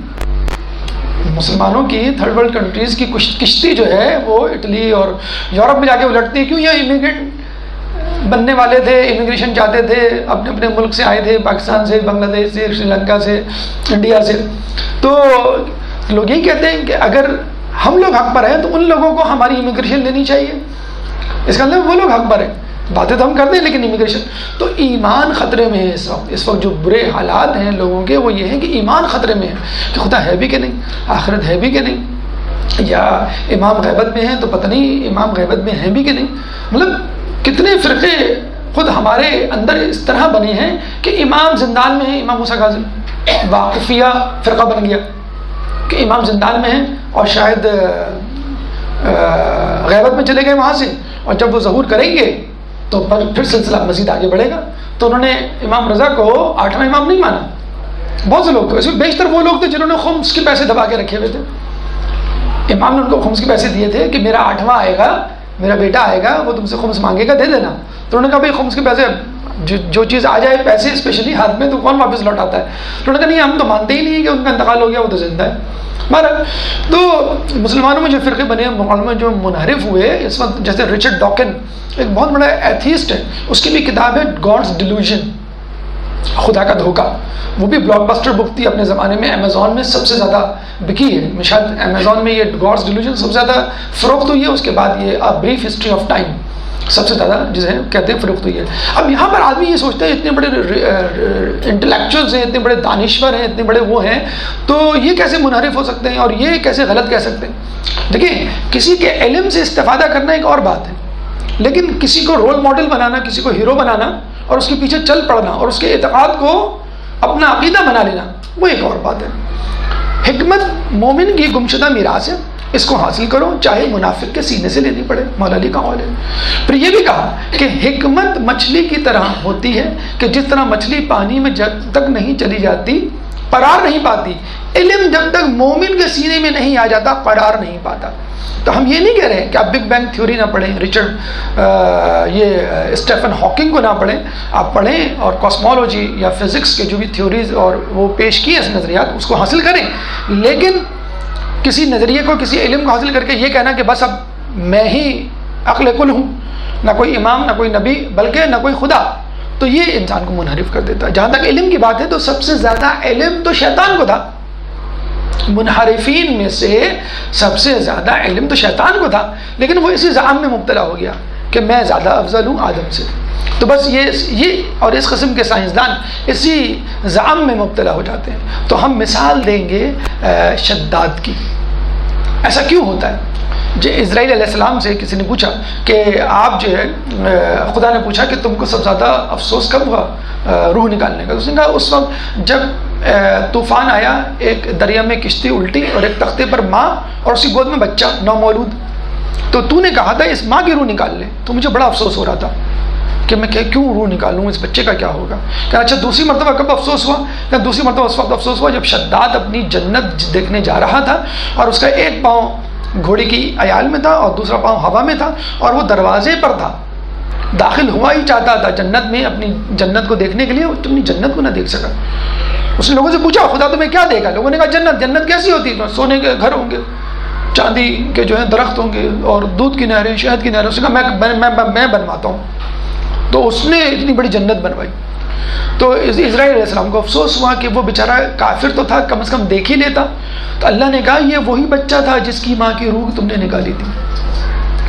مسلمانوں کی تھرڈ ورلڈ کنٹریز کی کشتی جو ہے وہ اٹلی اور یورپ میں جا کے الٹتی ہے. کیوں؟ یہ امیگرینٹ بننے والے تھے, امیگریشن چاہتے تھے, اپنے اپنے ملک سے آئے تھے, پاکستان سے, بنگلہ دیش سے, سری لنکا سے, انڈیا سے. تو لوگ یہی کہتے ہیں کہ اگر ہم لوگ حق پر ہیں تو ان لوگوں کو ہماری امیگریشن لینی چاہیے. اس کا مطلب وہ لوگ حق پر ہیں, باتیں تو ہم کرتے ہیں لیکن امیگریشن. تو ایمان خطرے میں ہے اس وقت جو برے حالات ہیں لوگوں کے وہ یہ ہیں کہ ایمان خطرے میں ہے کہ خدا ہے بھی کہ نہیں, آخرت ہے بھی کہ نہیں, یا امام غیبت میں ہیں تو پتہ نہیں امام غیبت میں ہیں بھی کہ نہیں. مطلب کتنے فرقے خود ہمارے اندر اس طرح بنے ہیں کہ امام زندان میں ہیں, امام موسیٰ کاظم واقفیہ فرقہ بن گیا کہ امام زندان میں ہیں اور شاید غیبت میں چلے گئے وہاں سے, اور جب وہ ظہور کریں گے تو پھر سلسلہ مزید آگے بڑھے گا. تو انہوں نے امام رضا کو 8واں امام نہیں مانا. بہت سے لوگ تھے, اس میں بیشتر وہ لوگ تھے جنہوں نے خمس کے پیسے دبا کے رکھے ہوئے تھے. امام نے ان کو خمس کے پیسے دیے تھے کہ میرا 8واں آئے گا, میرا بیٹا آئے گا, وہ تم سے خمس مانگے گا, دے دینا. تو انہوں نے کہا بھائی خمس کے پیسے جو چیز آ جائے پیسے اسپیشلی ہاتھ میں تو کون واپس لوٹاتا ہے. تو انہوں نے کہا نہیں ہم تو مانتے ہی نہیں ہیں کہ ان کا انتقال ہو گیا, وہ تو زندہ ہے. بہرحال تو مسلمانوں میں جو فرقے بنے, مغرب میں جو منحرف ہوئے اس وقت, جیسے رچرڈ ڈاکن ایک بہت بڑا ایتھیسٹ ہے, اس کی بھی کتاب ہے گاڈز ڈیلوژن, خدا کا دھوکہ. وہ بھی بلاک بسٹر بک تھی اپنے زمانے میں, امیزون میں سب سے زیادہ بکی ہے. شاید امیزون میں یہ گاڈز ڈیلوژن سب سے زیادہ فروخت ہوئی ہے. اس کے بعد یہ بریف ہسٹری آف ٹائم سب سے زیادہ جسے کہتے ہیں فروخت ہوئی ہے. اب یہاں پر آدمی یہ سوچتا ہے اتنے بڑے انٹلیکچوئلز ہیں, اتنے بڑے دانشور ہیں, اتنے بڑے وہ ہیں, تو یہ کیسے منحرف ہو سکتے ہیں اور یہ کیسے غلط کہہ سکتے ہیں؟ دیکھیں کسی کے علم سے استفادہ کرنا ایک اور بات ہے, لیکن کسی کو رول ماڈل بنانا, کسی کو ہیرو بنانا اور اس کے پیچھے چل پڑنا اور اس کے اعتقاد کو اپنا عقیدہ بنا لینا وہ ایک اور بات ہے. حکمت مومن کی گمشدہ میراث ہے, اس کو حاصل کرو چاہے منافق کے سینے سے لینی پڑے. مولا علی کا قول ہے. پھر یہ بھی کہا کہ حکمت مچھلی کی طرح ہوتی ہے کہ جس طرح مچھلی پانی میں جب تک نہیں چلی جاتی قرار نہیں پاتی, علم جب تک مومن کے سینے میں نہیں آ جاتا قرار نہیں پاتا. تو ہم یہ نہیں کہہ رہے کہ آپ بگ بینگ تھیوری نہ پڑھیں, رچرڈ یہ اسٹیفن ہاکنگ کو نہ پڑھیں, آپ پڑھیں اور کاسمولوجی یا فزکس کے جو بھی تھیوریز اور وہ پیش کیے اس نظریات اس کو حاصل کریں, لیکن کسی نظریے کو, کسی علم کو حاصل کر کے یہ کہنا کہ بس اب میں ہی عقل کل ہوں, نہ کوئی امام نہ کوئی نبی بلکہ نہ کوئی خدا, تو یہ انسان کو منحرف کر دیتا ہے. جہاں تک علم کی بات ہے تو سب سے زیادہ علم تو شیطان کو تھا. منحرفین میں سے سب سے زیادہ علم تو شیطان کو تھا, لیکن وہ اسی زعم میں مبتلا ہو گیا کہ میں زیادہ افضل ہوں آدم سے. تو بس یہ اور اس قسم کے سائنسدان اسی زعم میں مبتلا ہو جاتے ہیں. تو ہم مثال دیں گے شداد کی. ایسا کیوں ہوتا ہے؟ اسرائیل علیہ السلام سے کسی نے پوچھا کہ آپ جو ہے, خدا نے پوچھا کہ تم کو سب زیادہ افسوس کب ہوا روح نکالنے کا؟ اس نے کہا اس وقت جب طوفان آیا, ایک دریا میں کشتی الٹی اور ایک تختے پر ماں اور اس کی گود میں بچہ نومولود, تو نے کہا تھا اس ماں کی روح نکال لے. تو مجھے بڑا افسوس ہو رہا تھا کہ میں کیوں روح نکالوں, اس بچے کا کیا ہوگا؟ کہ اچھا دوسری مرتبہ کب افسوس ہوا؟ کہ دوسری مرتبہ اس وقت افسوس ہوا جب شداد اپنی جنت دیکھنے جا رہا تھا اور اس کا ایک پاؤں گھوڑے کی عیال میں تھا اور دوسرا پاؤں ہوا میں تھا اور وہ دروازے پر تھا. داخل ہوا ہی چاہتا تھا جنت میں، اپنی جنت کو دیکھنے کے لیے، تو اپنی جنت کو نہ دیکھ سکا۔ اس نے لوگوں سے پوچھا خدا تمہیں کیا دے گا؟ لوگوں نے کہا جنت۔ جنت کیسی ہوتی ہے؟ سونے کے گھر ہوں گے، چاندی کے جو ہے درخت ہوں گے، اور دودھ کی نہریں، شہد کی نہریں۔ اس نے کہا میں بنواتا ہوں۔ تو اس نے اتنی بڑی جنت بنوائی۔ تو اسرائیل علیہ السلام کو افسوس ہوا کہ وہ بیچارہ کافر تو تھا، کم از کم دیکھ ہی لیتا۔ تو اللہ نے کہا یہ وہی بچہ تھا جس کی ماں کی روح تم نے نکالی تھی،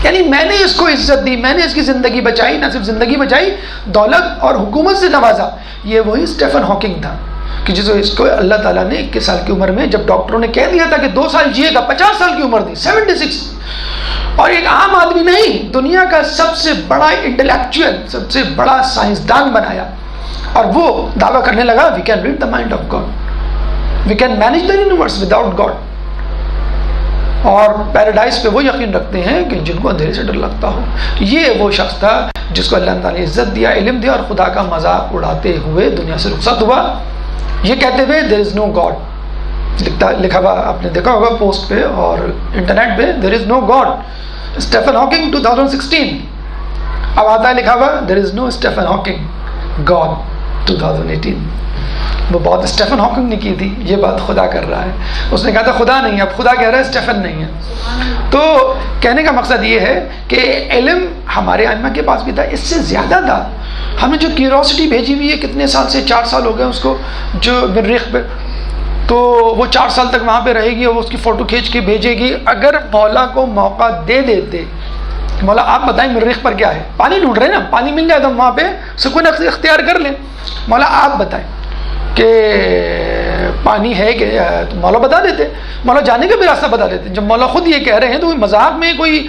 یعنی میں نے اس کو عزت دی، میں نے اس کی زندگی بچائی، نہ صرف زندگی بچائی، دولت اور حکومت سے نوازا۔ یہ وہی اسٹیفن ہاکنگ تھا کہ اس کو اللہ تعالیٰ نے 21 سال کی عمر میں، جب ڈاکٹروں نے کہہ دیا تھا کہ 2 سال جیے گا، 50 سال کی عمر دی، 76، اور ایک عام آدمی نہیں، دنیا کا سب سے بڑا انٹلیکچوئل، سب سے بڑا سائنسدان بنایا۔ اور وہ دعویٰ کرنے لگا we can read the mind of God, we can manage the universe without God. اور پیراڈائز پہ وہ یقین رکھتے ہیں کہ جن کو اندھیرے سے ڈر لگتا ہو۔ یہ وہ شخص تھا جس کو اللہ تعالیٰ نے عزت دیا، علم دیا، اور خدا کا مذاق اڑاتے ہوئے دنیا سے رخصت ہوا، یہ کہتے ہوئے دیر از نو گاڈ۔ لکھا ہوا آپ نے دیکھا ہوگا پوسٹ پہ اور انٹرنیٹ پہ، دیر از نو گاڈ۔ اسٹیفن ہاکنگ 2016 اب آتا ہے لکھا ہوا دیر از نو اسٹیفن ہاکنگ گاڈ 2018۔ وہ بات اسٹیفن ہاکنگ نے کی تھی، یہ بات خدا کر رہا ہے۔ اس نے کہا تھا خدا نہیں ہے، اب خدا کہہ رہا ہے اسٹیفن نہیں ہے۔ تو کہنے کا مقصد یہ ہے کہ علم ہمارے ائمہ کے پاس بھی تھا، اس سے زیادہ تھا۔ ہمیں جو کیوریوسٹی بھیجی ہوئی ہے، کتنے سال سے، 4 سال ہو گئے اس کو، جو مریخ پہ، تو وہ 4 سال تک وہاں پہ رہے گی اور وہ اس کی فوٹو کھینچ کے بھیجے گی۔ اگر مولا کو موقع دے دیتے، مولا آپ بتائیں مریخ پر کیا ہے؟ پانی ڈھونڈ رہے ہیں نا، پانی مل جائے تو وہاں پہ سکون اختیار کر لیں۔ مولا آپ بتائیں کہ پانی ہے کہ، تو مولا بتا دیتے، مولا جانے کا بھی راستہ بتا دیتے۔ جب مولا خود یہ کہہ رہے ہیں تو کوئی مذاق میں کوئی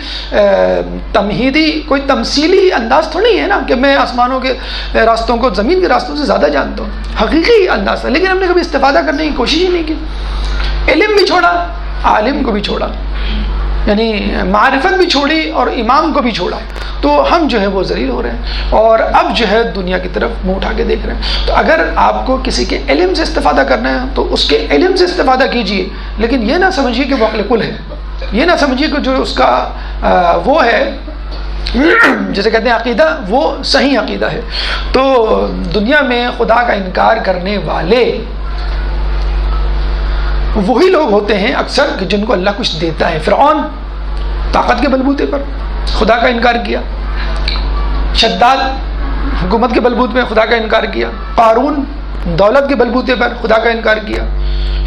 تمہیدی، کوئی تمثیلی انداز تھوڑی ہے نا کہ میں آسمانوں کے راستوں کو زمین کے راستوں سے زیادہ جانتا ہوں، حقیقی انداز ہے۔ لیکن ہم نے کبھی استفادہ کرنے کی کوشش ہی نہیں کی۔ علم بھی چھوڑا، عالم کو بھی چھوڑا، یعنی معرفت بھی چھوڑی اور امام کو بھی چھوڑا، تو ہم جو ہے وہ ذلیل ہو رہے ہیں، اور اب جو ہے دنیا کی طرف منہ اٹھا کے دیکھ رہے ہیں۔ تو اگر آپ کو کسی کے علم سے استفادہ کرنا ہے تو اس کے علم سے استفادہ کیجئے، لیکن یہ نہ سمجھیے کہ وہ عقل کل ہے، یہ نہ سمجھیے کہ جو اس کا وہ ہے جسے کہتے ہیں عقیدہ، وہ صحیح عقیدہ ہے۔ تو دنیا میں خدا کا انکار کرنے والے وہی لوگ ہوتے ہیں اکثر کہ جن کو اللہ کچھ دیتا ہے۔ فرعون طاقت کے بلبوتے پر خدا کا انکار کیا، شداد حکومت کے بلبوتے پر خدا کا انکار کیا، قارون دولت کے بلبوتے پر خدا کا انکار کیا،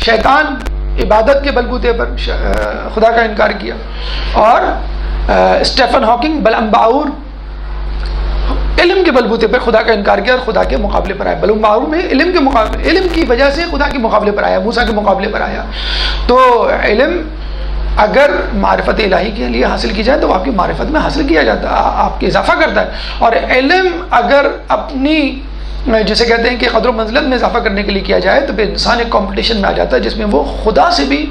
شیطان عبادت کے بلبوتے پر خدا کا انکار کیا، اور اسٹیفن ہاکنگ بلعمباور علم کے بلبوتے پر خدا کا انکار کیا اور خدا کے مقابلے پر آیا۔ بلعمباور میں علم کے مقابلے، علم کی وجہ سے خدا کے مقابلے پر آیا، موسیٰ کے مقابلے پر آیا۔ تو علم اگر معرفت الہی کے لیے حاصل کی جائے تو آپ کی معرفت میں حاصل کیا جاتا ہے، آپ کے اضافہ کرتا ہے۔ اور علم اگر اپنی جسے کہتے ہیں کہ قدر و منزلت میں اضافہ کرنے کے لیے کیا جائے تو پھر انسان ایک کمپٹیشن میں آ جاتا ہے جس میں وہ خدا سے بھی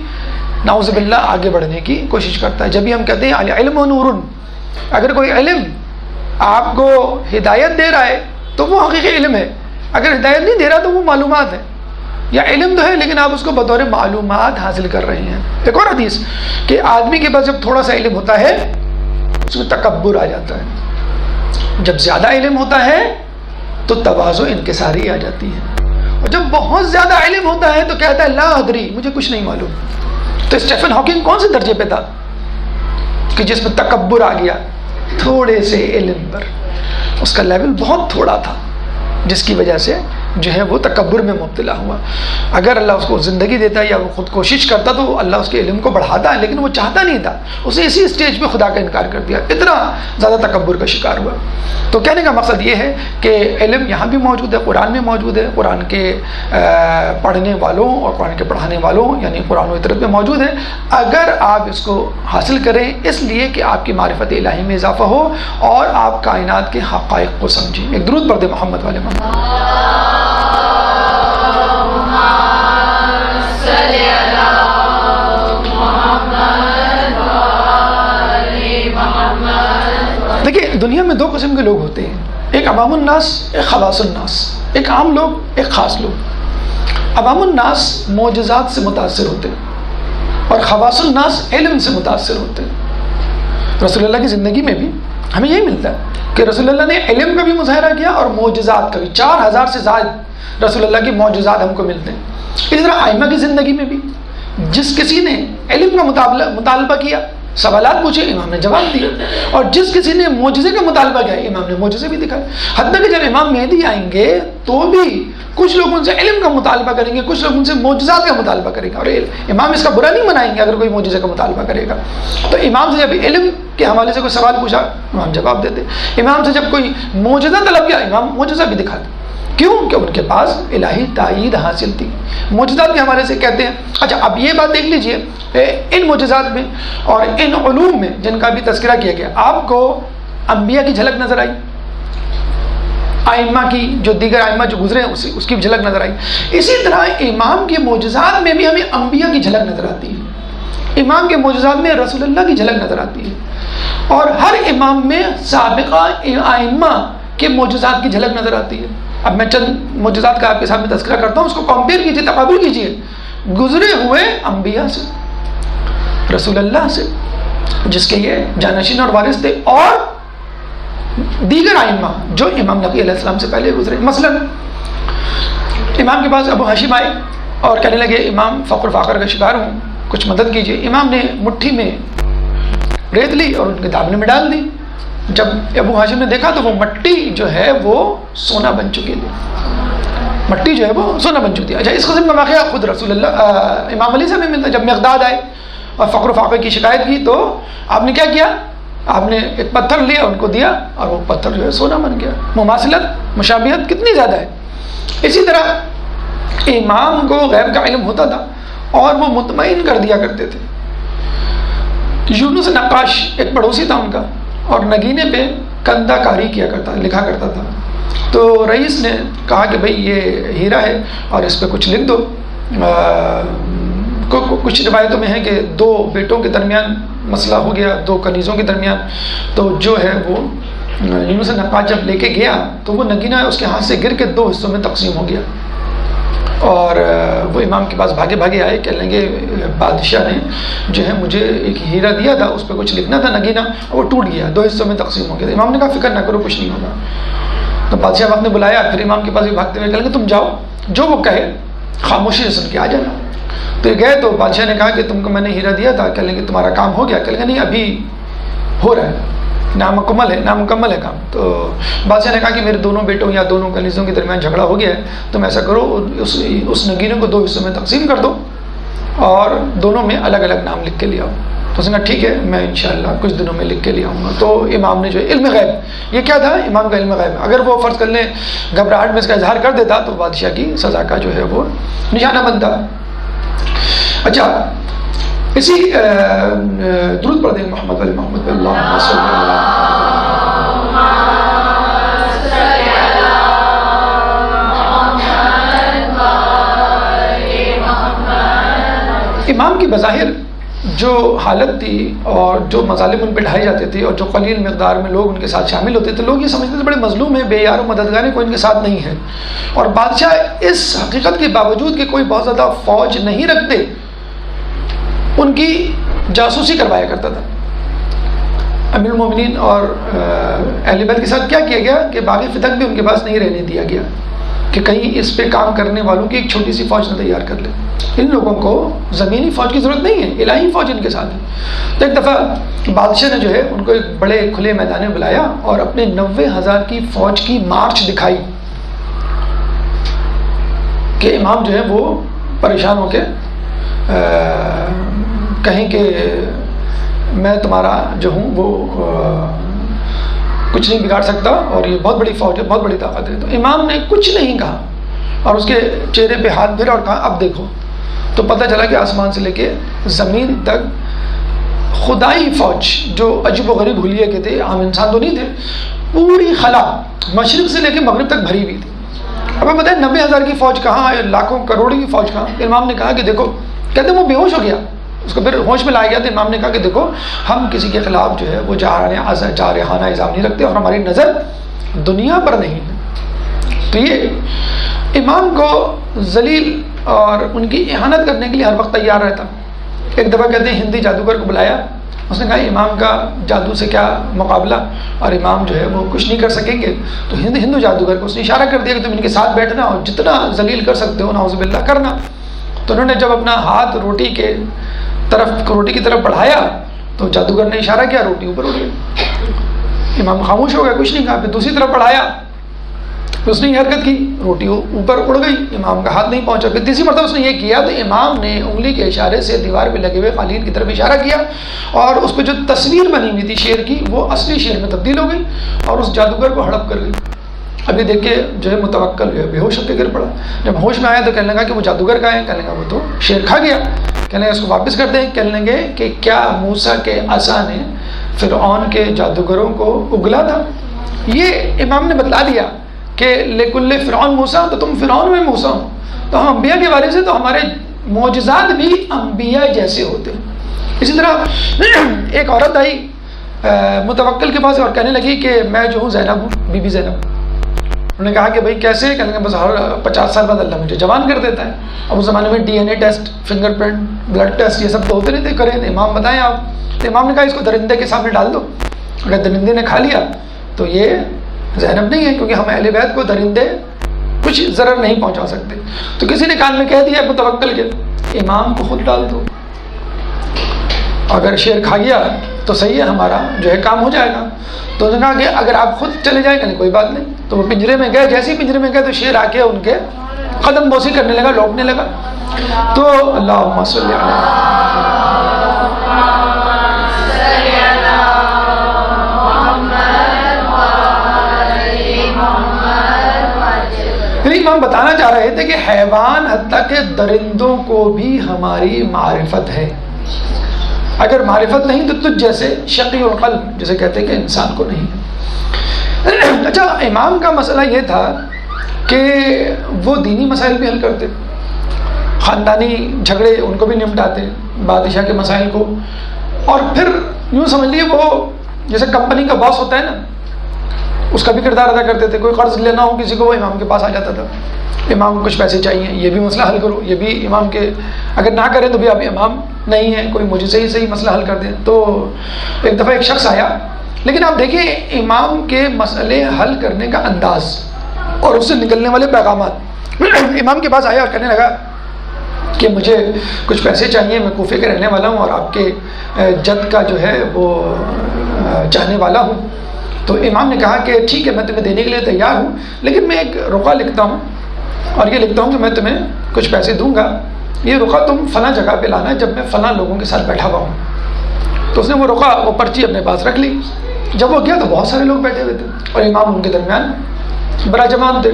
نعوذ باللہ آگے بڑھنے کی کوشش کرتا ہے۔ جب بھی ہم کہتے ہیں العلم نور، اگر کوئی علم آپ کو ہدایت دے رہا ہے تو وہ حقیقی علم ہے، اگر ہدایت نہیں دے رہا تو وہ معلومات ہے، یا علم تو ہے لیکن آپ اس کو بطور معلومات حاصل کر رہے ہیں۔ ایک اور حدیث کہ آدمی کے پاس جب تھوڑا سا علم ہوتا ہے اس میں تکبر آ جاتا ہے، جب زیادہ علم ہوتا ہے تو تواضع انکساری آ جاتی ہے، اور جب بہت زیادہ علم ہوتا ہے تو کہتا ہے لا ادری، مجھے کچھ نہیں معلوم۔ تو اسٹیفن ہاکنگ کون سے درجے پہ تھا کہ جس میں تکبر آ گیا؟ تھوڑے سے علم پر اس کا لیول بہت تھوڑا تھا، جس کی وجہ سے جو ہے وہ تکبر میں مبتلا ہوا۔ اگر اللہ اس کو زندگی دیتا ہے یا وہ خود کوشش کرتا تو اللہ اس کے علم کو بڑھاتا ہے، لیکن وہ چاہتا نہیں تھا، اسے اسی اسٹیج پہ خدا کا انکار کر دیا، اتنا زیادہ تکبر کا شکار ہوا۔ تو کہنے کا مقصد یہ ہے کہ علم یہاں بھی موجود ہے، قرآن میں موجود ہے، قرآن کے پڑھنے والوں اور قرآن کے پڑھانے والوں یعنی قرآن و اطرت میں موجود ہے۔ اگر آپ اس کو حاصل کریں اس لیے کہ آپ کی معرفت الہی میں اضافہ ہو اور آپ کائنات کے حقائق کو سمجھیں۔ ایک درود پڑھ دیں محمد والے محمد۔ دیکھیے دنیا میں 2 قسم کے لوگ ہوتے ہیں، ایک عوام الناس، ایک خواص الناس، ایک عام لوگ، ایک خاص لوگ۔ عوام الناس معجزات سے متاثر ہوتے ہیں اور خواص الناس علم سے متاثر ہوتے ہیں۔ رسول اللہ کی زندگی میں بھی ہمیں یہی ملتا ہے کہ کہ رسول اللہ نے علم کا بھی مظاہرہ کیا اور معجزات کا بھی. 4000 سے زائد رسول اللہ کی معجزات ہم کو ملتے ہیں. اس طرح ائمہ کی زندگی میں بھی جس کسی نے علم کا مطالبہ کیا، سوالات پوچھے، امام نے جواب دیا، اور جس کسی نے معجزے کا مطالبہ کیا، امام نے معجزے بھی دکھائے. حتیٰ کہ جب امام مہدی آئیں گے تو بھی کچھ لوگ ان سے علم کا مطالبہ کریں گے، کچھ لوگ ان سے معجزات کا مطالبہ کریں گے، اور امام اس کا برا نہیں منائیں گے اگر کوئی معجزے کا مطالبہ کرے گا. تو امام سے جب علم کے حوالے سے کوئی سوال پوچھا، امام جواب دیتے. امام سے جب کوئی معجزہ طلب کیا، امام معجزہ بھی دکھاتے. کیوں؟ کہ ان کے پاس الہی تائید حاصل تھی. معجزات کے حوالے سے کہتے ہیں. اچھا، اب یہ بات دیکھ لیجئے، ان معجزات میں اور ان علوم میں جن کا بھی تذکرہ کیا گیا، آپ کو انبیاء کی جھلک نظر آئی، ائمہ کی جو دیگر ائمہ جو گزرے ہیں اس کی بھی جھلک نظر آئی. اسی طرح امام کے معجزات میں بھی ہمیں انبیاء کی جھلک نظر آتی ہے. امام کے معجزات میں رسول اللہ کی جھلک نظر آتی ہے، اور ہر امام میں سابقہ ائمہ کے معجزات کی جھلک نظر آتی ہے. اب میں چند معجزات کا آپ کے سامنے تذکرہ کرتا ہوں، اس کو کمپیئر کیجیے، تقابل کیجیے گزرے ہوئے انبیاء سے، رسول اللہ سے جس کے یہ جانشین اور وارث تھے، اور دیگر ائمہ جو امام نقی علیہ السلام سے پہلے گزرے. مثلا امام کے پاس ابو ہاشم آئے اور کہنے لگے امام فقر فاقر کا شکار ہوں، کچھ مدد کیجیے. امام نے مٹھی میں ریت لی اور ان کے دامن میں ڈال دی. جب ابو ہاشم نے دیکھا تو وہ مٹی جو ہے وہ سونا بن چکی تھی، مٹی جو ہے وہ سونا بن چکی تھی. اچھا، اس قسم کا واقعہ خود رسول اللہ امام علی سے بھی ملتا ہے. جب مقداد آئے اور فقر و فاقے کی شکایت کی تو آپ نے کیا کیا؟ آپ نے ایک پتھر لیا، ان کو دیا، اور وہ پتھر جو ہے سونا بن گیا. مماثلت، مشابہت کتنی زیادہ ہے. اسی طرح امام کو غیب کا علم ہوتا تھا اور وہ مطمئن کر دیا کرتے تھے. یونس نقاش ایک پڑوسی تھا ان کا، اور نگینے پہ کندہ کاری کیا کرتا، لکھا کرتا تھا. تو رئیس نے کہا کہ بھئی یہ ہیرا ہے اور اس پہ کچھ لکھ دو. کچھ روایتوں میں ہے کہ 2 بیٹوں کے درمیان مسئلہ ہو گیا، 2 کنیزوں کے درمیان. تو جو ہے وہ یونس نقاش جب لے کے گیا تو وہ نگینہ اس کے ہاتھ سے گر کے 2 حصوں میں تقسیم ہو گیا. اور وہ امام کے پاس بھاگے بھاگے آئے، کہنے لگے بادشاہ نے جو ہے مجھے ایک ہیرا دیا تھا، اس پہ کچھ لکھنا تھا نگینہ، اور وہ ٹوٹ گیا، 2 حصوں میں تقسیم ہو گیا. امام نے کہا فکر نہ کرو، کچھ نہیں ہوگا. تو بادشاہ وقت نے بلایا، پھر امام کے پاس بھی بھاگتے ہوئے کہنے لگے تم جاؤ، جو وہ کہے خاموشی سے سن کے آ جانا. تو یہ گئے تو بادشاہ نے کہا کہ تم کو میں نے ہیرا دیا تھا. کہنے لگے تمہارا کام ہو گیا؟ کہنے لگے نہیں، ابھی ہو رہا ہے، نامکمل ہے کام. تو بادشاہ نے کہا کہ میرے دونوں بیٹوں یا دونوں کنیزوں کے درمیان جھگڑا ہو گیا ہے، تم ایسا کرو اس نگینے کو 2 حصوں میں تقسیم کر دو اور دونوں میں الگ الگ نام لکھ کے لے آؤ. تو اس نے کہا ٹھیک ہے، میں انشاءاللہ کچھ دنوں میں لکھ کے لے آؤں گا. تو امام نے جو علم غیب، یہ کیا تھا؟ امام کا علم غیب. اگر وہ فرض کر لیں گھبراہٹ میں اس کا اظہار کر دیتا تو بادشاہ کی سزا کا جو ہے وہ نشانہ بنتا. اچھا، اسی درود پڑھ دیں محمد علی محمد اللہ صلی اللہ علیہ. امام کی بظاہر جو حالت تھی اور جو مظالم ان پہ ڈھائے جاتے تھے اور جو قلیل مقدار میں لوگ ان کے ساتھ شامل ہوتے تھے، لوگ یہ سمجھتے تھے بڑے مظلوم ہیں، بے یار و مددگار کوئی ان کے ساتھ نہیں ہے. اور بادشاہ اس حقیقت کے باوجود کہ کوئی بہت زیادہ فوج نہیں رکھتے، ان کی جاسوسی کروایا کرتا تھا. امیر المومنین اور اہل بیت کے ساتھ کیا کیا گیا کہ باغ فتح بھی ان کے پاس نہیں رہنے دیا گیا کہ کہیں اس پہ کام کرنے والوں کی ایک چھوٹی سی فوج نہ تیار کر لے. ان لوگوں کو زمینی فوج کی ضرورت نہیں ہے، الہی فوج ان کے ساتھ ہے. تو ایک دفعہ بادشاہ نے جو ہے ان کو ایک بڑے کھلے میدان میں بلایا اور اپنے 90,000 کی فوج کی مارچ دکھائی کہ امام جو ہے وہ پریشان ہو کے کہیں کہ میں تمہارا جو ہوں وہ کچھ نہیں بگاڑ سکتا اور یہ بہت بڑی فوج ہے، بہت بڑی طاقت ہے. تو امام نے کچھ نہیں کہا اور اس کے چہرے پہ ہاتھ پھیرا اور کہا اب دیکھو. تو پتہ چلا کہ آسمان سے لے کے زمین تک خدائی فوج جو عجیب و غریب حلیے کے تھے، عام انسان تو نہیں تھے، پوری خلا مشرق سے لے کے مغرب تک بھری ہوئی تھی. اب آپ بتائیں 90,000 کی فوج کہاں، لاکھوں کروڑوں کی فوج کہاں. امام نے کہا کہ دیکھو، کہتے وہ بے ہوش ہو گیا، اس کو پھر ہوش میں لایا گیا. تو امام نے کہا کہ دیکھو ہم کسی کے خلاف جو ہے وہ جارحانہ الزام نہیں رکھتے اور ہماری نظر دنیا پر نہیں ہے. تو یہ امام کو ذلیل اور ان کی اہانت کرنے کے لیے ہر وقت تیار رہتا. ایک دفعہ کہتے ہیں ہندی جادوگر کو بلایا اس نے کہا امام کا جادو سے کیا مقابلہ، اور امام جو ہے وہ کچھ نہیں کر سکیں گے. تو ہندو جادوگر کو اس نے اشارہ کر دیا کہ تم ان کے ساتھ بیٹھنا اور جتنا ذلیل کر سکتے ہو نعوذ باللہ کرنا. تو انہوں نے جب اپنا ہاتھ روٹی کی طرف بڑھایا تو جادوگر نے اشارہ کیا، روٹی اوپر اڑ گئی. امام خاموش ہو گیا، کچھ نہیں کہا. پھر دوسری طرف بڑھایا، اس نے یہ حرکت کی، روٹی اوپر اڑ گئی، امام کا ہاتھ نہیں پہنچا. پھر تیسری مرتبہ اس نے یہ کیا تو امام نے انگلی کے اشارے سے دیوار پہ لگے ہوئے قالین کی طرف اشارہ کیا، اور اس پہ جو تصویر بنی ہوئی تھی شیر کی وہ اصلی شیر میں تبدیل ہو گئی اور اس جادوگر کو ہڑپ کر گئی. ابھی دیکھ کے جو ہے متوکل جو ہے بے ہوش ہو کے گر پڑا. جب ہوش میں آیا تو کہنے لگا کہ وہ جادوگر کا ہے، کہنے لگا وہ تو شیر کھا گیا. کہنے لگا اس کو واپس کر دیں. کہنے لگے کہ کیا موسیٰ کے عصا نے فرعون کے جادوگروں کو اگلا تھا؟ یہ امام نے بتلا دیا کہ لکل فرعون موسیٰ، تو تم فرعون میں موسیٰ ہو. تو ہم انبیاء کے بارے سے تو ہمارے معجزات بھی انبیاء جیسے ہوتے ہیں. اسی طرح ایک عورت آئی متوکل کے پاس اور کہنے لگی کہ میں جو ہوں زینب ہوں، بی بی زینب. انہوں نے کہا کہ بھائی کیسے؟ کہنے لگا بس ہر 50 سال بعد اللہ مجھے جوان کر دیتا ہے. اب اس زمانے میں DNA test, finger print, blood test یہ سب تو ہوتے رہتے، کریں امام بتائیں آپ. تو امام نے کہا اس کو درندے کے سامنے ڈال دو، اگر درندے نے کھا لیا تو یہ زینب نہیں ہے، کیونکہ ہم اہل بیت کو درندے کچھ ضرر نہیں پہنچا سکتے. تو کسی نے کان میں کہہ دیا متوکل کے امام کو خود ڈال دو، اگر شیر کھا گیا تو صحیح ہے، ہمارا جو ہے کام ہو جائے گا. تو انہوں نے کہا کہ اگر آپ خود چلے جائیں کہ کوئی بات نہیں. تو وہ پنجرے میں گئے، جیسے ہی پنجرے میں گئے تو شیر آ کے ان کے قدم بوسی کرنے لگا، لوٹنے لگا. تو اللہم صلی امام بتانا چاہ رہے تھے کہ حیوان حتیٰ کہ درندوں کو بھی ہماری معرفت ہے. اگر معرفت نہیں تو تجھ جیسے شقی القلب جسے کہتے ہیں کہ انسان کو نہیں. اچھا، امام کا مسئلہ یہ تھا کہ وہ دینی مسائل بھی حل کرتے، خاندانی جھگڑے ان کو بھی نمٹاتے، بادشاہ کے مسائل کو. اور پھر یوں سمجھ لیے وہ جیسے کمپنی کا باس ہوتا ہے نا، اس کا بھی کردار ادا کرتے تھے. کوئی قرض لینا ہو کسی کو وہ امام کے پاس آ جاتا تھا، امام کو کچھ پیسے چاہیے، یہ بھی مسئلہ حل کرو. یہ بھی امام کے، اگر نہ کریں تو بھی آپ امام نہیں ہیں، کوئی مجھے صحیح مسئلہ حل کر دیں. تو ایک دفعہ ایک شخص آیا، لیکن آپ دیکھیں امام کے مسئلے حل کرنے کا انداز اور اس سے نکلنے والے پیغامات. امام کے پاس آیا اور کہنے لگا کہ مجھے کچھ پیسے چاہیے، میں کوفے کے رہنے والا ہوں اور آپ کے جد کا جو ہے وہ چاہنے والا ہوں. تو امام نے کہا کہ ٹھیک ہے، میں تمہیں دینے کے لیے تیار ہوں، لیکن میں ایک رقعہ لکھتا ہوں اور یہ لکھتا ہوں کہ میں تمہیں کچھ پیسے دوں گا، یہ رقعہ تم فلاں جگہ پہ لانا جب میں فلاں لوگوں کے ساتھ بیٹھا ہوا ہوں. تو اس نے وہ رقعہ، وہ پرچی اپنے پاس رکھ لی. جب وہ گیا تو بہت سارے لوگ بیٹھے ہوئے تھے اور امام ان کے درمیان براجمان تھے.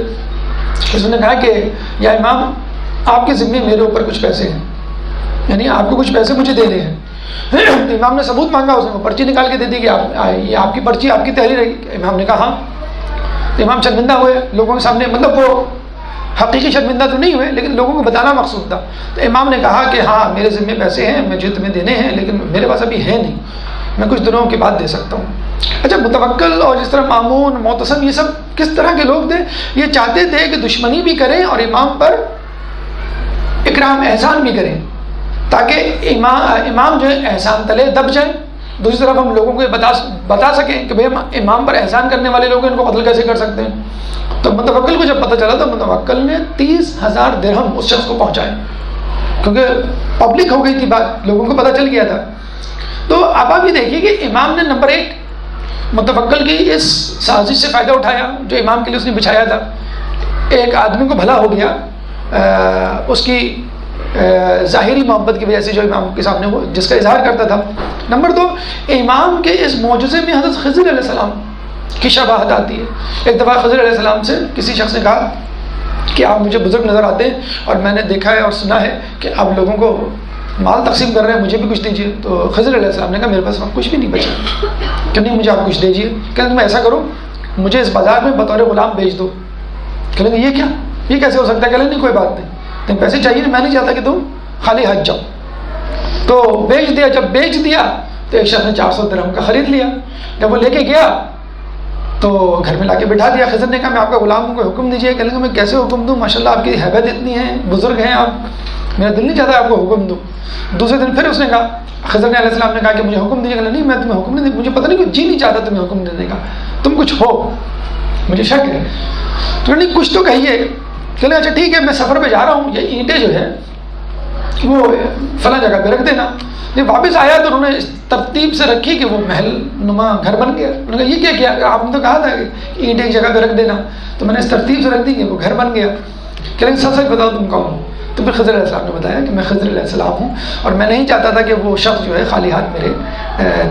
اس نے کہا کہ یا امام، آپ کے ذمے میرے اوپر کچھ پیسے ہیں، یعنی آپ کو کچھ پیسے مجھے دینے ہیں. امام نے ثبوت مانگا، اس نے وہ پرچی نکال کے دے دی کہ یہ آپ کی پرچی، آپ کی تحریر ہے. امام نے کہا ہاں. امام شرمندہ ہوئے لوگوں کے سامنے، مطلب وہ حقیقی شرمندہ تو نہیں ہوئے لیکن لوگوں کو بتانا مقصود تھا. تو امام نے کہا کہ ہاں میرے ذمے پیسے ہیں، مجھے تمہیں دینے ہیں، لیکن میرے پاس ابھی ہے نہیں، میں کچھ دنوں کے بعد دے سکتا ہوں. اچھا، متوکل اور جس طرح مامون، معتصم، یہ سب کس طرح کے لوگ تھے؟ یہ چاہتے تھے کہ دشمنی بھی کریں اور امام پر اکرام احسان بھی کریں، تاکہ امام جو ہے احسان تلے دب جائیں. دوسری طرف ہم لوگوں کو بتا سکیں کہ بھئی امام پر احسان کرنے والے لوگ ان کو قتل کیسے کر سکتے ہیں. تو متوکل کو جب پتہ چلا تو متوکل نے 30,000 درہم اس شخص کو پہنچائے، کیونکہ پبلک ہو گئی تھی بات، لوگوں کو پتہ چل گیا تھا. تو اب آپ یہ دیکھیے کہ امام نے نمبر 1 متوکل کی اس سازش سے فائدہ اٹھایا جو امام کے لیے اس نے بچھایا تھا. ایک آدمی کو بھلا ہو گیا اس کی ظاہری محبت کی وجہ سے جو امام کے سامنے وہ جس کا اظہار کرتا تھا. نمبر 2، امام کے اس معجزے میں حضرت خضر علیہ السلام کی شباہت آتی ہے. ایک دفعہ خضر علیہ السلام سے کسی شخص نے کہا کہ آپ مجھے بزرگ نظر آتے ہیں اور میں نے دیکھا ہے اور سنا ہے کہ آپ لوگوں کو مال تقسیم کر رہے ہیں، مجھے بھی کچھ دیجیے. تو خضر علیہ السلام نے کہا میرے پاس کچھ بھی نہیں بچا، کہ نہیں مجھے آپ کچھ دیجیے. کہ تم ایسا کرو، مجھے اس بازار میں بطور غلام بیچ دو. کہ یہ کیا، یہ کیسے ہو سکتا ہے؟ کہ نہیں کوئی بات نہیں، تم پیسے چاہیے، میں نہیں چاہتا کہ تم خالی حج جاؤ. تو بیچ دیا. جب بیچ دیا تو ایک شخص نے 400 درہم کا خرید لیا. جب وہ لے کے گیا تو گھر میں لا کے بٹھا دیا. خضر نے کہا میں آپ کا غلام ہوں، کوئی حکم دیجیے. کہنے لگا میں کیسے حکم دوں، ماشاء اللہ آپ کی ہیبت اتنی ہے، بزرگ ہیں آپ، میرا دل نہیں چاہتا آپ کو حکم دوں. دوسرے دن پھر اس نے کہا, خضر علیہ السلام نے کہا کہ مجھے حکم دیجیے. نہیں میں تمہیں حکم نہیں دے, مجھے پتہ نہیں, جی نہیں چاہتا تمہیں حکم دینے کا, تم کچھ ہو, مجھے شک ہے. تو نہیں کچھ تو کہیے. کہ اچھا ٹھیک ہے, میں سفر پہ جا رہا ہوں, یہ اینٹیں جو ہے وہ فلاں جگہ پہ رکھ دینا. جب واپس آیا تو انہوں نے اس ترتیب سے رکھی کہ وہ محل نما گھر بن گیا. انہوں نے کہا یہ کیا کیا, آپ نے تو کہا تھا کہ اینٹ ایک جگہ پہ رکھ دینا, تو میں نے اس ترتیب سے رکھ دی کہ وہ گھر بن گیا. کہ لیکن سب سچ بتاؤ تم کون ہو. تو پھر خضر علیہ السلام نے بتایا کہ میں خضر علیہ السلام ہوں, اور میں نہیں چاہتا تھا کہ وہ شخص جو ہے خالی ہاتھ میرے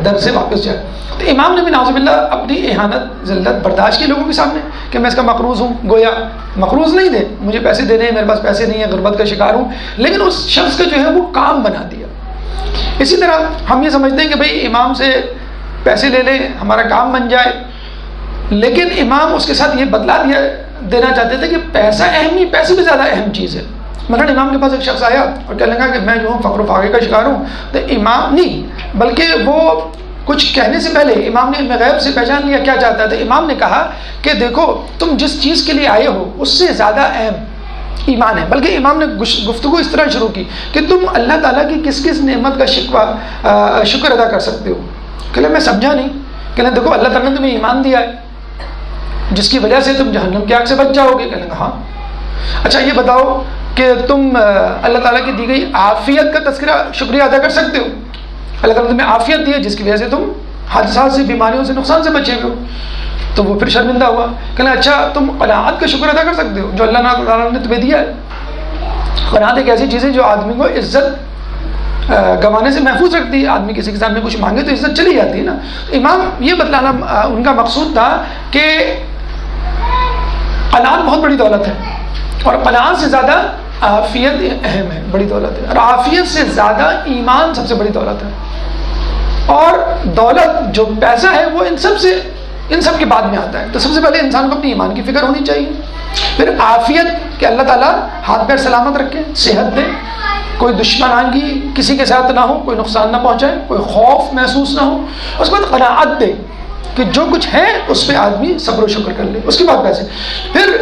در سے واپس جائے. تو امام نے بھی نعوذ باللہ اپنی اہانت ذلت برداشت کی لوگوں کے سامنے کہ میں اس کا مقروض ہوں. گویا مقروض نہیں دے, مجھے پیسے دینے ہیں, میرے پاس پیسے نہیں ہیں, غربت کا شکار ہوں, لیکن اس شخص کا جو ہے وہ کام بنا دیا. اسی طرح ہم یہ سمجھتے ہیں کہ بھئی امام سے پیسے لے لیں, ہمارا کام بن جائے, لیکن امام اس کے ساتھ یہ بدلا دینا چاہتے تھے کہ پیسہ اہم نہیں, پیسے بھی زیادہ اہم چیز ہے. مثلا امام کے پاس ایک شخص آیا اور کہنے لگا کہ میں جو ہوں فقر و فاقے کا شکار ہوں, تو امام نہیں بلکہ وہ کچھ کہنے سے پہلے امام نے علم غیب سے پہچان لیا کیا چاہتا ہے. تو امام نے کہا کہ دیکھو تم جس چیز کے لیے آئے ہو اس سے زیادہ اہم ایمان ہے. بلکہ امام نے گفتگو اس طرح شروع کی کہ تم اللہ تعالیٰ کی کس کس نعمت کا شکر ادا کر سکتے ہو. کہ میں سمجھا نہیں. کہ دیکھو اللہ تعالیٰ نے تمہیں ایمان دیا ہے جس کی وجہ سے تم جہنم کی آگ سے بچ جاؤ گے. کہنے لگا ہاں. اچھا یہ بتاؤ کہ تم اللہ تعالیٰ کی دی گئی عافیت کا تذکرہ شکریہ ادا کر سکتے ہو. اللہ تعالیٰ نے تمہیں عافیت دی ہے جس کی وجہ سے تم حادثات سے, بیماریوں سے, نقصان سے بچے ہو. تو وہ پھر شرمندہ ہوا. کہنا اچھا تم قناعت کا شکر ادا کر سکتے ہو جو اللہ تعالیٰ نے تمہیں دیا ہے. قناعت ایک ایسی چیز ہے جو آدمی کو عزت گنوانے سے محفوظ رکھتی ہے. آدمی کسی کے سامنے کچھ مانگے تو عزت چلی جاتی ہے نا. امام یہ بتلانا ان کا مقصود تھا کہ قناعت بہت بڑی دولت ہے, اور قناعت سے زیادہ عافیت اہم ہے, بڑی دولت ہے, اور عافیت سے زیادہ ایمان سب سے بڑی دولت ہے. اور دولت جو پیسہ ہے وہ ان سب کے بعد میں آتا ہے. تو سب سے پہلے انسان کو اپنی ایمان کی فکر ہونی چاہیے. پھر عافیت کہ اللہ تعالیٰ ہاتھ پیر سلامت رکھے, صحت دے, کوئی دشمنانی کسی کے ساتھ نہ ہو, کوئی نقصان نہ پہنچائے, کوئی خوف محسوس نہ ہو. اس کے بعد قناعت دے کہ جو کچھ ہے اس پہ آدمی صبر و شکر کر لے. اس کے بعد پیسے. پھر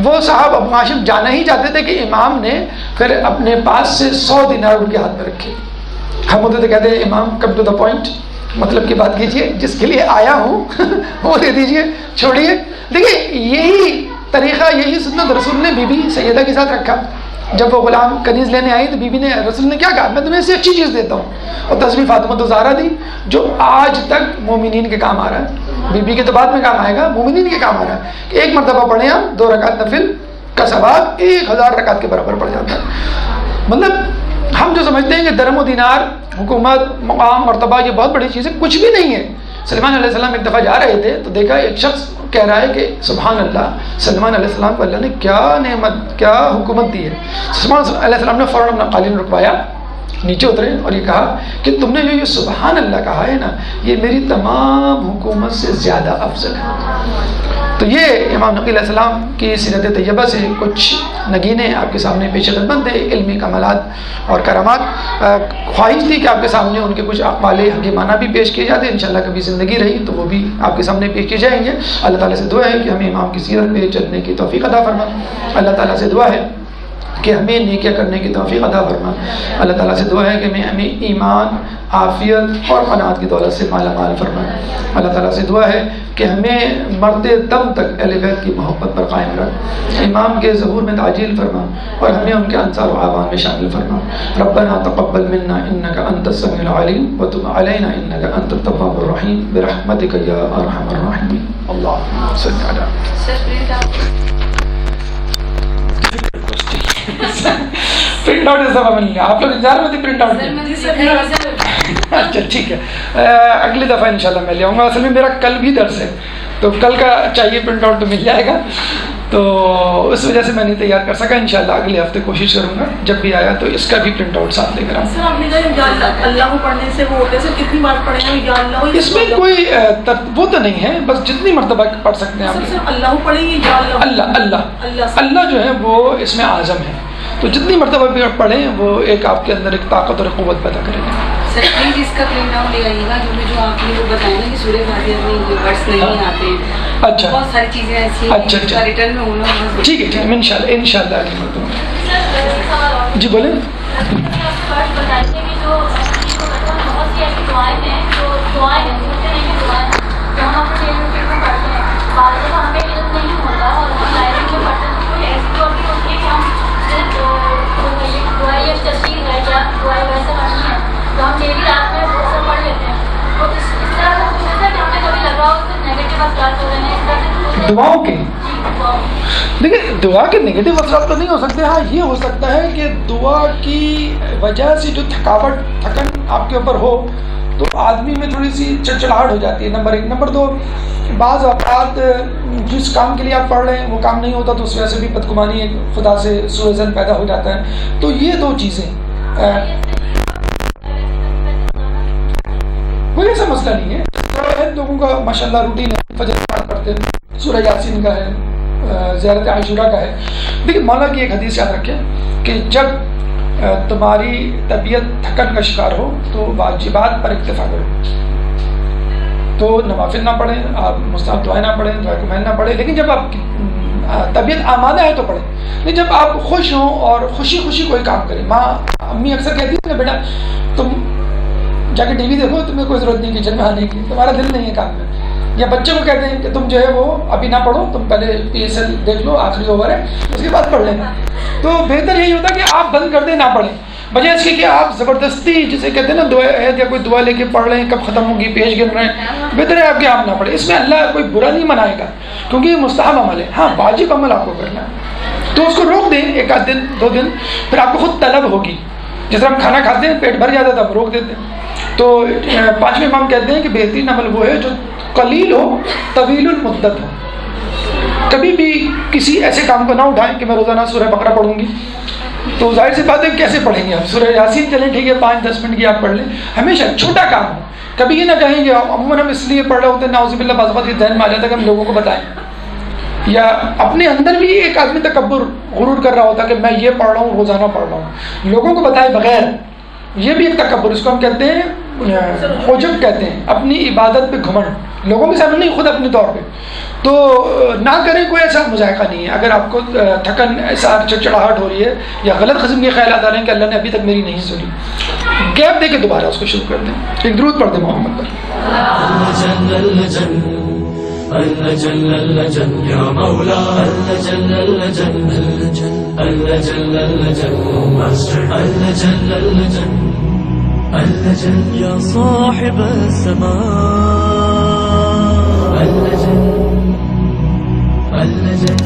وہ صاحب ابو ہاشم جانا ہی چاہتے تھے کہ امام نے پھر اپنے پاس سے 100 دینار ان کے ہاتھ میں رکھے. ہم ہوتے تھے کہتے ہیں امام کم ٹو دا پوائنٹ, مطلب کی بات کیجیے, جس کے لیے آیا ہوں وہ دے دیجیے, چھوڑیے. دیکھیے یہی طریقہ, یہی سنت رسول نے بی بی سیدہ کے ساتھ رکھا. جب وہ غلام کنیز لینے آئی تو بی بی نے, رسول نے کیا کہا, میں تمہیں اس سے اچھی چیز دیتا ہوں, اور تصویر فاطمہ الزہرا دی جو آج تک مومنین کے کام آ رہا ہے. بی بی کے تو بعد میں کام آئے گا, مومنین کے کام آ رہا ہے. کہ ایک مرتبہ پڑھیں ہم 2 رکعت نفل کا ثواب 1000 رکعت کے برابر پڑ جاتا ہے. مطلب ہم جو سمجھتے ہیں کہ درہم و دینار, حکومت, مقام, مرتبہ یہ بہت بڑی چیز ہے, کچھ بھی نہیں ہے. سلمان علیہ السلام ایک دفعہ جا رہے تھے تو دیکھا ایک شخص کہہ رہا ہے کہ سبحان اللہ, سلمان علیہ السلام کو اللہ نے کیا نعمت, کیا حکومت دی ہے. سلمان علیہ السلام نے فوراً اپنا قالین رکوایا, نیچے اترے اور یہ کہا کہ تم نے جو یہ سبحان اللہ کہا ہے نا, یہ میری تمام حکومت سے زیادہ افضل ہے. تو یہ امام نقی علیہ السلام کی سیرت طیبہ سے کچھ نگینے آپ کے سامنے پیش خدمت ہے, علمی کمالات اور کرامات. خواہش تھی کہ آپ کے سامنے ان کے کچھ اقوال حکیمانہ بھی پیش کیے جاتے ہیں. انشاءاللہ کبھی زندگی رہی تو وہ بھی آپ کے سامنے پیش کیے جائیں گے. اللہ تعالیٰ سے دعا ہے کہ ہمیں امام کی سیرت پہ چلنے کی توفیق عطا فرما. اللہ تعالیٰ سے دعا ہے کہ ہمیں نیکیاں کرنے کی توفیق عطا فرما. اللہ تعالیٰ سے دعا ہے کہ ہمیں ایمان, عافیت اور قناعت کی دولت سے مالا مال فرما. اللہ تعالیٰ سے دعا ہے کہ ہمیں مرتے دم تک اہل بیت کی محبت پر قائم رکھ. امام کے ظہور میں تعجیل فرما اور ہمیں ان کے انصار و اعوان میں شامل فرما. ربنا تقبل منا انك انت السميع العليم وتب علينا انك انت التواب الرحيم برحمتك يا ارحم الراحمين. اللهم صل على پرنٹ آؤٹ ایسا مل گیا. آپ لوگ انتظار میں تھے پرنٹ آؤٹ میں؟ اچھا ٹھیک ہے, اگلی دفعہ انشاءاللہ میں لے آؤں گا. اصل میں میرا کل بھی درس ہے تو کل کا چاہیے پرنٹ آؤٹ تو مل جائے گا, تو اس وجہ سے میں نہیں تیار کر سکا. انشاءاللہ اگلے ہفتے کوشش کروں گا جب بھی آیا تو اس کا بھی پرنٹ آؤٹ ساتھ لے کر آؤں. اللہ پڑھنے سے وہ ہوتے ہیں کتنی بار پڑھیں؟ اس میں کوئی وہ تو نہیں ہے, بس جتنی مرتبہ پڑھ سکتے ہیں آپ. اللہ پڑھیں گے, اللہ اللہ اللہ جو ہے وہ اس میں اعظم ہے, تو جتنی مرتبہ بھی آپ پڑھیں وہ ایک آپ کے اندر ایک طاقت اور قوت پیدا کرے گا. سر پلیز اس کا پرنٹ آؤٹ لے آئیے گا, کیونکہ جو آپ نے وہ بتایا نا کہ سورہ فاتحہ میں یہ ورڈس نہیں آتے ہیں. اچھا, بہت ساری چیزیں ایسی ہیں. اچھا ریٹرن میں ہونا. ٹھیک ہے, انشاءاللہ جی بولیں. بتائیے کہ جو بہت سی ایسی دعائیں ہیں جو دعائیں ہیں جو ہم اپنے میں پڑھتے ہیں, بعض دفعہ ہمیں علم نہیں ہوتا اور ہم لائبریری میں پڑھتے ہیں, کوئی ایسی دعا بھی ہوتی ہے کہ ہم صرف دعائیں یا تشکیل ہے یا دعائیں ویسے پڑھنی ہے تو ہم ڈیلی رات میں بہت سا پڑھ لیتے ہیں, تو اس طرح سے پوچھا تھا کہ ہمیں کبھی لگا ہو کہ نیگیٹو اثرات ہو رہے ہیں اس طرح سے دعاؤں کے. دیکھیں دعا کے نگیٹو اثرات تو نہیں ہو سکتے. ہاں یہ ہو سکتا ہے کہ دعا کی وجہ سے جو تھکن آپ کے اوپر ہو تو آدمی میں تھوڑی سی چڑچڑاہٹ ہو جاتی ہے, نمبر ایک. نمبر دو, بعض اوقات جس کام کے لیے آپ پڑھ رہے ہیں وہ کام نہیں ہوتا تو اس وجہ سے بھی بدگمانی خدا سے سوء ظن پیدا ہو جاتا ہے. تو یہ دو چیزیں, کوئی ایسا مسئلہ نہیں ہے. لوگوں کا ماشاء اللہ روٹین ہے, فجر نماز پڑھتے ہیں, سورہ یاسین کا ہے, زیارت عاشورہ کا ہے. دیکھیں مولا کی ایک حدیث یاد رکھیں کہ جب تمہاری طبیعت تھکن کا شکار ہو تو واجبات پر اکتفا کرو. تو نوافل نہ پڑھیں, آپ مستحب دعائیں نہ پڑھیں, دعائیں کو نہ پڑھیں, لیکن جب آپ طبیعت آمادہ ہے تو پڑھیں. نہیں جب آپ خوش ہوں اور خوشی خوشی کوئی کام کریں. ماں امی اکثر کہتی ہیں کہ بیٹا تم جا کے ٹی وی دیکھو, تمہیں کوئی ضرورت نہیں کچن میں آنے کی, تمہارا دل نہیں ہے کام میں. یا بچے کو کہتے ہیں کہ تم جو ہے وہ ابھی نہ پڑھو, تم پہلے PSL دیکھ لو, آخری اوور ہے, اس کے بعد پڑھ لینا. تو بہتر یہی ہوتا ہے کہ آپ بند کر دیں, نہ پڑھیں, بجائے اس کے کہ آپ زبردستی جسے کہتے ہیں نا دعا یا کوئی دعا لے کے پڑھ رہے ہیں, کب ختم ہوگی, پیش گر رہے ہیں. بہتر ہے آپ کہ آپ نہ پڑھیں. اس میں اللہ کوئی برا نہیں منائے گا کیونکہ یہ مستحب عمل ہے. ہاں واجب عمل آپ کو کرنا ہے تو اس کو روک دیں, ایک آدھ دن 2 دن, پھر آپ کو خود طلب ہوگی. جس طرح ہم کھانا کھاتے ہیں پیٹ بھر جاتا ہے تو ہم روک دیتے ہیں. تو 5ویں امام کہتے ہیں کہ بہترین عمل وہ ہے جو قلیل ہو طویل المدت ہو. کبھی بھی کسی ایسے کام کو نہ اٹھائیں کہ میں روزانہ سورہ بقرہ پڑھوں گی. تو ظاہر سی بات ہے کیسے پڑھیں گے آپ. سورہ یاسین چلیں ٹھیک ہے 5-10 منٹ کی آپ پڑھ لیں, ہمیشہ چھوٹا کام ہو. کبھی یہ نہ کہیں کہ عموماً ہم اس لیے پڑھ رہے ہوتے ہیں نعوذ باللہ بعض اوقات یہ ذہن میں آ جاتا ہے کہ ہم لوگوں کو بتائیں, یا اپنے اندر بھی ایک آدمی تکبر غرور کر رہا ہوتا ہے کہ میں یہ پڑھ رہا ہوں, روزانہ پڑھ رہا ہوں, لوگوں کو بتائے بغیر. یہ بھی ایک تکبر, اس کو ہم کہتے ہیں حجب کہتے ہیں, اپنی عبادت پہ گھمنڈ, لوگوں کے سامنے نہیں خود اپنے طور پہ. تو نہ کریں, کوئی ایسا مذائقہ نہیں ہے. اگر آپ کو تھکن ایسا چڑچڑاہٹ ہو رہی ہے یا غلط قسم کے خیالات آ رہے ہیں کہ اللہ نے ابھی تک میری نہیں سنی, گیپ دے کے دوبارہ اس کو شروع کر دیں. ایک درود پڑھ دیں محمد پر. اللہ جل اللہ جل یا مولا اللہ جل اللہ جل اللہ جل اللہ جل ماسٹر اللہ جل اللہ جل اللہ جل یا صاحب السماء اللہ جل اللہ جل